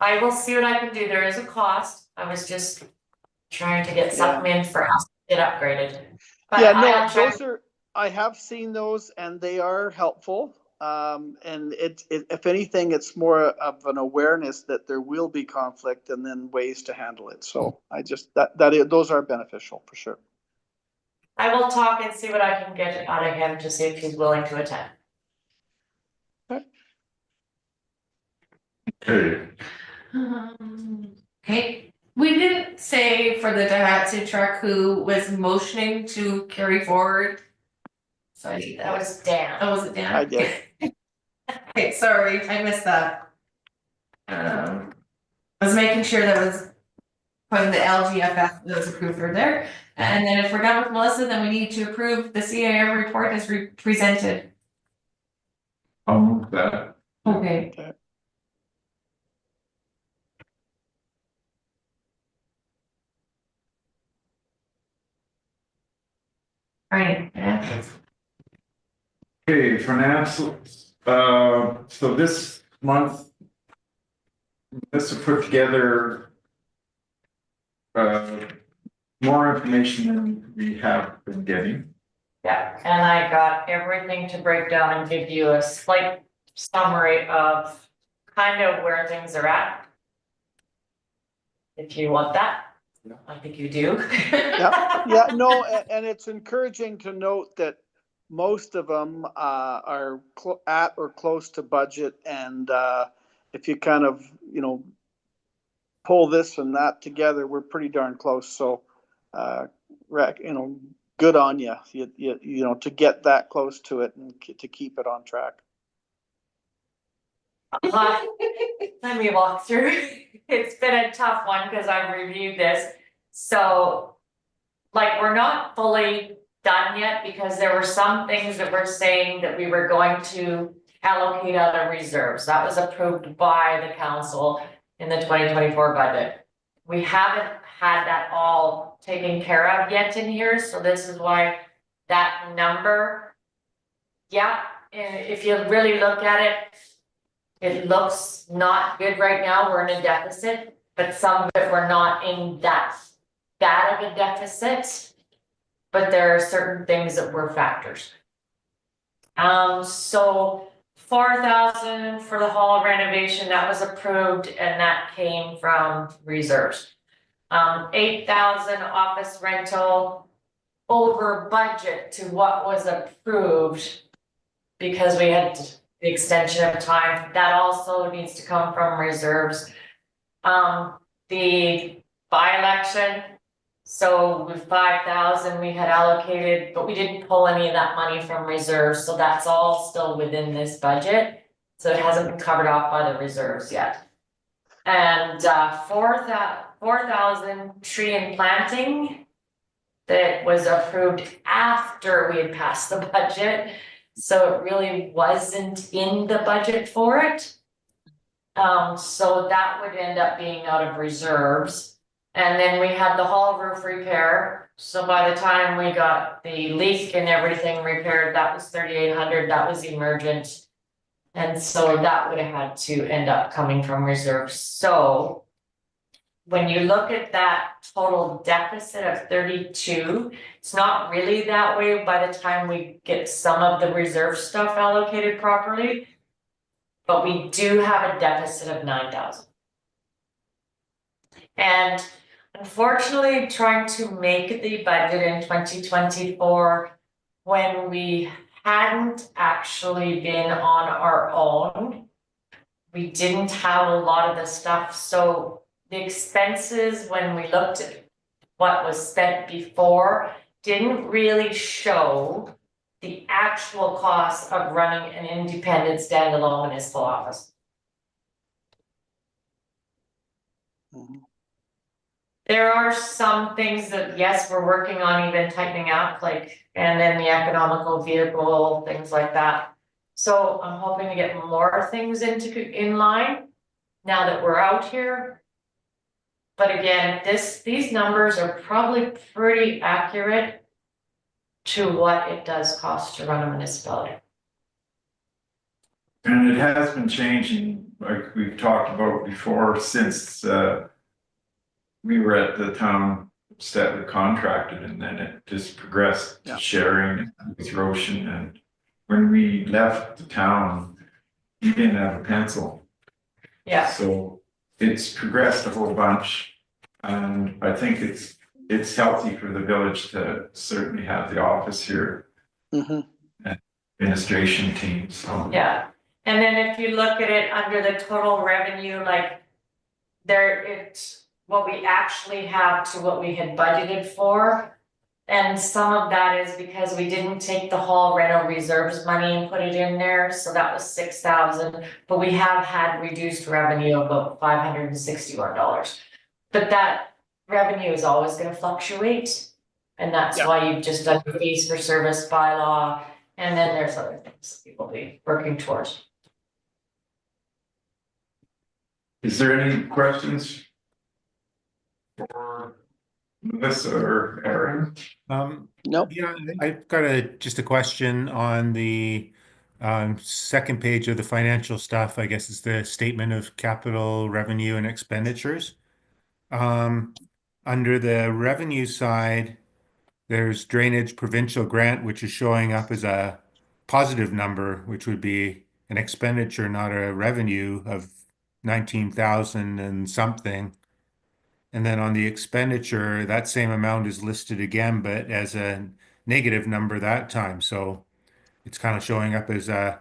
I will see what I can do, there is a cost, I was just trying to get something in for us to get upgraded. But Yeah, no, I'll try- those are, I have seen those and they are helpful. And it, if anything, it's more of an awareness that there will be conflict and then ways to handle it. So I just, those are beneficial for sure. I will talk and see what I can get out of him to see if he's willing to attend. Okay, Okay, we didn't say for the Daihatsu truck who was motioning to carry forward. So I need That that. was Dan. Oh, was it Dan? I did. Okay, sorry, I missed that. I was making sure that was putting the LGFF that was approved for there. And then if we're done with Melissa, then we need to approve the CAO report as presented. I'll move that. Okay. Alright, yeah. Okay, financials, so this month. This will put together. More information than we have been getting. Yeah, and I got everything to break down and give you a slight summary of kind of where things are at. If you want that, Yeah. I think you do. Yeah, no, and it's encouraging to note that most of them are at or close to budget, and if you kind of, pull this and that together, we're pretty darn close. So, good on you. You to get that close to it and to keep it on track. Let me walk through. It's been a tough one because I've reviewed this. So, like, we're not fully done yet because there were some things that we're saying that we were going to allocate out of reserves. That was approved by the council in the 2024 budget. We haven't had that all taken care of yet in here, so this is why that number. Yeah, if you really look at it, it looks not good right now, we're in a deficit, but some of it we're not in that bad of a deficit. But there are certain things that were factors. So 4,000 for the hall renovation, that was approved and that came from reserves. 8,000 office rental over budget to what was approved because we had the extension of time. That also needs to come from reserves. The by-election, so with 5,000 we had allocated, but we didn't pull any of that money from reserves, so that's all still within this budget. So it hasn't been covered off by the reserves yet. And 4,000 tree and planting that was approved after we had passed the budget. So it really wasn't in the budget for it. So that would end up being out of reserves. And then we had the hall roof repair. So by the time we got the leak and everything repaired, that was 3,800, that was emergent. And so that would have had to end up coming from reserves. So when you look at that total deficit of 32, it's not really that way by the time we get some of the reserve stuff allocated properly. But we do have a deficit of 9,000. And unfortunately, trying to make the budget in 2024 when we hadn't actually been on our own, we didn't have a lot of the stuff. So the expenses, when we looked at what was spent before, didn't really show the actual cost of running an independent standalone municipal office. There are some things that, yes, we're working on even tightening up, like, and then the economical vehicle, things like that. So I'm hoping to get more things in line now that we're out here. But again, these numbers are probably pretty accurate to what it does cost to run a municipality. And it has been changing, like we've talked about before, since we were at the town Stettler contracted, and then it just progressed Yeah. to sharing with Roshan. And when we left the town, we didn't have a pencil. Yeah, So it's progressed a whole bunch. And I think it's healthy for the village to certainly have the office here, Mhm. administration team, so. yeah. And then if you look at it under the total revenue, like there, it's what we actually have to what we had budgeted for. And some of that is because we didn't take the hall rental reserves money and put it in there, so that was 6,000. But we have had reduced revenue of about $561. But that revenue is always gonna fluctuate. And that's Yeah. why you've just done the fees for service bylaw, and then there's other things that we'll be working towards. Is there any questions for Melissa or Aaron? Nope. Yeah, I've got just a question on the second page of the financial stuff. I guess it's the statement of capital revenue and expenditures. Under the revenue side, there's drainage provincial grant, which is showing up as a positive number, which would be an expenditure, not a revenue of 19,000 and something. And then on the expenditure, that same amount is listed again, but as a negative number that time. So it's kind of showing up as a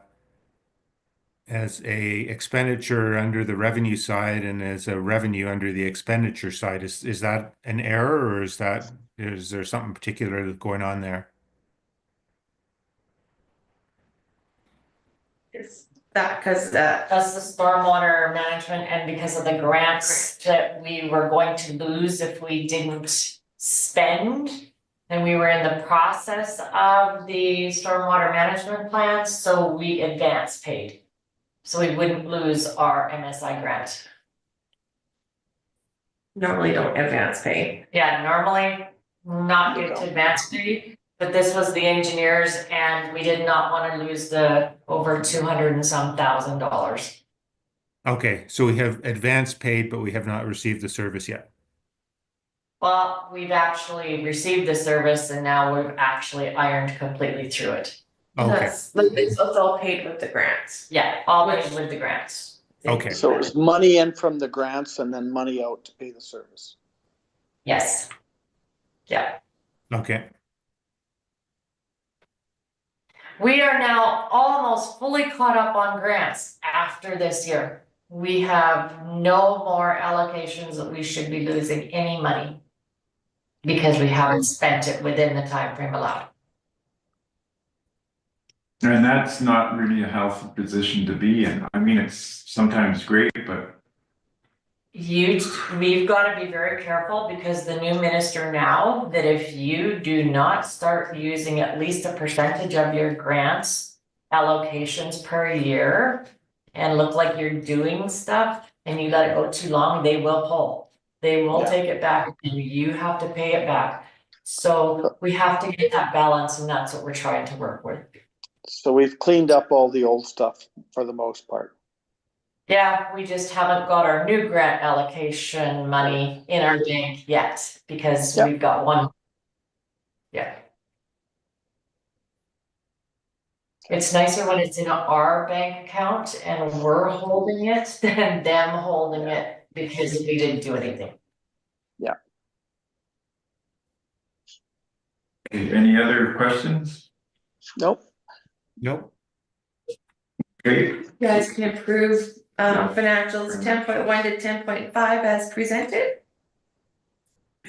expenditure under the revenue side and as a revenue under the expenditure side. Is that an error, or is there something particular going on there? Is that because that, That's the stormwater management, and because of the grants that we were going to lose if we didn't spend. And we were in the process of the stormwater management plan, so we advance paid. So we wouldn't lose our MSI grant. normally don't advance pay? Yeah, normally not get to advance pay, but this was the engineers and we did not wanna lose the over 200 and some $1,000. Okay, so we have advance paid, but we have not received the service yet. Well, we've actually received the service and now we've actually ironed completely through it. Okay, It's all paid with the grants. Yeah, all paid with the grants. okay, So it was money in from the grants and then money out to pay the service. Yes. Yeah, okay. we are now almost fully caught up on grants after this year. We have no more allocations that we should be losing any money. Because we haven't spent it within the time frame allowed. And that's not really a healthy position to be in. I mean, it's sometimes great, but We've gotta be very careful because the new minister now, that if you do not start using at least a percentage of your grants allocations per year and look like you're doing stuff and you let it go too long, they will pull. They will Yeah. take it back and you have to pay it back. So we have to get that balance and that's what we're trying to work with. So we've cleaned up all the old stuff for the most part. Yeah, we just haven't got our new grant allocation money in our bank yet, because Yeah. we've got one. Yeah. It's nicer when it's in our bank account and we're holding it than them holding it because we didn't do anything. okay, any other questions? Nope. Nope. Okay, You guys can approve financials 10.1 to 10.5 as presented.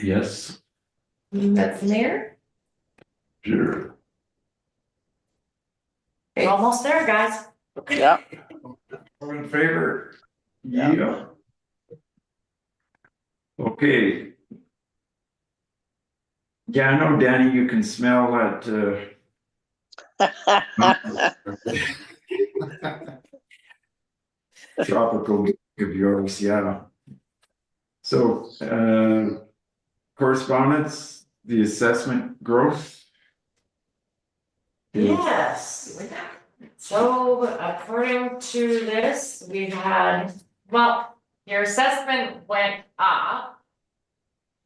yes, That's the mayor. sure. We're almost there, guys. Yeah. All in favor? Yeah. Yeah. Okay, Yeah, I know, Danny, you can smell that, tropical of yours, yeah. So, correspondence, the assessment growth. is- Yes. So according to this, we've had, well, your assessment went up.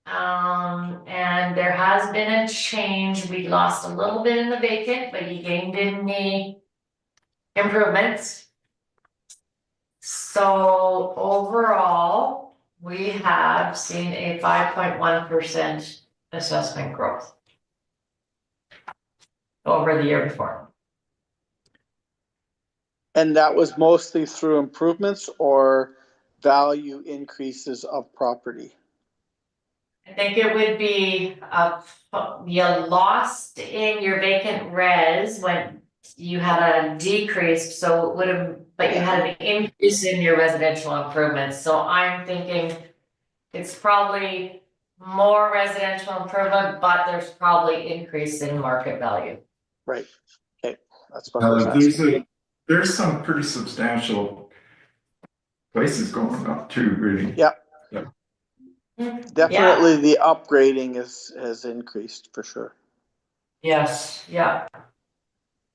And there has been a change. We lost a little bit in the vacant, but you gained in the improvements. So overall, we have seen a 5.1% assessment growth over the year before. And that was mostly through improvements or value increases of property? I think it would be, you lost in your vacant res when you had a decrease, so it would have, but you had an increase in your residential improvements, so I'm thinking it's probably more residential improvement, but there's probably increase in market value. Right, okay, that's what I was asking. There's some pretty substantial places going up too, really. Yeah. Yeah, Definitely the upgrading has increased for sure. yes, yeah.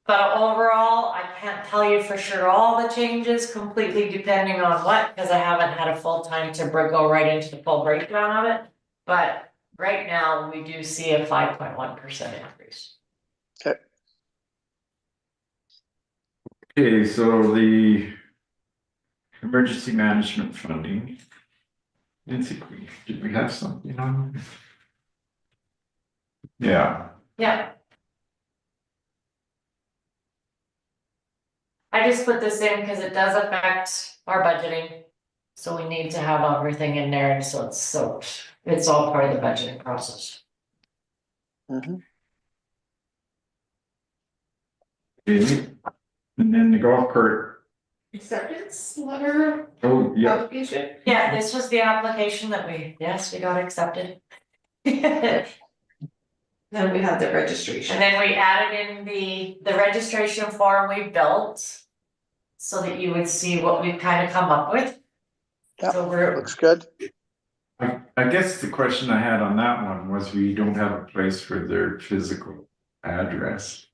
But overall, I can't tell you for sure all the changes completely depending on what, because I haven't had a full time to go right into the full breakdown of it. But right now, we do see a 5.1% increase. Okay, so the emergency management funding. Did we have something on? Yeah, Yeah. I just put this in because it does affect our budgeting. So we need to have everything in there, and so it's all part of the budgeting process. Mhm. okay. And then the golf cart, Acceptance letter oh, yeah, application. Yeah, this was the application that we got accepted. And Then we have the registration. then we added in the registration form we built. So that you would see what we've kind of come up with. Yep. So we're, Looks good. I guess the question I had on that one was we don't have a place for their physical address.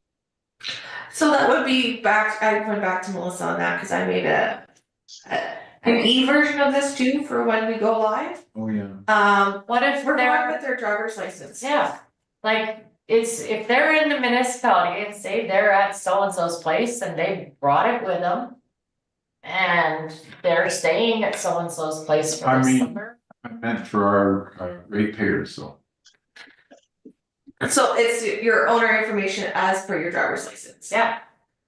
So that would be back, I went back to Melissa on that, cause I made an e-version of this too for when we go live. Oh, yeah. what if We're going they're, with their driver's license. yeah, like, it's, if they're in the municipality and say they're at so-and-so's place and they brought it with them. And they're staying at so-and-so's place for I the mean- summer. I meant for our ratepayers, so. So it's your owner information as per your driver's license. Yeah,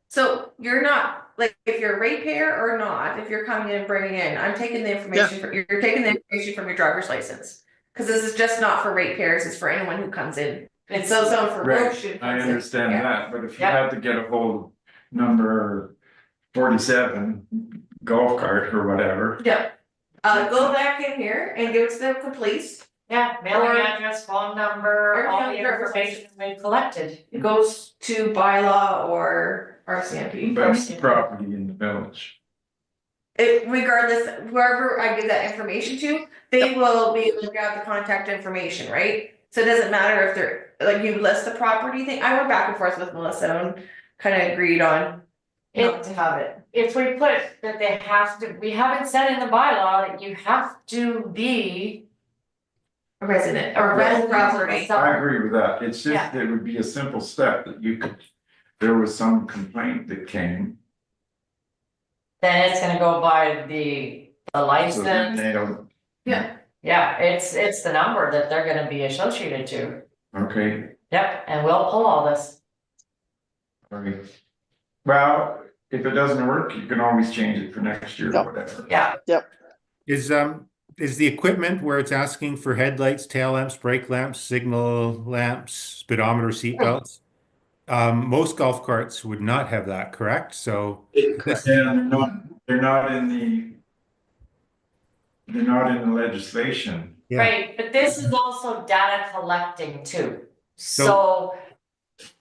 So you're not, like, if you're a ratepayer or not, if you're coming in and bringing in, I'm taking the information, you're taking the information from your driver's license. Cause this is just not for ratepayers, it's for anyone who comes in. It's so zone for Right, road shoot. I understand that, but if you Yeah. had to get a hold of number 47 golf cart or whatever. Yeah, go back in here and give it to the police, yeah, mailing Or- address, phone number, all Or the driver's information we've collected. it goes to bylaw or RCMP. That's the property in the village. It, regardless, whoever I give that information to, they will be able to grab the contact information, right? So it doesn't matter if they're, like, you list the property thing, I went back and forth with Melissa and kinda agreed on not to have it. If we put that they have to, we haven't said in the bylaw that you have to be A resident a or resident rental of the property. I seller. agree with that, it's Yeah. just, it would be a simple step that you could, there was some complaint that came. Then it's gonna go by the So then license, they don't, yeah, it's the number that they're gonna be associated to. okay, Yep, and we'll pull all this. all right. Well, if it doesn't work, you can always change it for next year Yep. or whatever. Yeah, Is the equipment where it's asking for headlights, tail lamps, brake lamps, signal lamps, speedometer, seat belts? Most golf carts would not have that, correct? So this, Yeah, they're not in the legislation. yeah, right, but this is also data collecting too. So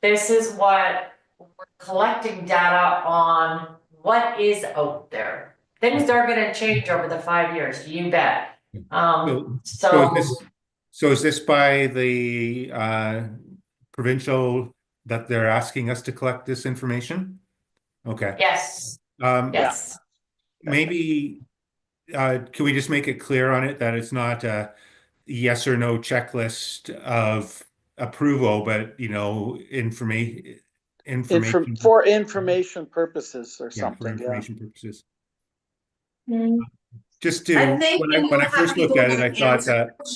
this is what we're collecting data on what is out there. Things are gonna change over the 5 years, you bet. So is this by the provincial that they're asking us to collect this information? Okay. Yes, Um, yes. maybe can we just make it clear on it that it's not a yes or no checklist of approval, but information For information purposes or for something, yeah. information purposes. Mm. Just I to think you when I have first looked at it, I people thought answer- that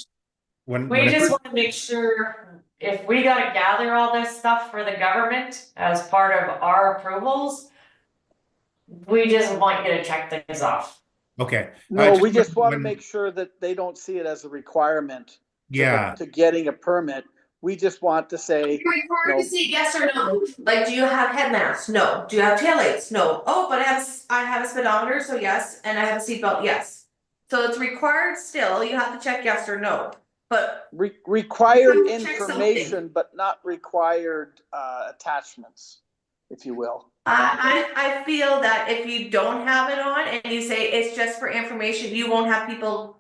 when We I just first wanna make sure if we gotta gather all this stuff for the government as part of our approvals, we just want you to check things off. okay. No, we just want to when- make sure that they don't see it as a requirement Yeah, to getting a permit. We just want to say, You're required No. to say yes or no. Like, do you have headlamps? No. Do you have taillights? No. Oh, but I have a speedometer, so yes, and I have a seatbelt, yes. So it's required still, you have to check yes or no, but required You have to check information, but not required attachments, if you will. I feel that if you don't have it on and you say it's just for information, you won't have people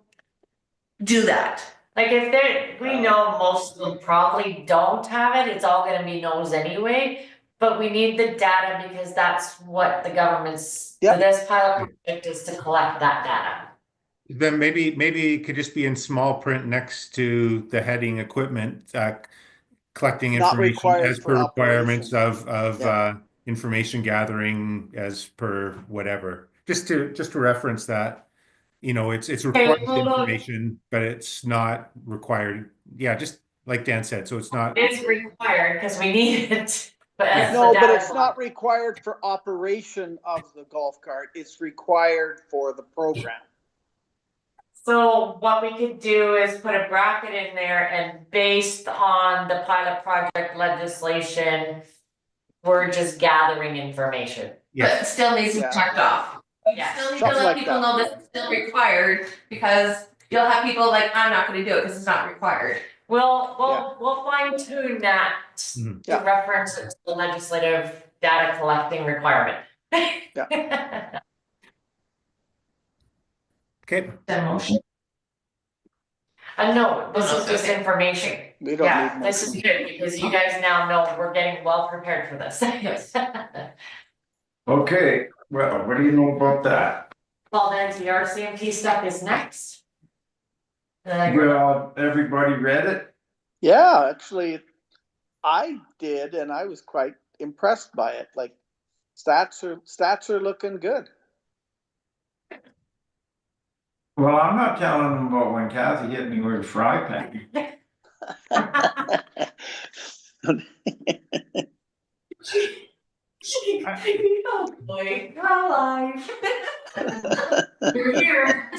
do that. Like if we know most of them probably don't have it, it's all gonna be no's anyway. But we need the data because that's what the government's, Yeah. this pilot project is to collect that data. then maybe it could just be in small print next to the heading equipment, collecting Not information required as for per requirements operation. of Yeah. information gathering as per whatever. Just to reference that, it's required hold on. information, but it's not required. Yeah, just like Dan said, so it's not. It's required because we need it. But Yeah. as the No, but data it's not required for operation of the golf cart. It's required for the program. So what we could do is put a bracket in there and based on the pilot project legislation, we're just gathering information. But Yes. it still needs to be Yeah. checked off. Yeah. Still need to Something let like people that. know this is still required, because you'll have people like, I'm not gonna do it because it's not required. We'll fine tune that Mhm. to Yeah. reference it to the legislative data collecting requirement. Okay. The motion. No, this Oh, is just okay. information. We don't Yeah, need this is motion. good because you guys now know we're getting well prepared for this. Yes. Okay, well, what do you know about that? Well, then the RCMP stuff is next. Well, everybody read it? Yeah, actually, I did, and I was quite impressed by it. Like, stats are looking good. Well, I'm not telling them about when Kathy hit me with a fry pan. Oh boy, you're alive. You're here.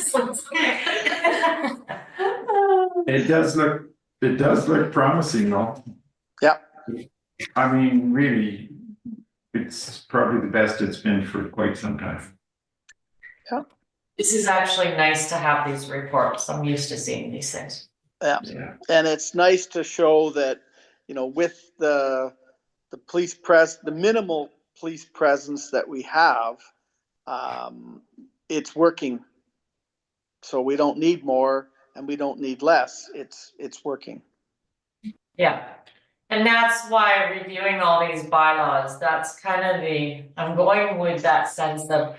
It does look promising though. Yeah. I mean, really, it's probably the best it's been for quite some time. This is actually nice to have these reports. I'm used to seeing these things. Yeah. And it's nice to show that, with the the minimal police presence that we have, it's working. So we don't need more and we don't need less. It's working. Yeah. And that's why reviewing all these bylaws, that's kind of I'm going with that sense of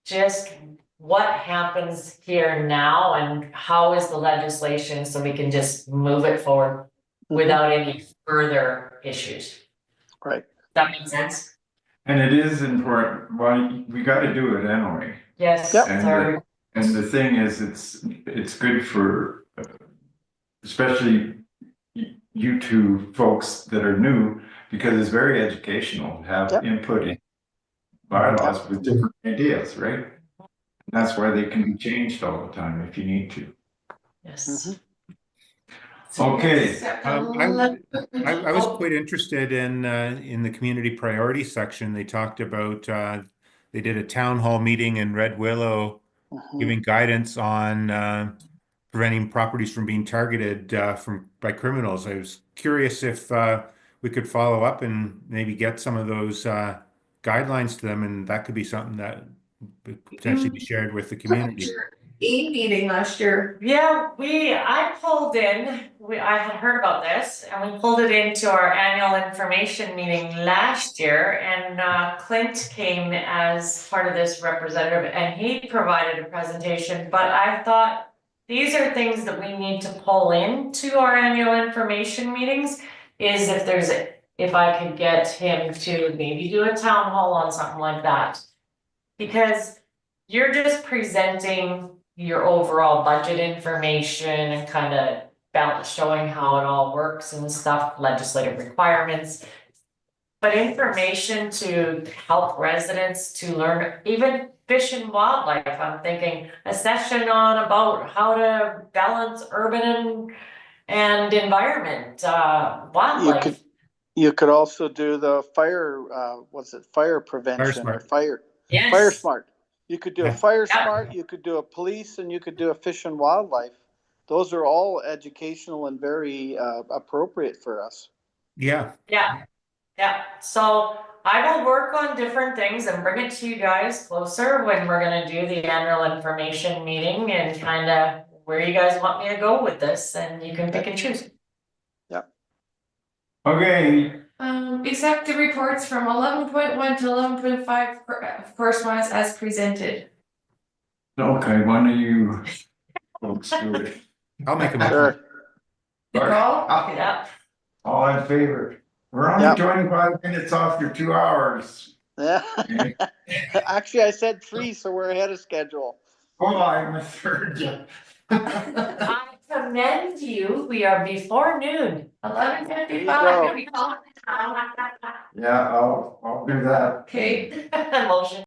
just what happens here now and how is the legislation so we can just move it forward without any further issues. Right. That makes sense? And it is important, well, we gotta do it anyway. Yes, Yep. sorry. And the thing is, it's good for, especially you two folks that are new, because it's very educational to have Yep. input in bylaws with different ideas, right? That's why they can be changed all the time if you need to. Yes. Okay. I was quite interested in the community priority section. They talked about they did a town hall meeting in Red Willow, Mhm. giving guidance on preventing properties from being targeted by criminals. I was curious if we could follow up and maybe get some of those guidelines to them, and that could be something that could potentially be shared with the community. E-meeting last year. Yeah, I pulled in, I had heard about this and we pulled it into our annual information meeting last year. And Clint came as part of this representative and he provided a presentation, but I thought these are things that we need to pull into our annual information meetings. Is if I could get him to maybe do a town hall on something like that. Because you're just presenting your overall budget information and kind of showing how it all works and stuff, legislative requirements. But information to help residents to learn, even fish and wildlife, I'm thinking a session on about how to balance urban and environment, wildlife. You could also do the fire, fire prevention or SMART. fire Yes. smart. You could do a Yeah. fire Yeah. smart, you could do a police, and you could do a fish and wildlife. Those are all educational and very appropriate for us. Yeah. Yeah, yeah, so I will work on different things and bring it to you guys closer when we're gonna do the annual information meeting and kind of where you guys want me to go with this, and you can pick and choose. Okay, Accept the reports from 11.1 to 11.5 correspondence as presented. okay, one of you folks do it. I'll make a motion. Sure. Nicole? Yeah, All in favor? We're only Yep. 25 minutes off your 2 hours. Yeah. Actually, I said 3, so we're ahead of schedule. Oh, I misheard you. I commend you, we are before noon. 11:55. There you Yeah, I'll do that. Okay. Motion